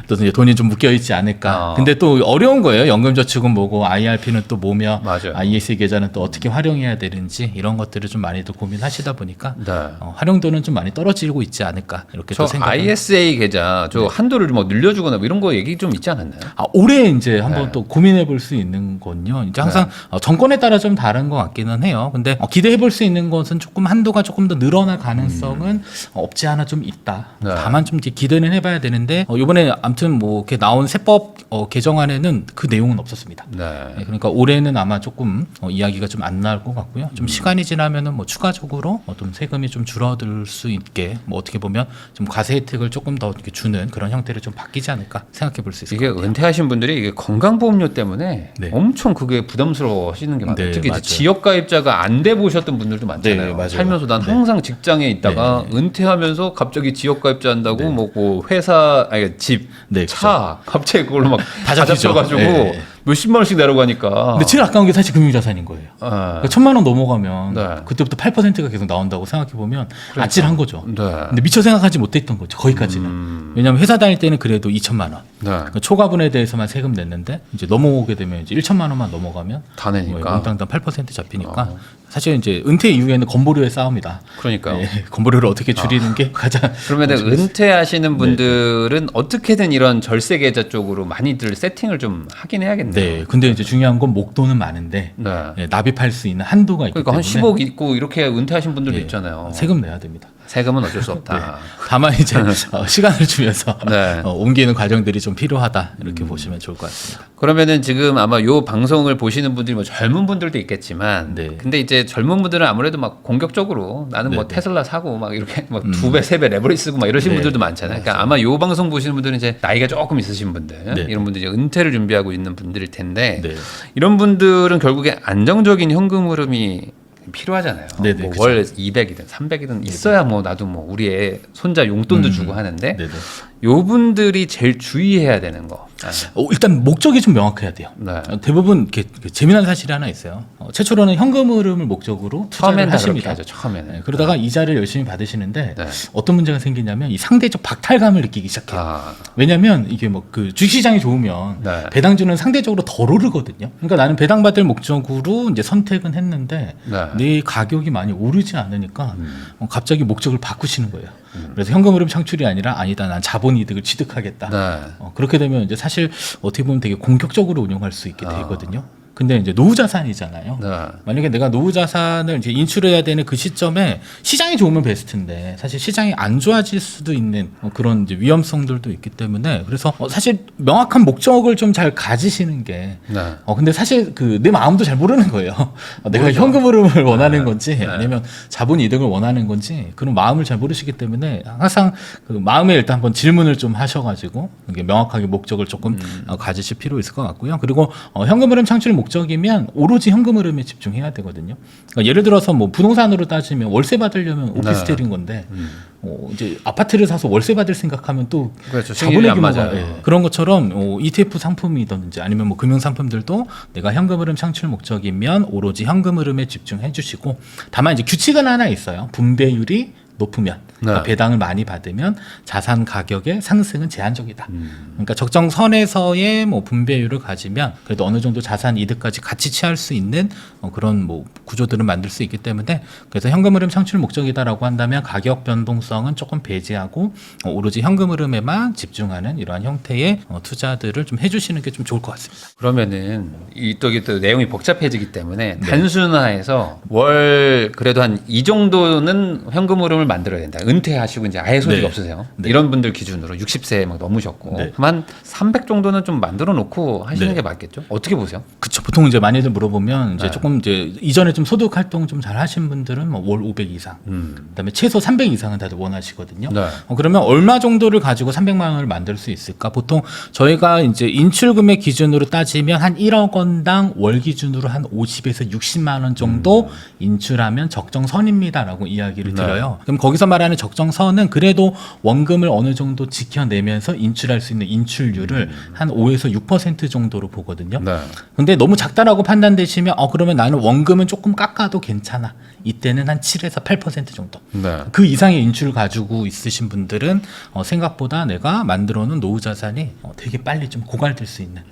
Speaker 1: 또 이제 돈이 좀 묶여 있지 않을까. 근데 또 어려운 거예요. 연금저축은 뭐고 IRP는 또 뭐며
Speaker 2: 맞아요.
Speaker 1: ISA 계좌는 또 어떻게 활용해야 되는지 이런 것들을 좀 많이들 고민하시다 보니까
Speaker 2: 네.
Speaker 1: 활용도는 좀 많이 떨어지고 있지 않을까 이렇게
Speaker 2: 저
Speaker 1: 또 생각.
Speaker 2: ISA 계좌 저 한도를 뭐 늘려주거나 뭐 이런 거 얘기 좀 있지 않았나요?
Speaker 1: 올해 이제 한번
Speaker 2: 네.
Speaker 1: 또 고민해 볼 수 있는 건요. 이제 항상 정권에 따라 좀 다른 것 같기는 해요. 근데 기대해 볼 수 있는 것은 조금 한도가 조금 더 늘어날 가능성은 없지 않아 좀 있다.
Speaker 2: 네.
Speaker 1: 다만 좀 이제 기대는 해봐야 되는데 이번에 아무튼 뭐 이렇게 나온 세법 개정안에는 그 내용은 없었습니다.
Speaker 2: 네.
Speaker 1: 그러니까 올해는 아마 조금 이야기가 좀 안 나올 것 같고요. 좀 시간이 지나면은 뭐 추가적으로 좀 세금이 좀 줄어들 수 있게 뭐 어떻게 보면 좀 과세 혜택을 조금 더 이렇게 주는 그런 형태로 좀 바뀌지 않을까 생각해 볼 수 있을
Speaker 2: 이게
Speaker 1: 것 같아요.
Speaker 2: 은퇴하신 분들이 이게 건강보험료 때문에
Speaker 1: 네.
Speaker 2: 엄청 그게 부담스러워하시는 게 많아요.
Speaker 1: 네,
Speaker 2: 특히
Speaker 1: 맞아요.
Speaker 2: 이제 지역가입자가 안 돼 보셨던 분들도 많잖아요.
Speaker 1: 네, 맞아요.
Speaker 2: 살면서 난
Speaker 1: 네.
Speaker 2: 항상 직장에 있다가
Speaker 1: 네.
Speaker 2: 은퇴하면서 갑자기 지역가입자 한다고
Speaker 1: 네.
Speaker 2: 뭐 회사 아니 집,
Speaker 1: 네,
Speaker 2: 차 갑자기 그걸로 막
Speaker 1: 다
Speaker 2: 다
Speaker 1: 잡히죠.
Speaker 2: 잡혀가지고
Speaker 1: 네.
Speaker 2: 몇십만 원씩 내려가니까.
Speaker 1: 근데 제일 아까운 게 사실 금융자산인 거예요.
Speaker 2: 아,
Speaker 1: 그러니까 1,000만 원 넘어가면
Speaker 2: 네.
Speaker 1: 그때부터 8%가 계속 나온다고 생각해 보면 아찔한 거죠.
Speaker 2: 네.
Speaker 1: 근데 미처 생각하지 못했던 거죠. 거기까지는. 왜냐하면 회사 다닐 때는 그래도 2천만 원.
Speaker 2: 네.
Speaker 1: 그러니까 초과분에 대해서만 세금 냈는데 이제 넘어오게 되면 이제 1천만 원만 넘어가면
Speaker 2: 다 내니까.
Speaker 1: 몽땅당 8% 잡히니까 사실 이제 은퇴 이후에는 건보료의 싸움이다.
Speaker 2: 그러니까요.
Speaker 1: 네, 건보료를 어떻게 줄이는 게 가장
Speaker 2: 그러면 은퇴하시는
Speaker 1: 네.
Speaker 2: 분들은 어떻게든 이런 절세 계좌 쪽으로 많이들 세팅을 좀 하긴 해야겠네요.
Speaker 1: 네. 근데 이제 중요한 건 목돈은 많은데
Speaker 2: 네.
Speaker 1: 납입할 수 있는 한도가 있기
Speaker 2: 그러니까 한
Speaker 1: 때문에
Speaker 2: 10억 있고 이렇게 은퇴하신 분들도
Speaker 1: 예,
Speaker 2: 있잖아요.
Speaker 1: 세금 내야 됩니다.
Speaker 2: 세금은 어쩔 수 없다.
Speaker 1: 네. 다만 이제 시간을 주면서
Speaker 2: 네.
Speaker 1: 옮기는 과정들이 좀 필요하다 이렇게 보시면 좋을 것 같습니다.
Speaker 2: 그러면은 지금 아마 요 방송을 보시는 분들이 뭐 젊은 분들도 있겠지만,
Speaker 1: 네.
Speaker 2: 근데 이제 젊은 분들은 아무래도 막 공격적으로 나는 뭐
Speaker 1: 네, 네.
Speaker 2: 테슬라 사고 막 이렇게 막 2배, 3배 레버리지 쓰고 막 이러신
Speaker 1: 네.
Speaker 2: 분들도 많잖아요. 그러니까 아마 요 방송 보시는 분들은 이제 나이가 조금 있으신 분들,
Speaker 1: 네.
Speaker 2: 이런 분들이 이제 은퇴를 준비하고 있는 분들일 텐데,
Speaker 1: 네.
Speaker 2: 이런 분들은 결국에 안정적인 현금 흐름이 필요하잖아요.
Speaker 1: 네네,
Speaker 2: 뭐
Speaker 1: 그쵸.
Speaker 2: 월 200이든 300이든 있어야 뭐 나도 뭐 우리 애 손자 용돈도 주고 하는데
Speaker 1: 네네.
Speaker 2: 요 분들이 제일 주의해야 되는 거.
Speaker 1: 일단 목적이 좀 명확해야 돼요.
Speaker 2: 네.
Speaker 1: 대부분 이렇게 재미난 사실이 하나 있어요. 최초로는 현금 흐름을 목적으로 투자를
Speaker 2: 처음엔 다 그렇게
Speaker 1: 하십니다.
Speaker 2: 하죠. 처음에는.
Speaker 1: 네, 그러다가 이자를 열심히 받으시는데
Speaker 2: 네.
Speaker 1: 어떤 문제가 생기냐면 이 상대적 박탈감을 느끼기 시작해요.
Speaker 2: 아,
Speaker 1: 왜냐하면 이게 뭐 그 주식시장이 좋으면
Speaker 2: 네.
Speaker 1: 배당주는 상대적으로 덜 오르거든요. 그러니까 나는 배당받을 목적으로 이제 선택은 했는데
Speaker 2: 네.
Speaker 1: 내 가격이 많이 오르지 않으니까 갑자기 목적을 바꾸시는 거예요. 그래서 현금 흐름 창출이 아니라 아니다, 난 자본 이득을 취득하겠다.
Speaker 2: 네.
Speaker 1: 그렇게 되면 이제 사실 어떻게 보면 되게 공격적으로 운용할 수 있게 되거든요. 근데 이제 노후 자산이잖아요.
Speaker 2: 네.
Speaker 1: 만약에 내가 노후 자산을 이제 인출해야 되는 그 시점에 시장이 좋으면 베스트인데 사실 시장이 안 좋아질 수도 있는 그런 이제 위험성들도 있기 때문에 그래서 사실 명확한 목적을 좀 잘 가지시는 게
Speaker 2: 네.
Speaker 1: 근데 사실 그 내 마음도 잘 모르는 거예요. 내가
Speaker 2: 모르죠.
Speaker 1: 현금 흐름을 원하는 건지
Speaker 2: 네.
Speaker 1: 아니면 자본 이득을 원하는 건지 그런 마음을 잘 모르시기 때문에 항상 그 마음에 일단 한번 질문을 좀 하셔가지고 이게 명확하게 목적을 조금 가지실 필요 있을 것 같고요. 그리고 현금 흐름 창출 목적이면 오로지 현금 흐름에 집중해야 되거든요. 그러니까 예를 들어서 뭐 부동산으로 따지면 월세 받으려면 오피스텔인 건데 이제 아파트를 사서 월세 받을 생각하면 또
Speaker 2: 그렇죠.
Speaker 1: 자본의
Speaker 2: 수익률이 안
Speaker 1: 규모가
Speaker 2: 맞아요.
Speaker 1: 그런 것처럼 ETF 상품이든지 아니면 뭐 금융 상품들도 내가 현금 흐름 창출 목적이면 오로지 현금 흐름에 집중해 주시고 다만 이제 규칙은 하나 있어요. 분배율이 높으면 그러니까
Speaker 2: 네.
Speaker 1: 배당을 많이 받으면 자산 가격의 상승은 제한적이다. 그러니까 적정 선에서의 뭐 분배율을 가지면 그래도 어느 정도 자산 이득까지 같이 취할 수 있는 그런 뭐 구조들을 만들 수 있기 때문에 그래서 현금 흐름 창출 목적이다라고 한다면 가격 변동성은 조금 배제하고 오로지 현금 흐름에만 집중하는 이러한 형태의 투자들을 좀 해주시는 게 좀 좋을 것 같습니다.
Speaker 2: 그러면은 또 내용이 복잡해지기 때문에 단순화해서 월 그래도 한 이 정도는 현금 흐름을 만들어야 된다. 은퇴하시고 이제 아예 소득이
Speaker 1: 네.
Speaker 2: 없으세요.
Speaker 1: 네.
Speaker 2: 이런 분들 기준으로 60세 막 넘으셨고
Speaker 1: 네.
Speaker 2: 한 300 정도는 좀 만들어 놓고 하시는
Speaker 1: 네.
Speaker 2: 게 맞겠죠? 어떻게 보세요?
Speaker 1: 그쵸. 보통 이제 많이들 물어보면 이제
Speaker 2: 네.
Speaker 1: 조금 이제 이전에 좀 소득 활동 좀 잘 하신 분들은 뭐 월 500 이상, 그다음에 최소 300 이상은 다들 원하시거든요.
Speaker 2: 네.
Speaker 1: 그러면 얼마 정도를 가지고 300만 원을 만들 수 있을까? 보통 저희가 이제 인출금액 기준으로 따지면 한 1억 원당 월 기준으로 한 50에서 60만 원 정도 인출하면 적정선입니다라고 이야기를
Speaker 2: 네.
Speaker 1: 드려요. 그럼 거기서 말하는 적정선은 그래도 원금을 어느 정도 지켜내면서 인출할 수 있는 인출률을 한 5에서 6% 정도로 보거든요.
Speaker 2: 네.
Speaker 1: 근데 너무 작다라고 판단되시면 그러면 나는 원금은 조금 깎아도 괜찮아. 이때는 한 7에서 8% 정도.
Speaker 2: 네.
Speaker 1: 그 이상의 인출 가지고 있으신 분들은 생각보다 내가 만들어 놓은 노후 자산이 되게 빨리 좀 고갈될 수 있는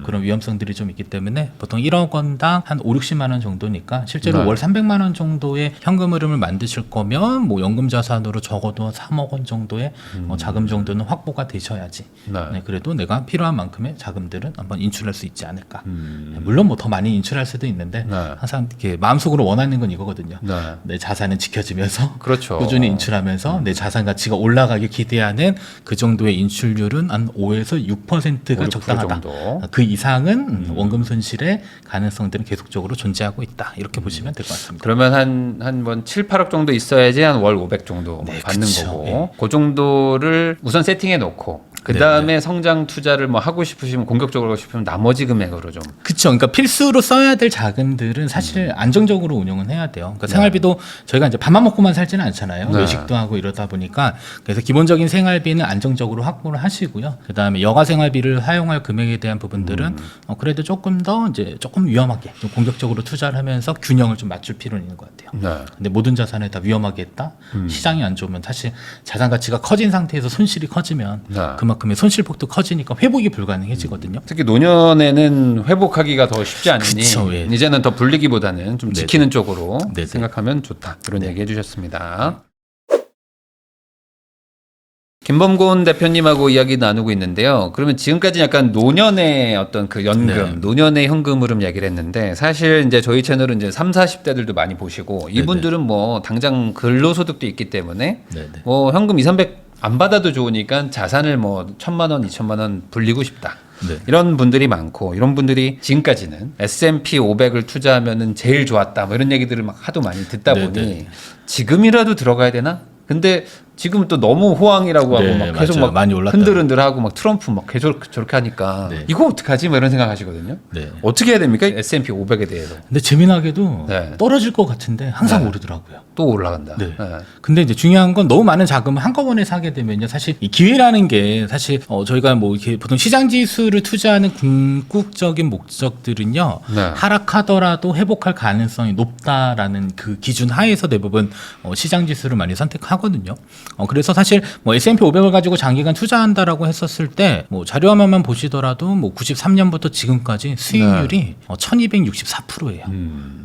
Speaker 1: 그런 위험성들이 좀 있기 때문에 보통 1억 원당 한 5, 60만 원 정도니까 실제로
Speaker 2: 네.
Speaker 1: 월 300만 원 정도의 현금 흐름을 만드실 거면 뭐 연금 연금 자산으로 적어도 3억 원 정도의 자금 정도는 확보가 되셔야지.
Speaker 2: 네.
Speaker 1: 네, 그래도 내가 필요한 만큼의 자금들은 한번 인출할 수 있지 않을까. 네, 물론 뭐 더 많이 인출할 수도 있는데
Speaker 2: 네.
Speaker 1: 항상 이렇게 마음속으로 원하는 건 이거거든요.
Speaker 2: 네.
Speaker 1: 내 자산은 지켜지면서
Speaker 2: 그렇죠.
Speaker 1: 꾸준히 인출하면서 내 자산 가치가 올라가길 기대하는 그 정도의 인출률은 한 5에서 6%가
Speaker 2: 5, 6%
Speaker 1: 적당하다.
Speaker 2: 정도.
Speaker 1: 그 이상은 원금 손실의 가능성들은 계속적으로 존재하고 있다. 이렇게 보시면 될 것 같습니다.
Speaker 2: 그러면 한 7, 8억 정도 있어야지 한 월 500 정도
Speaker 1: 네,
Speaker 2: 받는
Speaker 1: 그쵸.
Speaker 2: 거고.
Speaker 1: 예.
Speaker 2: 그 정도를 우선 세팅해 놓고 그다음에 성장 투자를 뭐 하고 싶으시면 공격적으로 하고 싶으면 나머지 금액으로 좀.
Speaker 1: 그렇죠. 그러니까 필수로 써야 될 자금들은 사실 안정적으로 운영은 해야 돼요. 그러니까 생활비도 저희가 이제 밥만 먹고만 살지는 않잖아요.
Speaker 2: 네.
Speaker 1: 외식도 하고 이러다 보니까 그래서 기본적인 생활비는 안정적으로 확보를 하시고요. 그다음에 여가 생활비를 사용할 금액에 대한 부분들은 그래도 조금 더 이제 조금 위험하게 좀 공격적으로 투자를 하면서 균형을 좀 맞출 필요는 있는 것 같아요.
Speaker 2: 네.
Speaker 1: 근데 모든 자산에 다 위험하게 했다. 시장이 안 좋으면 사실 자산 가치가 커진 상태에서 손실이 커지면
Speaker 2: 네.
Speaker 1: 그만큼의 손실폭도 커지니까 회복이 불가능해지거든요.
Speaker 2: 특히 노년에는 회복하기가 더 쉽지 않으니
Speaker 1: 그쵸, 예.
Speaker 2: 이제는 더 불리기보다는 좀
Speaker 1: 네네.
Speaker 2: 지키는 쪽으로
Speaker 1: 네네.
Speaker 2: 생각하면 좋다. 그런
Speaker 1: 네.
Speaker 2: 얘기 해주셨습니다. 김범곤 대표님하고 이야기 나누고 있는데요. 그러면 지금까지 약간 노년의 어떤 그 연금,
Speaker 1: 네.
Speaker 2: 노년의 현금 흐름 얘기를 했는데 사실 이제 저희 채널은 이제 3, 40대들도 많이 보시고 이분들은 뭐 당장 근로소득도 있기 때문에
Speaker 1: 네네.
Speaker 2: 뭐 현금 2, 300 안 받아도 좋으니까 자산을 뭐 1,000만 원, 2,000만 원 불리고 싶다.
Speaker 1: 네.
Speaker 2: 이런 분들이 많고 이런 분들이 지금까지는 S&P 500을 투자하면은 제일 좋았다. 뭐 이런 얘기들을 막 하도 많이 듣다
Speaker 1: 네네.
Speaker 2: 보니 지금이라도 들어가야 되나? 근데 지금 또 너무 호황이라고 하고
Speaker 1: 네,
Speaker 2: 막 계속
Speaker 1: 맞아요.
Speaker 2: 막
Speaker 1: 많이 올랐다.
Speaker 2: 흔들흔들하고 막 트럼프 막 계속 저렇게 하니까
Speaker 1: 네.
Speaker 2: 이거 어떡하지? 뭐 이런 생각하시거든요.
Speaker 1: 네.
Speaker 2: 어떻게 해야 됩니까? S&P 500에 대해서
Speaker 1: 근데 재미나게도
Speaker 2: 네.
Speaker 1: 떨어질 것 같은데 항상
Speaker 2: 네.
Speaker 1: 오르더라고요.
Speaker 2: 또 올라간다.
Speaker 1: 네. 근데 이제 중요한 건 너무 많은 자금을 한꺼번에 사게 되면요. 사실 이 기회라는 게 사실 저희가 뭐 이렇게 보통 시장 지수를 투자하는 궁극적인 목적들은요.
Speaker 2: 네.
Speaker 1: 하락하더라도 회복할 가능성이 높다라는 그 기준 하에서 대부분 시장 지수를 많이 선택하거든요. 그래서 사실 뭐 S&P 500을 가지고 장기간 투자한다라고 했었을 때 뭐 자료 화면만 보시더라도 뭐 93년부터 지금까지 수익률이 1264%예요.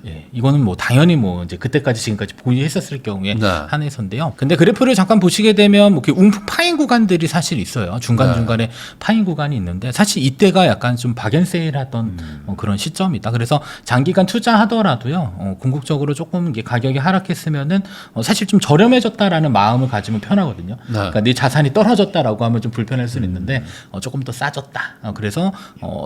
Speaker 1: 예, 이거는 뭐 당연히 뭐 이제 그때까지 지금까지 보유했었을 경우에
Speaker 2: 네.
Speaker 1: 한해서인데요. 근데 그래프를 잠깐 보시게 되면 뭐 이렇게 움푹 파인 구간들이 사실 있어요. 중간중간에 파인 구간이 있는데 사실 이때가 약간 좀 박앤세일하던 그런 시점이다. 그래서 장기간 투자하더라도요. 궁극적으로 조금 이게 가격이 하락했으면은 사실 좀 저렴해졌다라는 마음을 가지면 편하거든요.
Speaker 2: 네.
Speaker 1: 그러니까 내 자산이 떨어졌다라고 하면 좀 불편할 수는 있는데 조금 더 싸졌다. 그래서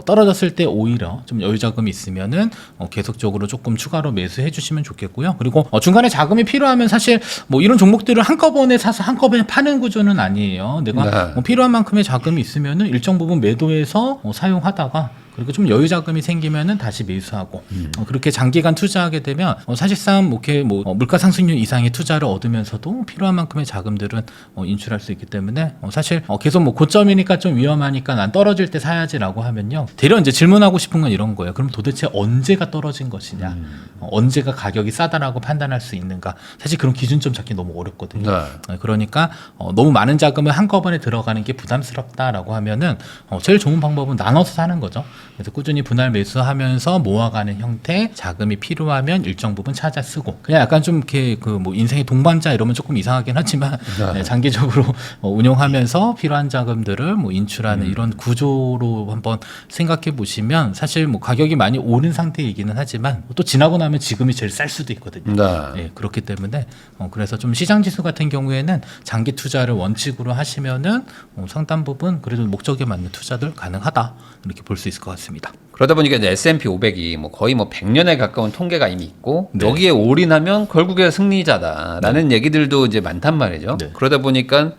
Speaker 1: 떨어졌을 때 오히려 좀 여유 자금이 있으면은 계속적으로 조금 추가로 매수해 주시면 좋겠고요. 그리고 중간에 자금이 필요하면 사실 뭐 이런 종목들을 한꺼번에 사서 한꺼번에 파는 구조는 아니에요. 내가
Speaker 2: 네.
Speaker 1: 뭐 필요한 만큼의 자금이 있으면은 일정 부분 매도해서 사용하다가 그리고 좀 여유 자금이 생기면은 다시 매수하고 그렇게 장기간 투자하게 되면 사실상 뭐 이렇게 뭐 물가 상승률 이상의 투자를 얻으면서도 필요한 만큼의 자금들은 인출할 수 있기 때문에 사실 계속 뭐 고점이니까 좀 위험하니까 난 떨어질 때 사야지라고 하면요. 대려 이제 질문하고 싶은 건 이런 거예요. 그럼 도대체 언제가 떨어진 것이냐? 언제가 가격이 싸다라고 판단할 수 있는가? 사실 그런 기준점 잡기 너무 어렵거든요.
Speaker 2: 네.
Speaker 1: 그러니까 너무 많은 자금을 한꺼번에 들어가는 게 부담스럽다라고 하면은 제일 좋은 방법은 나눠서 사는 거죠. 그래서 꾸준히 분할 매수하면서 모아가는 형태, 자금이 필요하면 일정 부분 찾아 쓰고 그냥 약간 좀 이렇게 그 뭐 인생의 동반자 이러면 조금 이상하긴 하지만 네, 장기적으로 운용하면서 필요한 자금들을 뭐 인출하는 이런 구조로 한번 생각해 보시면 사실 뭐 가격이 많이 오른 상태이기는 하지만 또 지나고 나면 지금이 제일 쌀 수도 있거든요.
Speaker 2: 네.
Speaker 1: 그렇기 때문에 그래서 좀 시장 지수 같은 경우에는 장기 투자를 원칙으로 하시면은 상당 부분 그래도 목적에 맞는 투자들 가능하다 이렇게 볼 수 있을 것 같습니다.
Speaker 2: 그러다 보니까 이제 S&P 500이 뭐 거의 뭐 100년에 가까운 통계가 이미 있고
Speaker 1: 네.
Speaker 2: 여기에 올인하면 결국에 승리자다라는 얘기들도 이제 많단 말이죠.
Speaker 1: 네.
Speaker 2: 그러다 보니까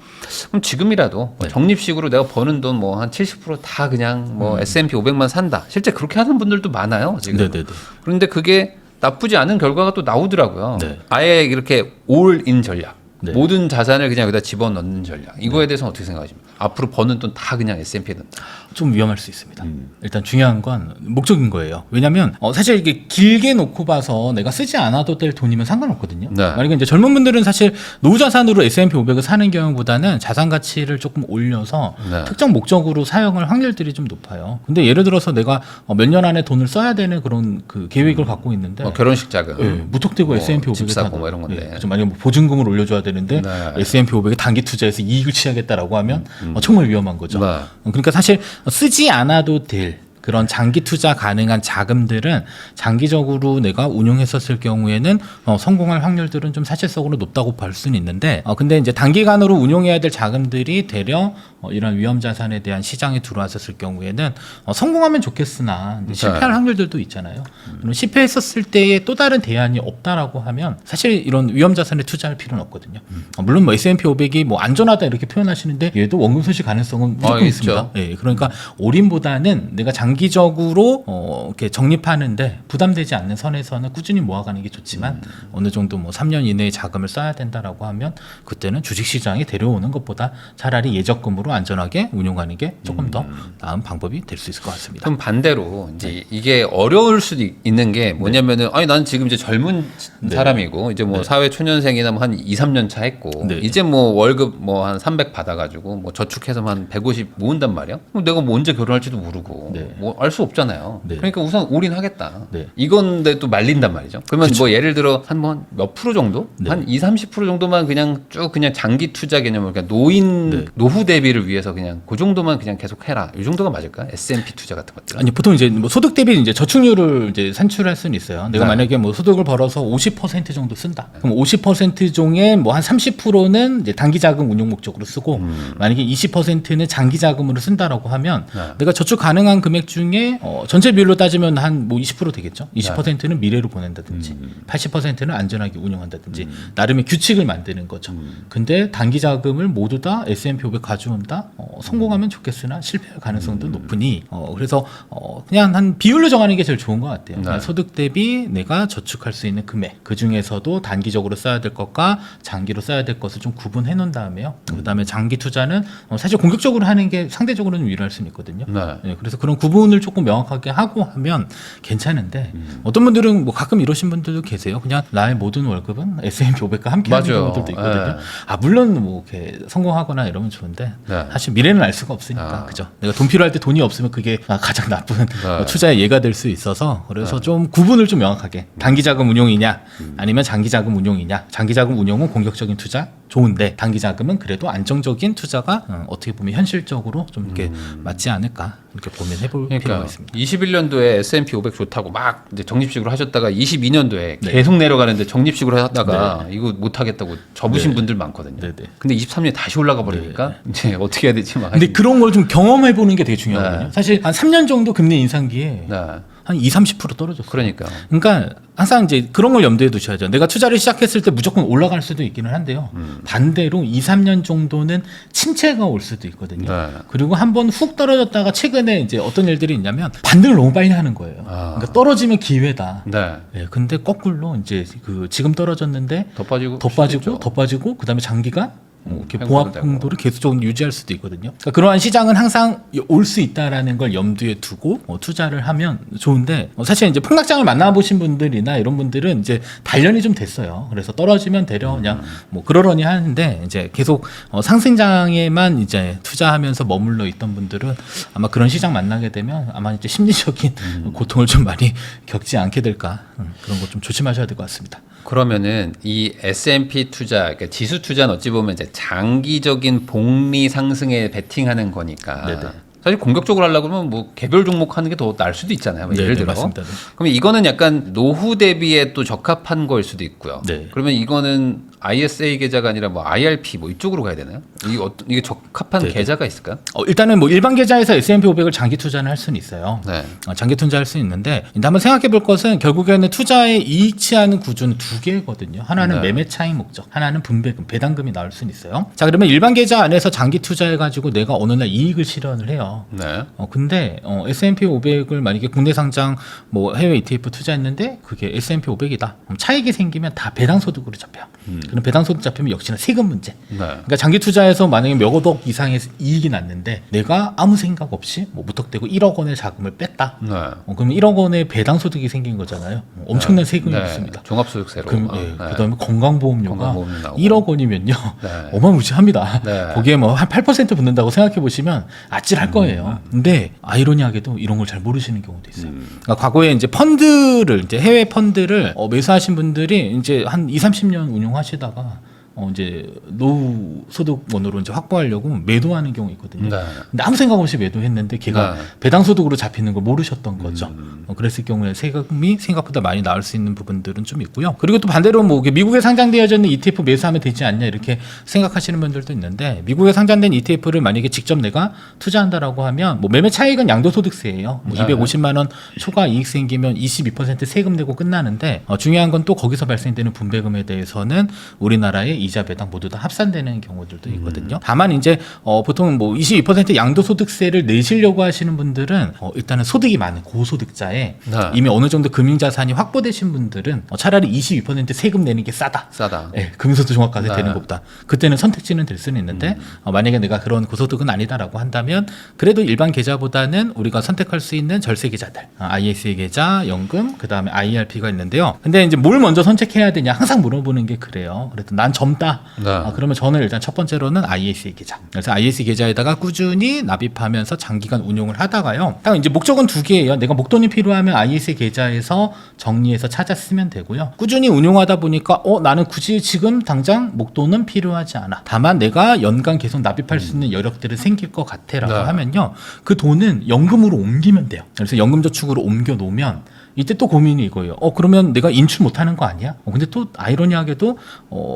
Speaker 2: 그럼 지금이라도 뭐 적립식으로 내가 버는 돈 뭐 한 70% 다 그냥 뭐 S&P 500만 산다. 실제 그렇게 하는 분들도 많아요. 지금.
Speaker 1: 네네네.
Speaker 2: 그런데 그게 나쁘지 않은 결과가 또 나오더라고요.
Speaker 1: 네.
Speaker 2: 아예 이렇게 올인 전략.
Speaker 1: 네.
Speaker 2: 모든 자산을 그냥 여기다 집어넣는 전략. 이거에 대해서는 어떻게 생각하십니까? 앞으로 버는 돈 다 그냥 S&P에 넣는다.
Speaker 1: 좀 위험할 수 있습니다. 일단 중요한 건 목적인 거예요. 왜냐하면 사실 이게 길게 놓고 봐서 내가 쓰지 않아도 될 돈이면 상관없거든요.
Speaker 2: 네.
Speaker 1: 만약에 이제 젊은 분들은 사실 노후 자산으로 S&P 500을 사는 경우보다는 자산 가치를 조금 올려서
Speaker 2: 네.
Speaker 1: 특정 목적으로 사용할 확률들이 좀 높아요. 근데 예를 들어서 내가 몇 년 안에 돈을 써야 되는 그런 그 계획을 갖고 있는데
Speaker 2: 뭐 결혼식 자금.
Speaker 1: 네, 무턱대고
Speaker 2: 뭐
Speaker 1: S&P 500에
Speaker 2: 집 사고 뭐 이런 건데.
Speaker 1: 만약에 뭐 보증금을 올려줘야 되는데
Speaker 2: 네.
Speaker 1: S&P 500에 단기 투자해서 이익을 취하겠다라고 하면 정말 위험한 거죠.
Speaker 2: 네.
Speaker 1: 그러니까 사실 쓰지 않아도 될 그런 장기 투자 가능한 자금들은 장기적으로 내가 운용했었을 경우에는 성공할 확률들은 좀 사실적으로 높다고 볼 수는 있는데 근데 이제 단기간으로 운용해야 될 자금들이 대려 이런 위험 자산에 대한 시장에 들어왔었을 경우에는 성공하면 좋겠으나 이제 실패할 확률들도 있잖아요. 그럼 실패했었을 때의 또 다른 대안이 없다라고 하면 사실 이런 위험 자산에 투자할 필요는 없거든요. 물론 뭐 S&P 500이 뭐 안전하다 이렇게 표현하시는데 얘도 원금 손실 가능성은 무조건 있습니다. 예, 그러니까 올인보다는 내가 장기적으로 이렇게 적립하는데 부담되지 않는 선에서는 꾸준히 모아가는 게 좋지만 어느 정도 뭐 3년 이내에 자금을 써야 된다라고 하면 그때는 주식시장에 데려오는 것보다 차라리 예적금으로 안전하게 운용하는 게 조금 더 나은 방법이 될 수 있을 것 같습니다.
Speaker 2: 그럼 반대로 이제 이게 어려울 수도 있는 게 뭐냐면은 아니 난 지금 이제 젊은 사람이고 이제 뭐 사회 초년생이나 뭐 한 2, 3년 차 했고 이제 뭐 월급 뭐 한 300 받아가지고 뭐 저축해서 한 150 모은단 말이야. 그럼 내가 뭐 언제 결혼할지도 모르고 뭐 알 수 없잖아요. 그러니까 우선 올인하겠다. 이건데 또 말린단 말이죠. 그러면 뭐 예를 들어 한 몇 프로 정도? 한 2, 30% 정도만 그냥 쭉 그냥 장기 투자 개념으로 그냥 노후 대비를 위해서 그냥 그 정도만 그냥 계속 해라. 이 정도가 맞을까? S&P 투자 같은 것들.
Speaker 1: 아니 보통 이제 뭐 소득 대비 이제 저축률을 이제 산출할 수는 있어요. 내가 만약에 뭐 소득을 벌어서 50% 정도 쓴다. 그럼 50% 중에 뭐 한 30%는 이제 단기 자금 운용 목적으로 쓰고 만약에 20%는 장기 자금으로 쓴다라고 하면 내가 저축 가능한 금액 중에 전체 비율로 따지면 한 뭐 20% 되겠죠. 20%는 미래로 보낸다든지 80%는 안전하게 운용한다든지 나름의 규칙을 만드는 거죠. 근데 단기 자금을 모두 다 S&P 500 가져온다. 성공하면 좋겠으나 실패할 가능성도 높으니 그래서 그냥 한 비율로 정하는 게 제일 좋은 것 같아요. 그냥 소득 대비 내가 저축할 수 있는 금액 그 중에서도 단기적으로 써야 될 것과 장기로 써야 될 것을 좀 구분해 놓은 다음에요. 그다음에 장기 투자는 사실 공격적으로 하는 게 상대적으로는 유리할 수는 있거든요. 네, 그래서 그런 구분을 조금 명확하게 하고 하면 괜찮은데 어떤 분들은 뭐 가끔 이러신 분들도 계세요. 그냥 나의 모든 월급은 S&P 500과 함께 하는 경우들도 있거든요. 물론 뭐 이렇게 성공하거나 이러면 좋은데 사실 미래는 알 수가 없으니까 그죠. 내가 돈 필요할 때 돈이 없으면 그게 가장 나쁜 투자의 예가 될 수 있어서 그래서 좀 구분을 좀 명확하게 단기 자금 운용이냐 아니면 장기 자금 운용이냐. 장기 자금 운용은 공격적인 투자 좋은데 단기 자금은 그래도 안정적인 투자가 어떻게 보면 현실적으로 좀 이렇게 맞지 않을까 이렇게 고민해볼 필요가 있습니다.
Speaker 2: 21년도에 S&P 500 좋다고 막 이제 적립식으로 하셨다가 22년도에 계속 내려가는데 적립식으로 하다가 이거 못 하겠다고 접으신 분들 많거든요. 근데 23년에 다시 올라가 버리니까 이제 어떻게 해야 될지 막.
Speaker 1: 근데 그런 걸 좀 경험해 보는 게 되게 중요하거든요. 사실 한 3년 정도 금리 인상기에 한 20-30% 떨어졌어요. 그러니까 항상 이제 그런 걸 염두에 두셔야죠. 내가 투자를 시작했을 때 무조건 올라갈 수도 있기는 한데요. 반대로 2-3년 정도는 침체가 올 수도 있거든요. 그리고 한번 훅 떨어졌다가 최근에 이제 어떤 일들이 있냐면 반등을 너무 빨리 하는 거예요. 그러니까 떨어지면 기회다. 근데 거꾸로 이제 그 지금 떨어졌는데 더 빠지고 그다음에 장기가 이렇게 보합 강도를 계속적으로 유지할 수도 있거든요. 그러니까 그러한 시장은 항상 올 수 있다라는 걸 염두에 두고 투자를 하면 좋은데 사실 이제 폭락장을 만나보신 분들이나 이런 분들은 이제 단련이 좀 됐어요. 그래서 떨어지면 되려 그냥 뭐 그러려니 하는데 이제 계속 상승장에만 이제 투자하면서 머물러 있던 분들은 아마 그런 시장 만나게 되면 아마 이제 심리적인 고통을 좀 많이 겪지 않게 될까 그런 거 좀 조심하셔야 될 것 같습니다.
Speaker 2: 그러면은 이 S&P 투자, 그러니까 지수 투자는 어찌 보면 이제 장기적인 복리 상승에 베팅하는 거니까. 사실 공격적으로 하려고 그러면 뭐 개별 종목 하는 게 더 나을 수도 있잖아요. 예를 들어.
Speaker 1: 맞습니다.
Speaker 2: 그러면 이거는 약간 노후 대비에 또 적합한 거일 수도 있고요. 그러면 이거는 ISA 계좌가 아니라 뭐 IRP 뭐 이쪽으로 가야 되나요? 이게 적합한 계좌가 있을까요?
Speaker 1: 일단은 뭐 일반 계좌에서 S&P 500을 장기 투자는 할 수는 있어요. 장기 투자할 수 있는데 한번 생각해 볼 것은 결국에는 투자에 이익치 하는 구조는 두 개거든요. 하나는 매매 차익 목적, 하나는 분배금, 배당금이 나올 수는 있어요. 자, 그러면 일반 계좌 안에서 장기 투자해 가지고 내가 어느 날 이익을 실현을 해요. 근데 S&P 500을 만약에 국내 상장 뭐 해외 ETF 투자했는데 그게 S&P 500이다. 그럼 차익이 생기면 다 배당 소득으로 잡혀요. 그럼 배당 소득 잡히면 역시나 세금 문제. 그러니까 장기 투자에서 만약에 몇억 이상의 이익이 났는데 내가 아무 생각 없이 뭐 무턱대고 1억 원의 자금을 뺐다. 그러면 1억 원의 배당 소득이 생긴 거잖아요. 엄청난 세금이 있습니다.
Speaker 2: 종합소득세로.
Speaker 1: 그다음에 건강보험료가 1억 원이면요. 어마무시합니다. 거기에 뭐 한 8% 붙는다고 생각해 보시면 아찔할 거예요. 근데 아이러니하게도 이런 걸 잘 모르시는 경우도 있어요. 그러니까 과거에 이제 펀드를 이제 해외 펀드를 매수하신 분들이 이제 한 20-30년 운용하시다가 이제 노후 소득원으로 이제 확보하려고 매도하는 경우 있거든요.
Speaker 2: 네.
Speaker 1: 근데 아무 생각 없이 매도했는데 걔가
Speaker 2: 네.
Speaker 1: 배당 소득으로 잡히는 걸 모르셨던 거죠. 그랬을 경우에 세금이 생각보다 많이 나올 수 있는 부분들은 좀 있고요. 그리고 또 반대로 뭐 미국에 상장되어져 있는 ETF 매수하면 되지 않냐 이렇게 생각하시는 분들도 있는데 미국에 상장된 ETF를 만약에 직접 내가 투자한다라고 하면 뭐 매매 차익은 양도소득세예요. 뭐 250만 원 초과 이익 생기면 22% 세금 내고 끝나는데 중요한 건 또 거기서 발생되는 분배금에 대해서는 우리나라의 이자 배당 모두 다 합산되는 경우들도 있거든요. 다만 이제 보통 뭐 22% 양도소득세를 내시려고 하시는 분들은 일단은 소득이 많은 고소득자에
Speaker 2: 네.
Speaker 1: 이미 어느 정도 금융자산이 확보되신 분들은 차라리 22% 세금 내는 게 싸다. 예, 금융소득 종합과세
Speaker 2: 네.
Speaker 1: 되는 것보다 그때는 선택지는 될 수는 있는데 만약에 내가 그런 고소득은 아니다라고 한다면 그래도 일반 계좌보다는 우리가 선택할 수 있는 절세 계좌들 ISA 계좌, 연금, 그 다음에 IRP가 있는데요. 근데 이제 뭘 먼저 선택해야 되냐 항상 물어보는 게 그래요. 그래도 난 젊다.
Speaker 2: 네.
Speaker 1: 그러면 저는 일단 첫 번째로는 ISA 계좌. 그래서 ISA 계좌에다가 꾸준히 납입하면서 장기간 운용을 하다가요. 딱 이제 목적은 두 개예요. 내가 목돈이 필요하면 ISA 계좌에서 정리해서 찾아 쓰면 되고요. 꾸준히 운용하다 보니까 나는 굳이 지금 당장 목돈은 필요하지 않아. 다만 내가 연간 계속 납입할 수 있는 여력들이 생길 것 같아라고
Speaker 2: 네.
Speaker 1: 하면요. 그 돈은 연금으로 옮기면 돼요. 그래서 연금저축으로 옮겨 놓으면 이때 또 고민이 이거예요. 그러면 내가 인출 못하는 거 아니야? 근데 또 아이러니하게도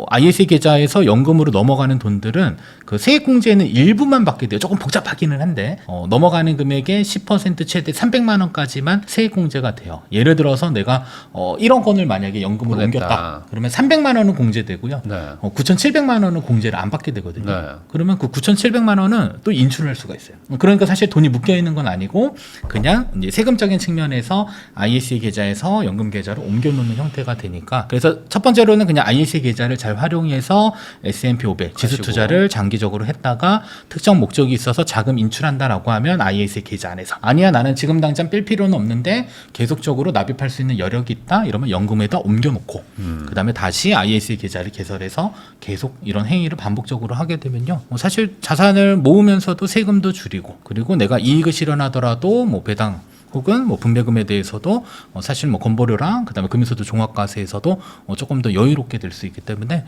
Speaker 1: ISA 계좌에서 연금으로 넘어가는 돈들은 그 세액공제는 일부만 받게 돼요. 조금 복잡하기는 한데 넘어가는 금액의 10% 최대 300만 원까지만 세액공제가 돼요. 예를 들어서 내가 1억 원을 만약에 연금으로
Speaker 2: 보냈다.
Speaker 1: 옮겼다. 그러면 300만 원은 공제되고요.
Speaker 2: 네.
Speaker 1: 9,700만 원은 공제를 안 받게 되거든요.
Speaker 2: 네.
Speaker 1: 그러면 그 9,700만 원은 또 인출을 할 수가 있어요. 그러니까 사실 돈이 묶여 있는 건 아니고 그냥 이제 세금적인 측면에서 ISA 계좌에서 연금 계좌로 옮겨놓는 형태가 되니까 그래서 첫 번째로는 그냥 ISA 계좌를 잘 활용해서 S&P 500 지수
Speaker 2: 가지고.
Speaker 1: 투자를 장기적으로 했다가 특정 목적이 있어서 자금 인출한다라고 하면 ISA 계좌 안에서 아니야 나는 지금 당장 뺄 필요는 없는데 계속적으로 납입할 수 있는 여력이 있다 이러면 연금에다 옮겨놓고 그 다음에 다시 ISA 계좌를 개설해서 계속 이런 행위를 반복적으로 하게 되면요 사실 자산을 모으면서도 세금도 줄이고 그리고 내가 이익을 실현하더라도 뭐 배당 혹은 뭐 분배금에 대해서도 사실 뭐 건보료랑 그다음에 금융소득 종합과세에서도 조금 더 여유롭게 될 수 있기 때문에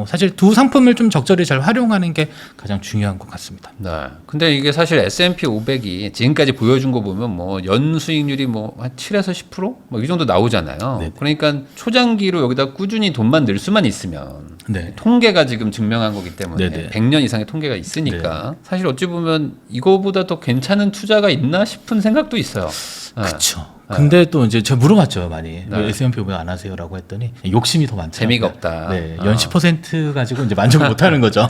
Speaker 1: 사실 두 상품을 좀 적절히 잘 활용하는 게 가장 중요한 것 같습니다.
Speaker 2: 네. 근데 이게 사실 S&P 500이 지금까지 보여준 거 보면 뭐 연 수익률이 뭐 한 7에서 10% 뭐 이 정도 나오잖아요.
Speaker 1: 네네.
Speaker 2: 그러니까 초장기로 여기다 꾸준히 돈만 넣을 수만 있으면
Speaker 1: 네.
Speaker 2: 통계가 지금 증명한 거기 때문에
Speaker 1: 네네.
Speaker 2: 100년 이상의 통계가 있으니까 사실 어찌 보면 이거보다 더 괜찮은 투자가 있나 싶은 생각도 있어요. 네.
Speaker 1: 그렇죠. 근데 또 이제 제가 물어봤죠 많이
Speaker 2: 네.
Speaker 1: 왜 S&P 500 안 하세요라고 했더니 욕심이 더 많죠.
Speaker 2: 재미가 없다.
Speaker 1: 네, 연 10% 가지고 이제 만족을 못하는 거죠.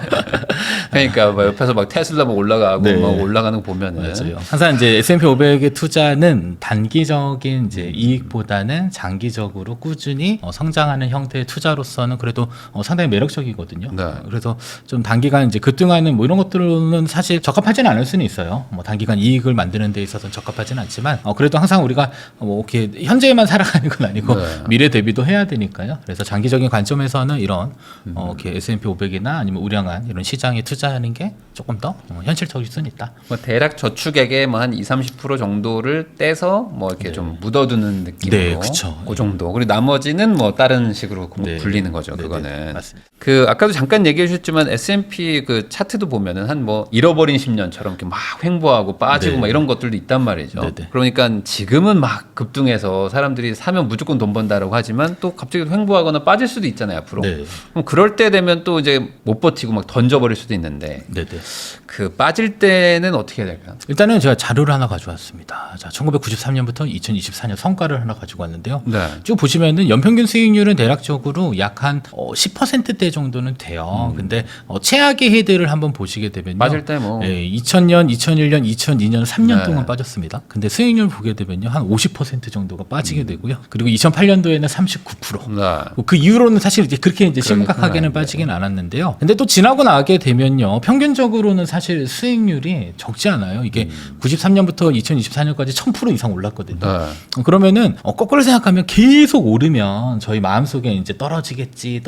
Speaker 2: 그러니까 뭐 옆에서 막 테슬라 막 올라가고
Speaker 1: 네.
Speaker 2: 막 올라가는 거 보면은
Speaker 1: 맞아요. 항상 이제 S&P 500의 투자는 단기적인 이제 이익보다는 장기적으로 꾸준히 성장하는 형태의 투자로서는 그래도 상당히 매력적이거든요.
Speaker 2: 네.
Speaker 1: 그래서 좀 단기간 이제 급등하는 뭐 이런 것들은 사실 적합하지는 않을 수는 있어요. 뭐 단기간 이익을 만드는 데 있어서는 적합하지는 않지만 그래도 항상 우리가 뭐 이렇게 현재만 살아가는 건 아니고
Speaker 2: 네.
Speaker 1: 미래 대비도 해야 되니까요. 그래서 장기적인 관점에서는 이런 이렇게 S&P 500이나 아니면 우량한 이런 시장에 투자하는 게 조금 더 현실적일 수는 있다.
Speaker 2: 뭐 대략 저축액의 뭐 한 20-30% 정도를 떼서 뭐 이렇게 좀 묻어두는 느낌으로
Speaker 1: 네, 그쵸.
Speaker 2: 그 정도. 그리고 나머지는 뭐 다른 식으로
Speaker 1: 네.
Speaker 2: 불리는 거죠.
Speaker 1: 네,
Speaker 2: 그거는.
Speaker 1: 네, 맞습니다.
Speaker 2: 그 아까도 잠깐 얘기해 주셨지만 S&P 그 차트도 보면은 한 뭐 잃어버린 10년처럼 이렇게 막 횡보하고 빠지고
Speaker 1: 네.
Speaker 2: 막 이런 것들도 있단 말이죠.
Speaker 1: 네, 네.
Speaker 2: 그러니까 지금은 막 급등해서 사람들이 사면 무조건 돈 번다라고 하지만 또 갑자기 횡보하거나 빠질 수도 있잖아요, 앞으로.
Speaker 1: 네.
Speaker 2: 그럼 그럴 때 되면 또 이제 못 버티고 막 던져버릴 수도 있는데
Speaker 1: 네, 네.
Speaker 2: 그 빠질 때는 어떻게 해야 될까요?
Speaker 1: 일단은 제가 자료를 하나 가져왔습니다. 자, 1993년부터 2024년 성과를 하나 가지고 왔는데요.
Speaker 2: 네.
Speaker 1: 쭉 보시면은 연평균 수익률은 대략적으로 약 한 10%대 정도는 돼요. 근데 최악의 해들을 한번 보시게 되면요.
Speaker 2: 빠질 때 뭐.
Speaker 1: 2000년, 2001년, 2002년 3년
Speaker 2: 네.
Speaker 1: 동안 빠졌습니다. 근데 수익률 보게 되면요. 한 50% 정도가 빠지게 되고요. 그리고 2008년도에는 39%.
Speaker 2: 네.
Speaker 1: 그 이후로는 사실 이제 그렇게 이제
Speaker 2: 그러긴
Speaker 1: 심각하게는
Speaker 2: 하는데.
Speaker 1: 빠지긴 않았는데요. 근데 또 지나고 나게 되면요. 평균적으로는 사실 수익률이 적지 않아요. 이게 93년부터 2024년까지 1000% 이상 올랐거든요.
Speaker 2: 네.
Speaker 1: 그러면은 거꾸로 생각하면 계속 오르면 저희 마음속에 이제 떨어지겠지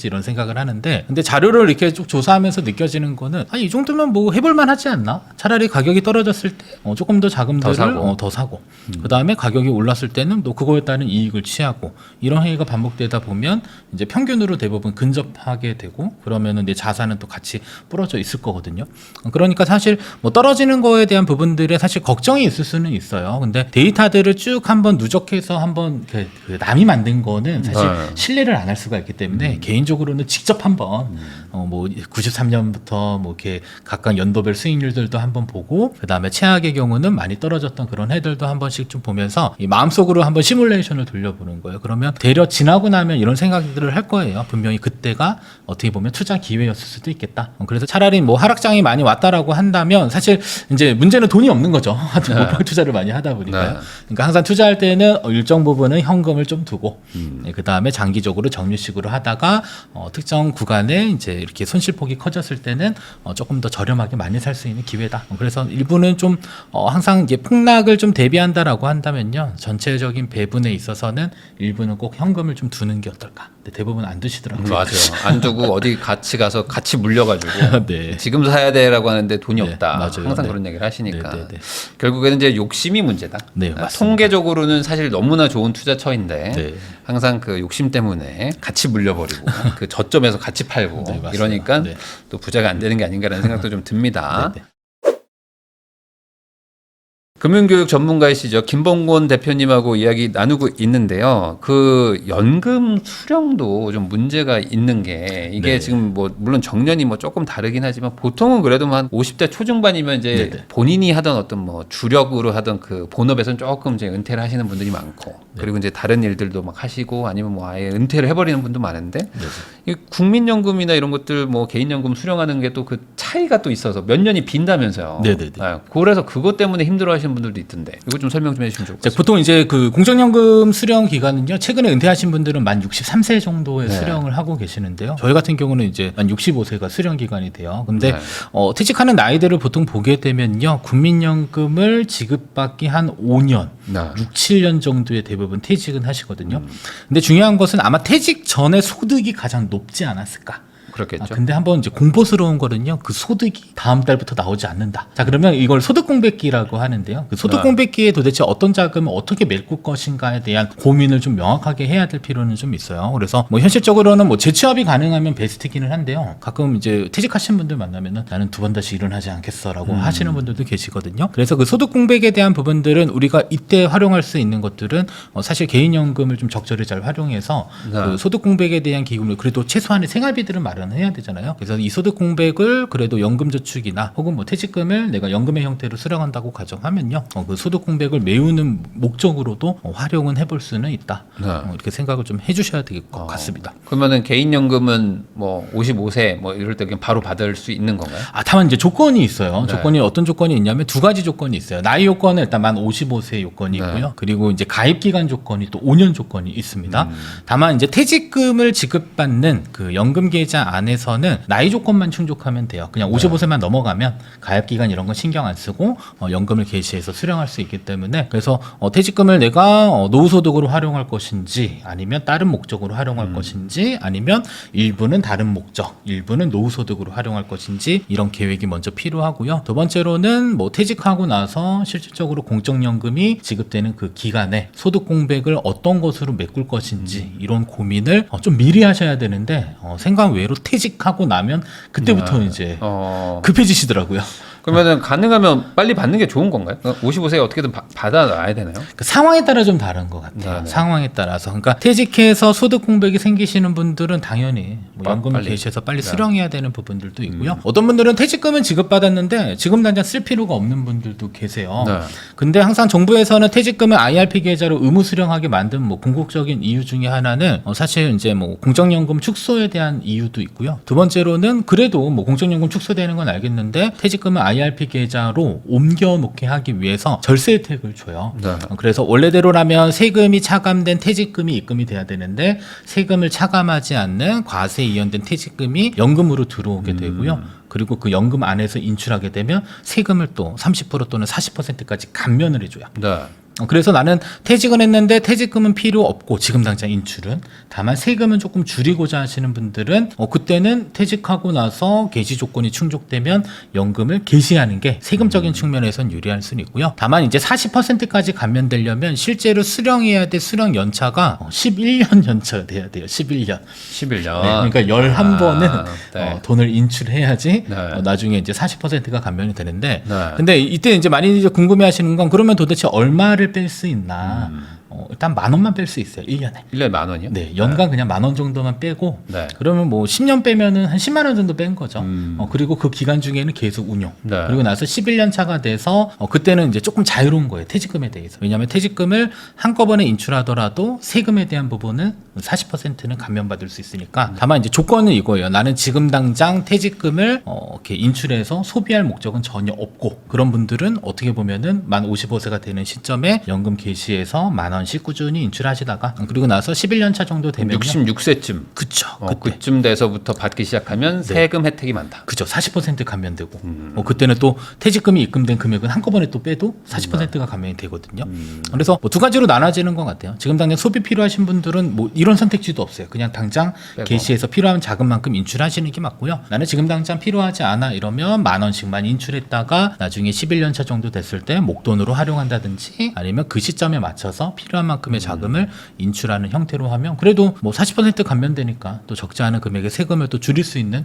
Speaker 1: 이런 생각을 하는데 근데 자료를 이렇게 쭉 조사하면서 느껴지는 거는 이 정도면 뭐 해볼만 하지 않나? 차라리 가격이 떨어졌을 때 조금 더 자금들을
Speaker 2: 더 사고.
Speaker 1: 더 사고 그다음에 가격이 올랐을 때는 또 그거에 따른 이익을 취하고 이런 행위가 반복되다 보면 이제 평균으로 대부분 근접하게 되고 그러면은 내 자산은 또 같이 부러져 있을 거거든요. 그러니까 사실 뭐 떨어지는 거에 대한 부분들에 사실 걱정이 있을 수는 있어요. 근데 데이터들을 쭉 한번 누적해서 한번 그 남이 만든 거는 사실 신뢰를 안 할 수가 있기 때문에 개인적으로는 직접 한번 뭐 93년부터 뭐 이렇게 각각 연도별 수익률들도 한번 보고 그다음에 최악의 경우는 많이 떨어졌던 그런 해들도 한 번씩 좀 보면서 이 마음속으로 한번 시뮬레이션을 돌려보는 거예요. 그러면 되려 지나고 나면 이런 생각들을 할 거예요. 분명히 그때가 어떻게 보면 투자 기회였을 수도 있겠다. 그래서 차라리 뭐 하락장이 많이 왔다라고 한다면 사실 이제 문제는 돈이 없는 거죠. 목표 투자를 많이 하다 보니까요. 그러니까 항상 투자할 때는 일정 부분은 현금을 좀 두고 그 다음에 장기적으로 정리식으로 하다가 특정 구간에 이제 이렇게 손실폭이 커졌을 때는 조금 더 저렴하게 많이 살 수 있는 기회다. 그래서 일부는 좀 항상 이제 폭락을 좀 대비한다라고 한다면요, 전체적인 배분에 있어서는 일부는 꼭 현금을 좀 두는 게 어떨까. 근데 대부분 안 두시더라고요.
Speaker 2: 맞아요. 안 두고 어디 같이 가서 같이 물려가지고
Speaker 1: 네.
Speaker 2: 지금 사야 돼라고 하는데 돈이
Speaker 1: 네,
Speaker 2: 없다.
Speaker 1: 맞아요.
Speaker 2: 항상
Speaker 1: 네.
Speaker 2: 그런 얘기를 하시니까
Speaker 1: 네, 네, 네.
Speaker 2: 결국에는 이제 욕심이 문제다.
Speaker 1: 네, 맞습니다.
Speaker 2: 통계적으로는 사실 너무나 좋은 투자처인데
Speaker 1: 네.
Speaker 2: 항상 그 욕심 때문에 같이 물려버리고 그 저점에서 같이 팔고
Speaker 1: 네, 맞습니다.
Speaker 2: 이러니까
Speaker 1: 네.
Speaker 2: 또 부자가 안 되는 게 아닌가라는 생각도 좀 듭니다.
Speaker 1: 네, 네.
Speaker 2: 금융교육 전문가이시죠. 김범곤 대표님하고 이야기 나누고 있는데요. 그 연금 수령도 좀 문제가 있는 게 이게
Speaker 1: 네.
Speaker 2: 지금 뭐 물론 정년이 뭐 조금 다르긴 하지만 보통은 그래도 한 50대 초중반이면 이제
Speaker 1: 네네.
Speaker 2: 본인이 하던 어떤 뭐 주력으로 하던 그 본업에서는 조금 이제 은퇴를 하시는 분들이 많고 그리고 이제 다른 일들도 막 하시고 아니면 뭐 아예 은퇴를 해버리는 분도 많은데 이 국민연금이나 이런 것들 뭐 개인연금 수령하는 게 또 그 차이가 또 있어서 몇 년이 빈다면서요.
Speaker 1: 네네네.
Speaker 2: 그래서 그것 때문에 힘들어하시는 분들도 있던데 이거 좀 설명 좀 해주시면 좋을 것 같습니다.
Speaker 1: 보통 이제 그 공적연금 수령 기간은요, 최근에 은퇴하신 분들은 만 63세 정도의
Speaker 2: 네.
Speaker 1: 수령을 하고 계시는데요. 저희 같은 경우는 이제 만 65세가 수령 기간이 돼요. 근데
Speaker 2: 네.
Speaker 1: 퇴직하는 나이들을 보통 보게 되면요, 국민연금을 지급받기 한 5년,
Speaker 2: 네.
Speaker 1: 6, 7년 정도의 대부분 퇴직은 하시거든요. 근데 중요한 것은 아마 퇴직 전에 소득이 가장 높지 않았을까.
Speaker 2: 그렇겠죠.
Speaker 1: 근데 한번 이제 공포스러운 거는요, 그 소득이 다음 달부터 나오지 않는다. 자, 그러면 이걸 소득공백기라고 하는데요. 그 소득공백기에 도대체 어떤 자금을 어떻게 메꿀 것인가에 대한 고민을 좀 명확하게 해야 될 필요는 좀 있어요. 그래서 뭐 현실적으로는 뭐 재취업이 가능하면 베스트기는 한데요. 가끔 이제 퇴직하신 분들 만나면은 나는 두 번 다시 일은 하지 않겠어라고 하시는 분들도 계시거든요. 그래서 그 소득공백에 대한 부분들은 우리가 이때 활용할 수 있는 것들은 사실 개인연금을 좀 적절히 잘 활용해서
Speaker 2: 네.
Speaker 1: 그 소득공백에 대한 기금을 그래도 최소한의 생활비들은 마련해야 되잖아요. 그래서 이 소득공백을 그래도 연금저축이나 혹은 뭐 퇴직금을 내가 연금의 형태로 수령한다고 가정하면요, 그 소득공백을 메우는 목적으로도 활용은 해볼 수는 있다.
Speaker 2: 네.
Speaker 1: 이렇게 생각을 좀 해주셔야 될 것 같습니다.
Speaker 2: 그러면은 개인연금은 뭐 55세 뭐 이럴 때 그냥 바로 받을 수 있는 건가요?
Speaker 1: 다만 이제 조건이 있어요.
Speaker 2: 네.
Speaker 1: 조건이 어떤 조건이 있냐면 두 가지 조건이 있어요. 나이 요건은 일단 만 55세 요건이
Speaker 2: 네.
Speaker 1: 있고요. 그리고 이제 가입 기간 조건이 또 5년 조건이 있습니다. 다만 이제 퇴직금을 지급받는 그 연금 계좌 안에서는 나이 조건만 충족하면 돼요. 그냥 55세만 넘어가면 가입 기간 이런 건 신경 안 쓰고 연금을 개시해서 수령할 수 있기 때문에, 그래서 퇴직금을 내가 노후소득으로 활용할 것인지 아니면 다른 목적으로 활용할 것인지 아니면 일부는 다른 목적, 일부는 노후소득으로 활용할 것인지 이런 계획이 먼저 필요하고요. 두 번째로는 뭐 퇴직하고 나서 실질적으로 공적연금이 지급되는 그 기간에 소득 공백을 어떤 것으로 메꿀 것인지 이런 고민을 좀 미리 하셔야 되는데 생각 외로 퇴직하고 나면 그때부터 이제 급해지시더라고요.
Speaker 2: 그러면은 가능하면 빨리 받는 게 좋은 건가요? 55세에 어떻게든 받아놔야 되나요?
Speaker 1: 그 상황에 따라 좀 다른 것 같아요.
Speaker 2: 네네.
Speaker 1: 상황에 따라서. 그러니까 퇴직해서 소득 공백이 생기시는 분들은 당연히 뭐 연금을
Speaker 2: 빨리.
Speaker 1: 개시해서 빨리 수령해야 되는 부분들도 있고요. 어떤 분들은 퇴직금은 지급받았는데 지금 당장 쓸 필요가 없는 분들도 계세요.
Speaker 2: 네.
Speaker 1: 근데 항상 정부에서는 퇴직금을 IRP 계좌로 의무 수령하게 만든 뭐 궁극적인 이유 중에 하나는 사실 이제 뭐 공적연금 축소에 대한 이유도 있고요. 두 번째로는 그래도 뭐 공적연금 축소되는 건 알겠는데 퇴직금을 IRP 계좌로 옮겨 놓게 하기 위해서 절세 혜택을 줘요.
Speaker 2: 네.
Speaker 1: 그래서 원래대로라면 세금이 차감된 퇴직금이 입금이 돼야 되는데 세금을 차감하지 않는 과세 이연된 퇴직금이 연금으로 들어오게 되고요. 그리고 그 연금 안에서 인출하게 되면 세금을 또 30% 또는 40%까지 감면을 해줘요.
Speaker 2: 네.
Speaker 1: 그래서 나는 퇴직은 했는데 퇴직금은 필요 없고 지금 당장 인출은 다만 세금은 조금 줄이고자 하시는 분들은 그때는 퇴직하고 나서 개시 조건이 충족되면 연금을 개시하는 게 세금적인 측면에선 유리할 수는 있고요. 다만 이제 40%까지 감면되려면 실제로 수령해야 될 수령 연차가 11년 연차가 돼야 돼요. 11년.
Speaker 2: 11년.
Speaker 1: 네, 그러니까 11번은
Speaker 2: 네.
Speaker 1: 돈을 인출해야지
Speaker 2: 네.
Speaker 1: 나중에 이제 40%가 감면이 되는데
Speaker 2: 네.
Speaker 1: 근데 이때 이제 많이 이제 궁금해하시는 건 그러면 도대체 얼마를 뺄 수 있나? 일단 10,000원만 뺄 수 있어요. 1년에.
Speaker 2: 1년에 10,000원이요?
Speaker 1: 네, 연간 그냥 10,000원 정도만 빼고
Speaker 2: 네.
Speaker 1: 그러면 뭐 10년 빼면은 한 10만 원 정도 뺀 거죠. 그리고 그 기간 중에는 계속 운용.
Speaker 2: 네.
Speaker 1: 그리고 나서 11년 차가 돼서 그때는 이제 조금 자유로운 거예요. 퇴직금에 대해서. 왜냐하면 퇴직금을 한꺼번에 인출하더라도 세금에 대한 부분은 40%는 감면받을 수 있으니까. 다만 이제 조건은 이거예요. 나는 지금 당장 퇴직금을 이렇게 인출해서 소비할 목적은 전혀 없고 그런 분들은 어떻게 보면은 만 55세가 되는 시점에 연금 개시해서 10,000원씩 꾸준히 인출하시다가 그리고 나서 11년 차 정도 되면
Speaker 2: 66세쯤.
Speaker 1: 그쵸. 그때
Speaker 2: 그쯤 돼서부터 받기 시작하면 세금 혜택이 많다.
Speaker 1: 그죠. 40% 감면되고 그때는 또 퇴직금이 입금된 금액은 한꺼번에 또 빼도 40%가 감면이 되거든요. 그래서 뭐 두 가지로 나눠지는 것 같아요. 지금 당장 소비 필요하신 분들은 뭐 이런 선택지도 없어요. 그냥 당장
Speaker 2: 빼고.
Speaker 1: 개시해서 필요한 자금만큼 인출하시는 게 맞고요. 나는 지금 당장 필요하지 않아 이러면 10,000원씩만 인출했다가 나중에 11년 차 정도 됐을 때 목돈으로 활용한다든지 아니면 그 시점에 맞춰서 필요한 만큼의 자금을 인출하는 형태로 하면 그래도 뭐 40% 감면되니까 또 적지 않은 금액의 세금을 또 줄일 수 있는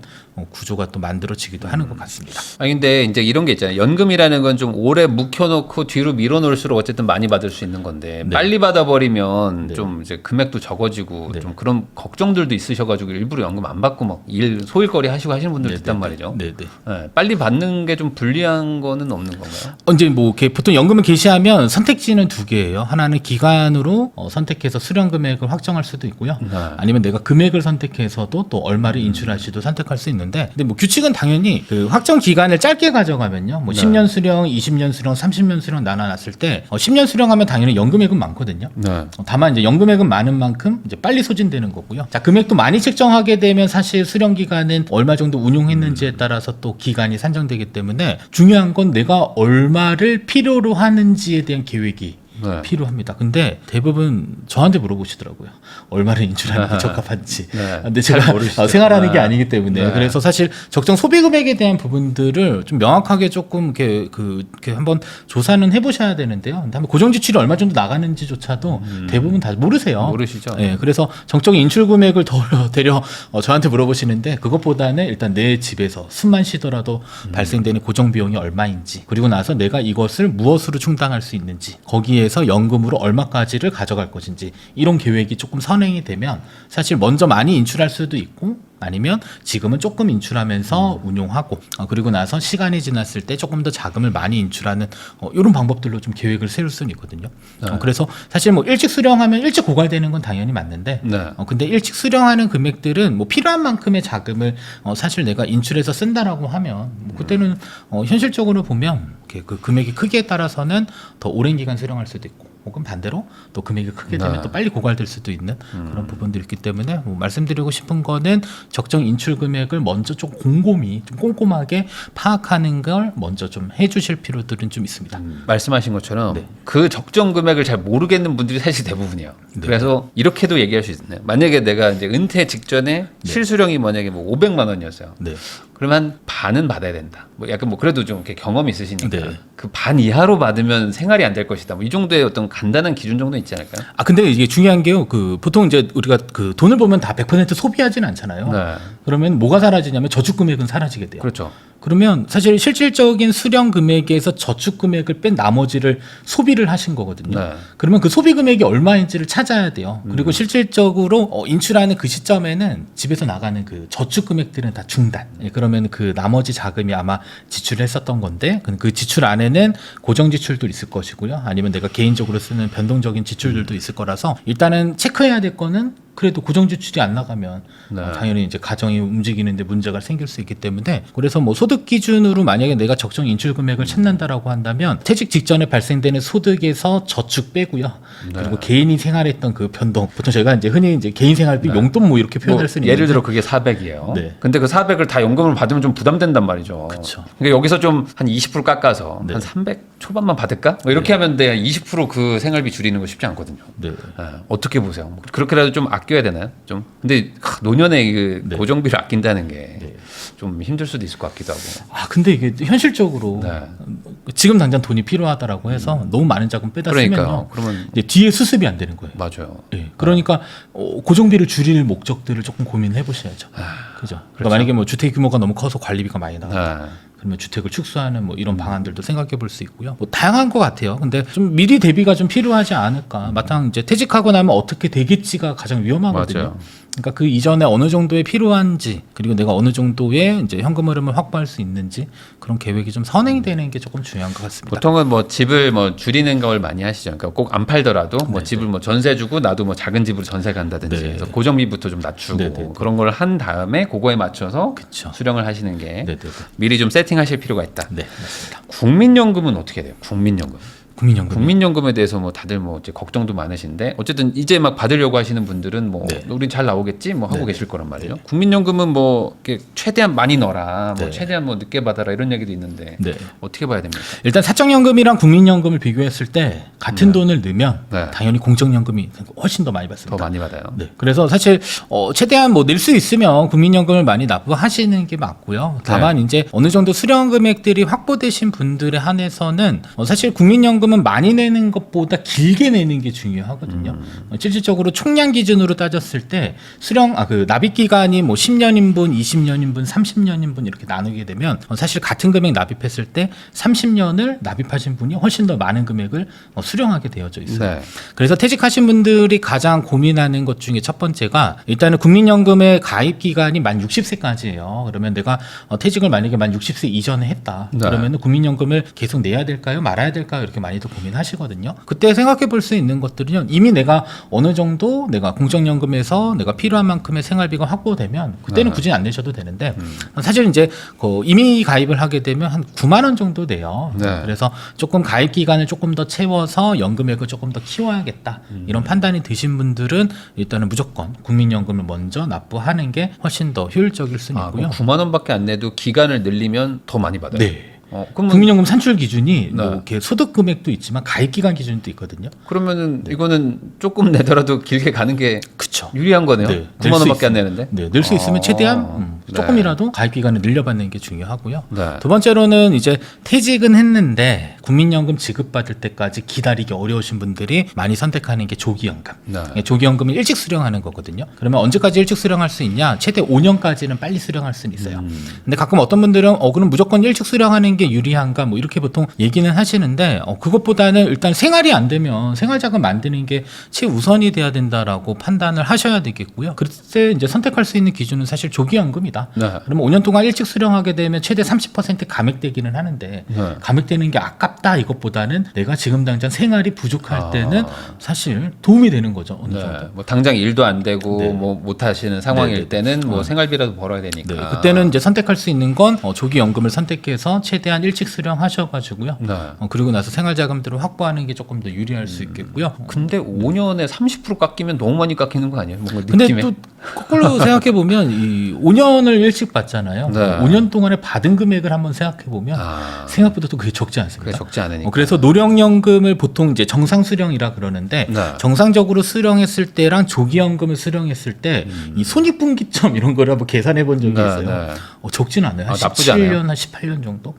Speaker 1: 구조가 또 만들어지기도 하는 것 같습니다.
Speaker 2: 근데 이제 이런 게 있잖아요. 연금이라는 건 좀 오래 묵혀놓고 뒤로 밀어놓을수록 어쨌든 많이 받을 수 있는 건데
Speaker 1: 네.
Speaker 2: 빨리 받아버리면
Speaker 1: 네.
Speaker 2: 좀 이제 금액도 적어지고
Speaker 1: 네.
Speaker 2: 좀 그런 걱정들도 있으셔가지고 일부러 연금 안 받고 막 일 소일거리 하시고 하시는 분들도 있단 말이죠.
Speaker 1: 네네.
Speaker 2: 네, 빨리 받는 게 좀 불리한 거는 없는 건가요?
Speaker 1: 이제 뭐 이렇게 보통 연금을 개시하면 선택지는 두 개예요. 하나는 기간으로 선택해서 수령 금액을 확정할 수도 있고요.
Speaker 2: 네.
Speaker 1: 아니면 내가 금액을 선택해서도 또 얼마를 인출할지도 선택할 수 있는데, 근데 뭐 규칙은 당연히 그 확정 기간을 짧게 가져가면요. 뭐
Speaker 2: 네.
Speaker 1: 10년 수령, 20년 수령, 30년 수령 나눠놨을 때 10년 수령하면 당연히 연금액은 많거든요.
Speaker 2: 네.
Speaker 1: 다만 이제 연금액은 많은 만큼 이제 빨리 소진되는 거고요. 자, 금액도 많이 책정하게 되면 사실 수령 기간은 얼마 정도 운용했는지에 따라서 또 기간이 산정되기 때문에 중요한 건 내가 얼마를 필요로 하는지에 대한 계획이
Speaker 2: 네.
Speaker 1: 필요합니다. 근데 대부분 저한테 물어보시더라고요. 얼마를 인출하는 게 적합한지.
Speaker 2: 네.
Speaker 1: 근데
Speaker 2: 잘
Speaker 1: 제가
Speaker 2: 모르시죠.
Speaker 1: 생활하는 게 아니기 때문에
Speaker 2: 네.
Speaker 1: 그래서 사실 적정 소비 금액에 대한 부분들을 좀 명확하게 조금 이렇게 한번 조사는 해보셔야 되는데요. 근데 한번 고정 지출이 얼마 정도 나가는지조차도 대부분 다 모르세요.
Speaker 2: 모르시죠?
Speaker 1: 네, 그래서 정적인 인출 금액을 되려 저한테 물어보시는데 그것보다는 일단 내 집에서 숨만 쉬더라도 발생되는 고정 비용이 얼마인지 그리고 나서 내가 이것을 무엇으로 충당할 수 있는지 거기에서 연금으로 얼마까지를 가져갈 것인지 이런 계획이 조금 선행이 되면 사실 먼저 많이 인출할 수도 있고 아니면 지금은 조금 인출하면서 운용하고 그리고 나서 시간이 지났을 때 조금 더 자금을 많이 인출하는 이런 방법들로 좀 계획을 세울 수는 있거든요.
Speaker 2: 네.
Speaker 1: 그래서 사실 뭐 일찍 수령하면 일찍 고갈되는 건 당연히 맞는데
Speaker 2: 네.
Speaker 1: 근데 일찍 수령하는 금액들은 뭐 필요한 만큼의 자금을 사실 내가 인출해서 쓴다라고 하면 뭐 그때는 현실적으로 보면 이렇게 그 금액이 크기에 따라서는 더 오랜 기간 수령할 수도 있고 혹은 반대로 또 금액이 크게 되면
Speaker 2: 네.
Speaker 1: 또 빨리 고갈될 수도 있는 그런 부분들이 있기 때문에 뭐 말씀드리고 싶은 거는 적정 인출 금액을 먼저 좀 곰곰이 좀 꼼꼼하게 파악하는 걸 먼저 좀 해주실 필요들은 좀 있습니다.
Speaker 2: 말씀하신 것처럼
Speaker 1: 네.
Speaker 2: 그 적정 금액을 잘 모르겠는 분들이 사실 대부분이에요.
Speaker 1: 네.
Speaker 2: 그래서 이렇게도 얘기할 수 있네요. 만약에 내가 이제 은퇴 직전에 실수령이 만약에 뭐 500만 원이었어요.
Speaker 1: 네.
Speaker 2: 그러면 반은 받아야 된다. 뭐 약간 뭐 그래도 좀 이렇게 경험이 있으시니까
Speaker 1: 네.
Speaker 2: 그 반 이하로 받으면 생활이 안 될 것이다. 뭐 이 정도의 어떤 간단한 기준 정도 있지 않을까요?
Speaker 1: 근데 이게 중요한 게요. 그 보통 이제 우리가 그 돈을 보면 다 100% 소비하진 않잖아요.
Speaker 2: 네.
Speaker 1: 그러면 뭐가 사라지냐면 저축 금액은 사라지게 돼요.
Speaker 2: 그렇죠.
Speaker 1: 그러면 사실 실질적인 수령 금액에서 저축 금액을 뺀 나머지를 소비를 하신 거거든요.
Speaker 2: 네.
Speaker 1: 그러면 그 소비 금액이 얼마인지를 찾아야 돼요. 그리고 실질적으로 인출하는 그 시점에는 집에서 나가는 그 저축 금액들은 다 중단. 그러면 그 나머지 자금이 아마 지출을 했었던 건데 그 지출 안에는 고정 지출도 있을 것이고요. 아니면 내가 개인적으로 쓰는 변동적인 지출들도 있을 거라서 일단은 체크해야 될 거는 그래도 고정 지출이 안 나가면
Speaker 2: 네.
Speaker 1: 당연히 이제 가정이 움직이는데 문제가 생길 수 있기 때문에 그래서 뭐 소득 기준으로 만약에 내가 적정 인출 금액을 찾는다라고 한다면 퇴직 직전에 발생되는 소득에서 저축 빼고요.
Speaker 2: 네.
Speaker 1: 그리고 개인이 생활했던 그 변동 보통 저희가 이제 흔히 이제 개인 생활비 용돈 뭐 이렇게 표현할 수는
Speaker 2: 예를
Speaker 1: 있는데
Speaker 2: 들어 그게 400이에요.
Speaker 1: 네.
Speaker 2: 근데 그 400을 다 연금을 받으면 좀 부담된단 말이죠.
Speaker 1: 그쵸.
Speaker 2: 그러니까 여기서 좀 한 20% 깎아서
Speaker 1: 네.
Speaker 2: 한 300 초반만 받을까? 뭐 이렇게 하면 돼. 20%그 생활비 줄이는 거 쉽지 않거든요.
Speaker 1: 네.
Speaker 2: 어떻게 보세요? 뭐 그렇게라도 좀 아껴야 되나요? 좀. 근데 노년에 그
Speaker 1: 네.
Speaker 2: 고정비를 아낀다는 게
Speaker 1: 네.
Speaker 2: 좀 힘들 수도 있을 것 같기도 하고.
Speaker 1: 아 근데 이게 현실적으로
Speaker 2: 네.
Speaker 1: 지금 당장 돈이 필요하다라고 해서 너무 많은 자금 빼다
Speaker 2: 그러니까요.
Speaker 1: 쓰면요.
Speaker 2: 그러면
Speaker 1: 이제 뒤에 수습이 안 되는 거예요.
Speaker 2: 맞아요.
Speaker 1: 예. 그러니까 고정비를 줄일 목적들을 조금 고민해 보셔야죠. 그죠. 그러니까
Speaker 2: 그렇죠.
Speaker 1: 만약에 뭐 주택 규모가 너무 커서 관리비가 많이 나가.
Speaker 2: 네.
Speaker 1: 그러면 주택을 축소하는 뭐 이런 방안들도 생각해 볼 수 있고요. 뭐 다양한 것 같아요. 근데 좀 미리 대비가 좀 필요하지 않을까. 마땅 이제 퇴직하고 나면 어떻게 되겠지가 가장 위험하거든요.
Speaker 2: 맞아요.
Speaker 1: 그러니까 그 이전에 어느 정도의 필요한지 그리고 내가 어느 정도의 이제 현금 흐름을 확보할 수 있는지 그런 계획이 좀 선행이 되는 게 조금 중요한 것 같습니다.
Speaker 2: 보통은 뭐 집을 뭐 줄이는 걸 많이 하시죠. 그러니까 꼭 안 팔더라도 뭐
Speaker 1: 네,
Speaker 2: 집을 뭐 전세 주고 나도 뭐 작은 집으로 전세 간다든지
Speaker 1: 네.
Speaker 2: 그래서 고정비부터 좀 낮추고
Speaker 1: 네, 네, 네.
Speaker 2: 그런 걸 한 다음에 그거에 맞춰서
Speaker 1: 그쵸.
Speaker 2: 수령을 하시는 게
Speaker 1: 네네네.
Speaker 2: 미리 좀 세팅하실 필요가 있다.
Speaker 1: 네, 맞습니다.
Speaker 2: 국민연금은 어떻게 돼요? 국민연금.
Speaker 1: 국민연금.
Speaker 2: 국민연금에 대해서 뭐 다들 뭐 이제 걱정도 많으신데 어쨌든 이제 막 받으려고 하시는 분들은 뭐
Speaker 1: 네.
Speaker 2: 우린 잘 나오겠지 뭐 하고
Speaker 1: 네.
Speaker 2: 계실 거란 말이에요. 국민연금은 뭐 이렇게 최대한 많이 넣어라, 뭐
Speaker 1: 네.
Speaker 2: 최대한 뭐 늦게 받아라 이런 얘기도 있는데
Speaker 1: 네.
Speaker 2: 어떻게 봐야 됩니까?
Speaker 1: 일단 사적연금이랑 국민연금을 비교했을 때 같은 돈을 넣으면
Speaker 2: 네.
Speaker 1: 당연히 공적연금이 훨씬 더 많이 받습니다.
Speaker 2: 더 많이 받아요.
Speaker 1: 네. 그래서 사실 최대한 뭐 낼 수 있으면 국민연금을 많이 납부하시는 게 맞고요. 다만 이제 어느 정도 수령 금액들이 확보되신 분들에 한해서는 사실 국민연금은 많이 내는 것보다 길게 내는 게 중요하거든요. 실질적으로 총량 기준으로 따졌을 때 수령 그 납입 기간이 뭐 10년인분, 20년인분, 30년인분 이렇게 나누게 되면 사실 같은 금액 납입했을 때 30년을 납입하신 분이 훨씬 더 많은 금액을 수령하게 되어져 있어요.
Speaker 2: 네.
Speaker 1: 그래서 퇴직하신 분들이 가장 고민하는 것 중에 첫 번째가 일단은 국민연금의 가입 기간이 만 60세까지예요. 그러면 내가 퇴직을 만약에 만 60세 이전에 했다.
Speaker 2: 네.
Speaker 1: 그러면 국민연금을 계속 내야 될까요? 말아야 될까요? 이렇게 많이들 고민하시거든요. 그때 생각해 볼 수 있는 것들은 이미 내가 어느 정도 내가 공적연금에서 내가 필요한 만큼의 생활비가 확보되면 그때는
Speaker 2: 네.
Speaker 1: 굳이 안 내셔도 되는데 사실 이제 이미 가입을 하게 되면 한 9만 원 정도 돼요.
Speaker 2: 네.
Speaker 1: 그래서 조금 가입 기간을 조금 더 채워서 연금액을 조금 더 키워야겠다 이런 판단이 드신 분들은 일단은 무조건 국민연금을 먼저 납부하는 게 훨씬 더 효율적일 수는 있고요.
Speaker 2: 9만 원밖에 안 내도 기간을 늘리면 더 많이 받아요.
Speaker 1: 네.
Speaker 2: 그러면
Speaker 1: 국민연금 산출 기준이 뭐
Speaker 2: 네.
Speaker 1: 이렇게 소득 금액도 있지만 가입 기간 기준도 있거든요.
Speaker 2: 그러면은 이거는 조금 내더라도 길게 가는 게
Speaker 1: 그쵸.
Speaker 2: 유리한 거네요.
Speaker 1: 네,
Speaker 2: 9만 원밖에 안 내는데.
Speaker 1: 네, 낼 수 있으면 최대한
Speaker 2: 네.
Speaker 1: 조금이라도 가입 기간을 늘려받는 게 중요하고요.
Speaker 2: 네.
Speaker 1: 두 번째로는 이제 퇴직은 했는데 국민연금 지급받을 때까지 기다리기 어려우신 분들이 많이 선택하는 게 조기연금.
Speaker 2: 네.
Speaker 1: 조기연금은 일찍 수령하는 거거든요. 그러면 언제까지 일찍 수령할 수 있냐? 최대 5년까지는 빨리 수령할 수는 있어요. 근데 가끔 어떤 분들은 그럼 무조건 일찍 수령하는 게 유리한가? 뭐 이렇게 보통 얘기는 하시는데 그것보다는 일단 생활이 안 되면 생활자금 만드는 게 최우선이 돼야 된다라고 판단을 하셔야 되겠고요. 그때 이제 선택할 수 있는 기준은 사실 조기연금이다.
Speaker 2: 네.
Speaker 1: 그러면 5년 동안 일찍 수령하게 되면 최대 30% 감액되기는 하는데
Speaker 2: 네.
Speaker 1: 감액되는 게 아깝다 이것보다는 내가 지금 당장 생활이 부족할
Speaker 2: 아.
Speaker 1: 때는 사실 도움이 되는 거죠. 어느
Speaker 2: 네.
Speaker 1: 정도.
Speaker 2: 뭐 당장 일도 안 되고
Speaker 1: 네.
Speaker 2: 뭐 못 하시는 상황일
Speaker 1: 네, 네.
Speaker 2: 때는 뭐 생활비라도 벌어야 되니까.
Speaker 1: 네, 그때는 이제 선택할 수 있는 건 조기연금을 선택해서 최대한 일찍 수령하셔가지고요.
Speaker 2: 네.
Speaker 1: 그리고 나서 생활자금들을 확보하는 게 조금 더 유리할 수 있겠고요.
Speaker 2: 근데 5년에 30% 깎이면 너무 많이 깎이는 거 아니에요? 뭔가
Speaker 1: 근데
Speaker 2: 느낌에.
Speaker 1: 또 거꾸로 생각해 보면 이 5년을 일찍 받잖아요.
Speaker 2: 네.
Speaker 1: 5년 동안에 받은 금액을 한번 생각해 보면 생각보다 또 그게 적지 않습니다.
Speaker 2: 그게 적지 않으니까.
Speaker 1: 그래서 노령연금을 보통 이제 정상 수령이라 그러는데
Speaker 2: 네.
Speaker 1: 정상적으로 수령했을 때랑 조기연금을 수령했을 때 이 손익분기점 이런 거를 한번 계산해 본 적이
Speaker 2: 네,
Speaker 1: 있어요.
Speaker 2: 네.
Speaker 1: 적지는 않아요. 한
Speaker 2: 나쁘지
Speaker 1: 17년,
Speaker 2: 않아요.
Speaker 1: 한 18년 정도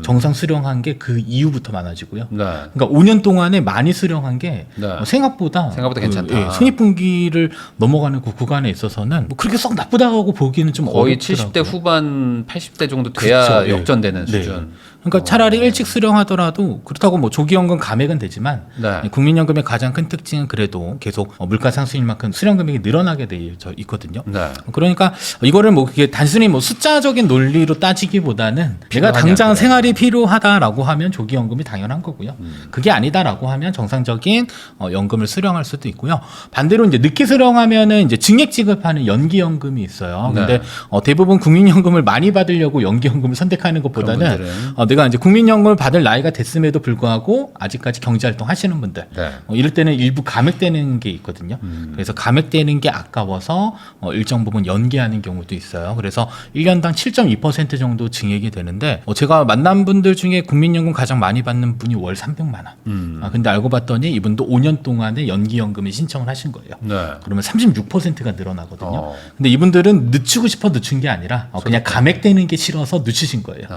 Speaker 1: 정상 수령한 게 그 이후부터 많아지고요.
Speaker 2: 네.
Speaker 1: 그러니까 5년 동안에 많이 수령한 게
Speaker 2: 네.
Speaker 1: 생각보다
Speaker 2: 괜찮다.
Speaker 1: 손익분기를 넘어가는 그 구간에 있어서는 뭐 그렇게 썩 나쁘다고 보기는 좀
Speaker 2: 거의
Speaker 1: 어렵더라고요.
Speaker 2: 70대 후반, 80대 정도 돼야
Speaker 1: 그렇죠. 예.
Speaker 2: 역전되는
Speaker 1: 네.
Speaker 2: 수준.
Speaker 1: 그러니까 차라리 일찍 수령하더라도 그렇다고 뭐 조기연금 감액은 되지만
Speaker 2: 네.
Speaker 1: 국민연금의 가장 큰 특징은 그래도 계속 물가 상승인 만큼 수령 금액이 늘어나게 돼 있거든요.
Speaker 2: 네.
Speaker 1: 그러니까 이거를 뭐 그게 단순히 뭐 숫자적인 논리로 따지기보다는 내가 당장
Speaker 2: 필요하냐,
Speaker 1: 생활이 필요하다라고 하면 조기연금이 당연한 거고요. 그게 아니다라고 하면 정상적인 연금을 수령할 수도 있고요. 반대로 이제 늦게 수령하면은 이제 증액 지급하는 연기연금이 있어요. 근데
Speaker 2: 네.
Speaker 1: 대부분 국민연금을 많이 받으려고 연기연금을 선택하는 것보다는
Speaker 2: 그런 분들은.
Speaker 1: 내가 이제 국민연금을 받을 나이가 됐음에도 불구하고 아직까지 경제활동 하시는 분들
Speaker 2: 네.
Speaker 1: 이럴 때는 일부 감액되는 게 있거든요. 그래서 감액되는 게 아까워서 일정 부분 연기하는 경우도 있어요. 그래서 1년당 7.2% 정도 증액이 되는데 제가 만난 분들 중에 국민연금 가장 많이 받는 분이 월 300만 원. 근데 알고 봤더니 이분도 5년 동안에 연기연금에 신청을 하신 거예요.
Speaker 2: 네.
Speaker 1: 그러면 36%가 늘어나거든요.
Speaker 2: 어.
Speaker 1: 근데 이분들은 늦추고 싶어 늦춘 게 아니라 그냥 감액되는 게 싫어서 늦추신 거예요.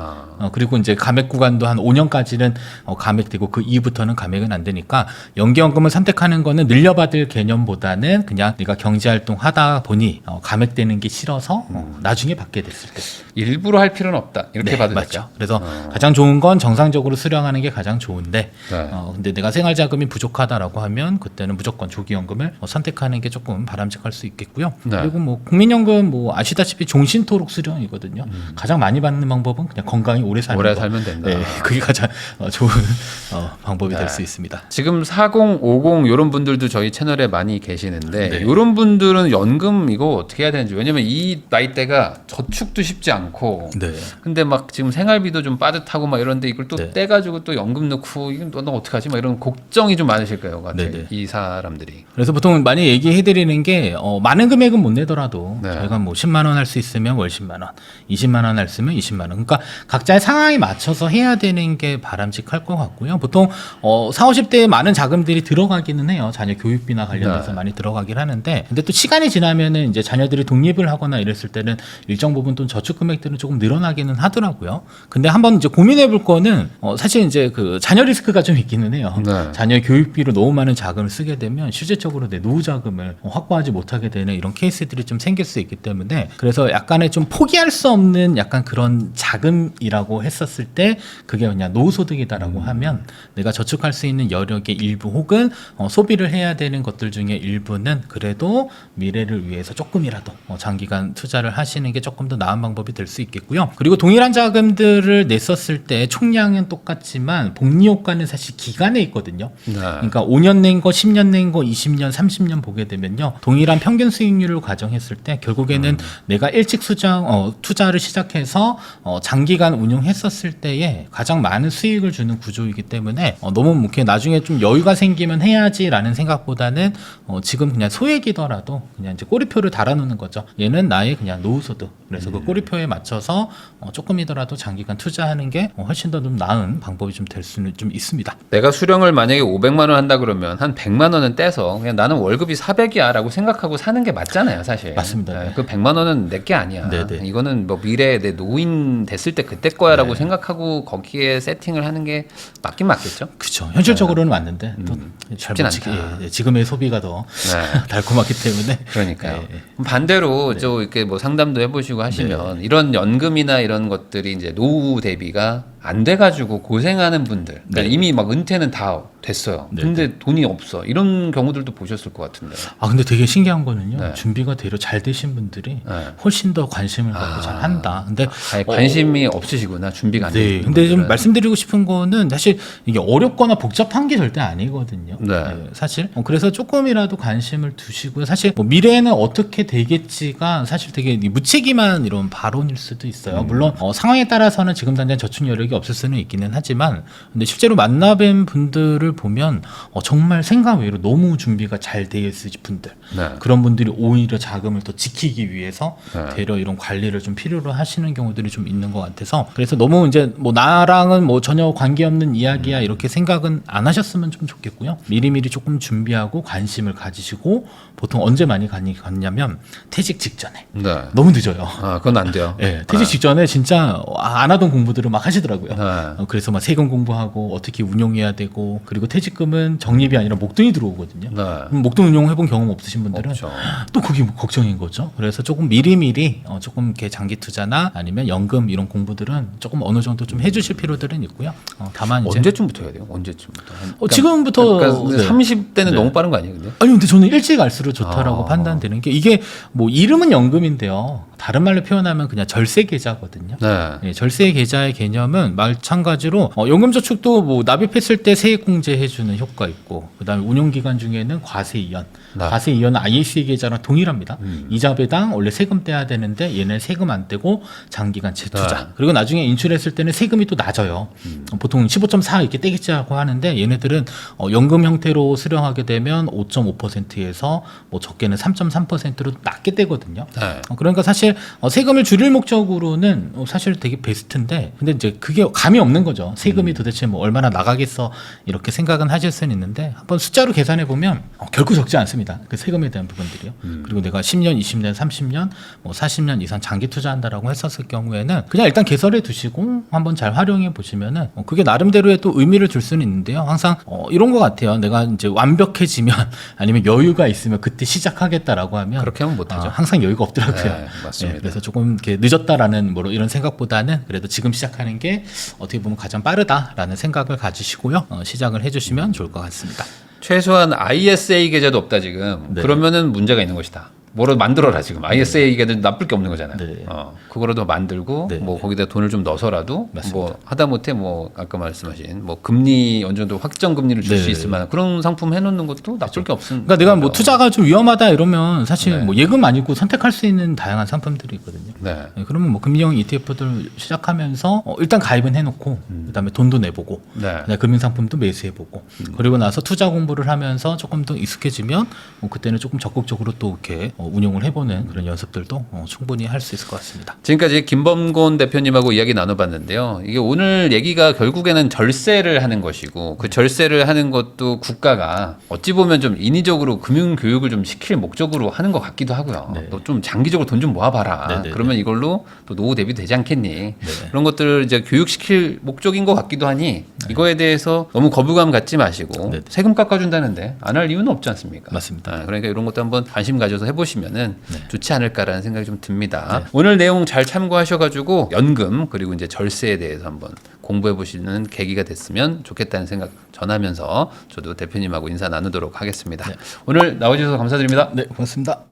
Speaker 1: 그리고 이제 감액 구간도 한 5년까지는 감액되고 그 이후부터는 감액은 안 되니까 연기연금을 선택하는 거는 늘려받을 개념보다는 그냥 내가 경제활동 하다 보니 감액되는 게 싫어서 나중에 받게 됐을 때.
Speaker 2: 일부러 할 필요는 없다. 이렇게
Speaker 1: 네,
Speaker 2: 봐도
Speaker 1: 맞죠.
Speaker 2: 될까요?
Speaker 1: 그래서 가장 좋은 건 정상적으로 수령하는 게 가장 좋은데
Speaker 2: 네.
Speaker 1: 근데 내가 생활자금이 부족하다라고 하면 그때는 무조건 조기연금을 선택하는 게 조금 바람직할 수 있겠고요.
Speaker 2: 네.
Speaker 1: 그리고 뭐 국민연금 뭐 아시다시피 종신토록 수령이거든요. 가장 많이 받는 방법은 그냥 건강히 오래 사는
Speaker 2: 오래
Speaker 1: 거.
Speaker 2: 살면 된다.
Speaker 1: 네, 그게 가장 좋은 방법이
Speaker 2: 네.
Speaker 1: 될 수 있습니다.
Speaker 2: 지금 40, 50 이런 분들도 저희 채널에 많이 계시는데
Speaker 1: 네.
Speaker 2: 이런 분들은 연금 이거 어떻게 해야 되는지 왜냐면 이 나이대가 저축도 쉽지 않고
Speaker 1: 네.
Speaker 2: 근데 막 지금 생활비도 좀 빠듯하고 막 이런데 이걸 또
Speaker 1: 네.
Speaker 2: 떼가지고 또 연금 넣고 이건 너 어떡하지 막 이런 걱정이 좀 많으실 거예요 같아요.
Speaker 1: 네네.
Speaker 2: 이 사람들이.
Speaker 1: 그래서 보통 많이 얘기해드리는 게 많은 금액은 못 내더라도
Speaker 2: 네.
Speaker 1: 저희가 뭐 10만 원 할 수 있으면 월 10만 원, 20만 원 할 수 있으면 20만 원. 그러니까 각자의 상황에 맞춰서 해야 되는 게 바람직할 것 같고요. 보통 40, 50대에 많은 자금들이 들어가기는 해요. 자녀 교육비나 관련돼서
Speaker 2: 네.
Speaker 1: 많이 들어가긴 하는데 근데 또 시간이 지나면은 이제 자녀들이 독립을 하거나 이랬을 때는 일정 부분 또 저축 금액들은 조금 늘어나기는 하더라고요. 근데 한번 이제 고민해 볼 거는 사실 이제 그 자녀 리스크가 좀 있기는 해요.
Speaker 2: 네.
Speaker 1: 자녀 교육비로 너무 많은 자금을 쓰게 되면 실질적으로 내 노후 자금을 확보하지 못하게 되는 이런 케이스들이 좀 생길 수 있기 때문에 그래서 약간의 좀 포기할 수 없는 약간 그런 자금이라고 했었을 때 그게 그냥 노후 소득이다라고 하면 내가 저축할 수 있는 여력의 일부 혹은 소비를 해야 되는 것들 중에 일부는 그래도 미래를 위해서 조금이라도 장기간 투자를 하시는 게 조금 더 나은 방법이 될 수 있겠고요. 그리고 동일한 자금들을 냈었을 때 총량은 똑같지만 복리 효과는 사실 기간에 있거든요.
Speaker 2: 네.
Speaker 1: 그러니까 5년 낸 거, 10년 낸 거, 20년, 30년 보게 되면요. 동일한 평균 수익률을 가정했을 때 결국에는 내가 일찍 투자를 시작해서 장기간 운용했었을 때에 가장 많은 수익을 주는 구조이기 때문에 너무 이렇게 나중에 좀 여유가 생기면 해야지라는 생각보다는 지금 그냥 소액이더라도 그냥 이제 꼬리표를 달아놓는 거죠. 얘는 나의 그냥 노후소득. 그래서 그 꼬리표에 맞춰서 조금이더라도 장기간 투자하는 게 훨씬 더 좀 나은 방법이 좀 될 수는 좀 있습니다.
Speaker 2: 내가 수령을 만약에 500만 원 한다 그러면 한 100만 원은 떼서 그냥 나는 월급이 400이야라고 생각하고 사는 게 맞잖아요, 사실.
Speaker 1: 맞습니다. 네.
Speaker 2: 그 100만 원은 내 게 아니야.
Speaker 1: 네네.
Speaker 2: 이거는 뭐 미래에 내 노인 됐을 때 그때 거야라고
Speaker 1: 네.
Speaker 2: 생각하고 거기에 세팅을 하는 게 맞긴 맞겠죠.
Speaker 1: 그렇죠. 현실적으로는 맞는데 또
Speaker 2: 쉽진
Speaker 1: 잘못
Speaker 2: 않다.
Speaker 1: 지금의 소비가 더
Speaker 2: 네.
Speaker 1: 달콤하기 때문에
Speaker 2: 그러니까요.
Speaker 1: 네.
Speaker 2: 반대로 저 이렇게 뭐 상담도 해보시고 하시면 이런 연금이나 이런 것들이 이제 노후 대비가 안 돼가지고 고생하는 분들, 그러니까
Speaker 1: 네.
Speaker 2: 이미 막 은퇴는 다 됐어요.
Speaker 1: 네,
Speaker 2: 근데 돈이 없어. 이런 경우들도 보셨을 것 같은데.
Speaker 1: 근데 되게 신기한 거는요.
Speaker 2: 네.
Speaker 1: 준비가 되려 잘 되신 분들이
Speaker 2: 네.
Speaker 1: 훨씬 더 관심을 갖고 잘 한다. 근데
Speaker 2: 아예 관심이 없으시구나. 준비가 안
Speaker 1: 네.
Speaker 2: 되시는
Speaker 1: 근데 좀
Speaker 2: 분들은.
Speaker 1: 말씀드리고 싶은 거는 사실 이게 어렵거나 복잡한 게 절대 아니거든요.
Speaker 2: 네.
Speaker 1: 사실 그래서 조금이라도 관심을 두시고요. 사실 뭐 미래에는 어떻게 되겠지가 사실 되게 무책임한 이런 발언일 수도 있어요. 물론 상황에 따라서는 지금 당장 저축 여력이 없을 수는 있기는 하지만 근데 실제로 만나뵌 분들을 보면 정말 생각 외로 너무 준비가 잘 되어 있으신 분들
Speaker 2: 네.
Speaker 1: 그런 분들이 오히려 자금을 더 지키기 위해서
Speaker 2: 네.
Speaker 1: 되려 이런 관리를 좀 필요로 하시는 경우들이 좀 있는 것 같아서 그래서 너무 이제 뭐 나랑은 뭐 전혀 관계없는 이야기야 이렇게 생각은 안 하셨으면 좀 좋겠고요. 미리미리 조금 준비하고 관심을 가지시고 보통 언제 많이 갔냐면 퇴직 직전에
Speaker 2: 네.
Speaker 1: 너무 늦어요.
Speaker 2: 아, 그건 안 돼요.
Speaker 1: 네, 퇴직 직전에 진짜 안 하던 공부들을 막 하시더라고요.
Speaker 2: 네.
Speaker 1: 그래서 막 세금 공부하고 어떻게 운용해야 되고 그리고 그리고 퇴직금은 적립이 아니라 목돈이 들어오거든요.
Speaker 2: 네.
Speaker 1: 그럼 목돈 운용해본 경험 없으신 분들은
Speaker 2: 없죠.
Speaker 1: 또 그게 뭐 걱정인 거죠. 그래서 조금 미리미리 조금 이렇게 장기 투자나 아니면 연금 이런 공부들은 조금 어느 정도 좀 해주실 필요들은 있고요. 다만 이제
Speaker 2: 언제쯤부터 해야 돼요? 언제쯤부터?
Speaker 1: 지금부터
Speaker 2: 그러니까
Speaker 1: 네.
Speaker 2: 30대는
Speaker 1: 네.
Speaker 2: 너무 빠른 거 아니에요? 근데?
Speaker 1: 아니 근데 저는 일찍 갈수록 좋다라고
Speaker 2: 아.
Speaker 1: 판단되는 게 이게 뭐 이름은 연금인데요. 다른 말로 표현하면 그냥 절세 계좌거든요.
Speaker 2: 네.
Speaker 1: 예, 절세 계좌의 개념은 마찬가지로 연금저축도 뭐 납입했을 때 세액공제 해주는 효과 있고 그다음에 운용기간 중에는 과세이연
Speaker 2: 네.
Speaker 1: 과세이연은 ISA 계좌랑 동일합니다. 이자 배당 원래 세금 떼야 되는데 얘는 세금 안 떼고 장기간 재투자
Speaker 2: 네.
Speaker 1: 그리고 나중에 인출했을 때는 세금이 또 낮아요. 보통 15.4 이렇게 떼겠지라고 하는데 얘네들은 연금 형태로 수령하게 되면 5.5%에서 뭐 적게는 3.3%로 낮게 떼거든요.
Speaker 2: 네.
Speaker 1: 그러니까 사실 세금을 줄일 목적으로는 사실 되게 베스트인데 근데 이제 그게 감이 없는 거죠. 세금이 도대체 뭐 얼마나 나가겠어 이렇게 생각은 하실 수는 있는데 한번 숫자로 계산해 보면 결코 적지 않습니다. 그 세금에 대한 부분들이요. 그리고 내가 10년, 20년, 30년, 뭐 40년 이상 장기 투자한다라고 했었을 경우에는 그냥 일단 개설해 두시고 한번 잘 활용해 보시면은 그게 나름대로의 또 의미를 줄 수는 있는데요. 항상 이런 것 같아요. 내가 이제 완벽해지면 아니면 여유가 있으면 그때 시작하겠다라고 하면
Speaker 2: 그렇게 하면 못하죠.
Speaker 1: 항상 여유가 없더라고요.
Speaker 2: 네, 맞습니다.
Speaker 1: 그래서 조금 이렇게 늦었다라는 뭐 이런 생각보다는 그래도 지금 시작하는 게 어떻게 보면 가장 빠르다라는 생각을 가지시고요. 시작을 해주시면 좋을 것 같습니다.
Speaker 2: 최소한 ISA 계좌도 없다 지금.
Speaker 1: 네.
Speaker 2: 그러면은 문제가 있는 것이다. 뭐로 만들어라 지금. ISA 계좌도 나쁠 게 없는 거잖아요.
Speaker 1: 네.
Speaker 2: 그거라도 만들고
Speaker 1: 네.
Speaker 2: 뭐 거기다 돈을 좀 넣어서라도
Speaker 1: 맞습니다.
Speaker 2: 뭐 하다못해 뭐 아까 말씀하신 뭐 금리 어느 정도 확정 금리를 줄 수
Speaker 1: 네.
Speaker 2: 있을 만한 그런 상품 해놓는 것도 나쁠 게 없습니다.
Speaker 1: 그러니까 내가 뭐 투자가 좀 위험하다 이러면 사실
Speaker 2: 네.
Speaker 1: 뭐 예금 아니고 선택할 수 있는 다양한 상품들이 있거든요.
Speaker 2: 네.
Speaker 1: 네, 그러면 뭐 금리형 ETF들 시작하면서 일단 가입은 해놓고 그다음에 돈도 내보고
Speaker 2: 네.
Speaker 1: 그다음에 금융상품도 매수해보고 그리고 나서 투자 공부를 하면서 조금 더 익숙해지면 그때는 조금 적극적으로 또 이렇게 운용을 해보는 그런 연습들도 충분히 할 수 있을 것 같습니다.
Speaker 2: 지금까지 김범곤 대표님하고 이야기 나눠봤는데요. 이게 오늘 얘기가 결국에는 절세를 하는 것이고 그 절세를 하는 것도 국가가 어찌 보면 좀 인위적으로 금융 교육을 좀 시킬 목적으로 하는 것 같기도 하고요.
Speaker 1: 네.
Speaker 2: 너 좀 장기적으로 돈 좀 모아봐라.
Speaker 1: 네네네.
Speaker 2: 그러면 이걸로 또 노후 대비 되지 않겠니? 그런 것들을 이제 교육시킬 목적인 것 같기도 하니 이거에 대해서 너무 거부감 갖지 마시고
Speaker 1: 네네.
Speaker 2: 세금 깎아준다는데 안 할 이유는 없지 않습니까?
Speaker 1: 맞습니다.
Speaker 2: 그러니까 이런 것도 한번 관심 가져서 해보시면은 좋지 않을까라는 생각이 좀 듭니다.
Speaker 1: 네.
Speaker 2: 오늘 내용 잘 참고하셔가지고 연금 그리고 이제 절세에 대해서 한번 공부해 보시는 계기가 됐으면 좋겠다는 생각 전하면서 저도 대표님하고 인사 나누도록 하겠습니다. 오늘 나와주셔서 감사드립니다.
Speaker 1: 네, 고맙습니다.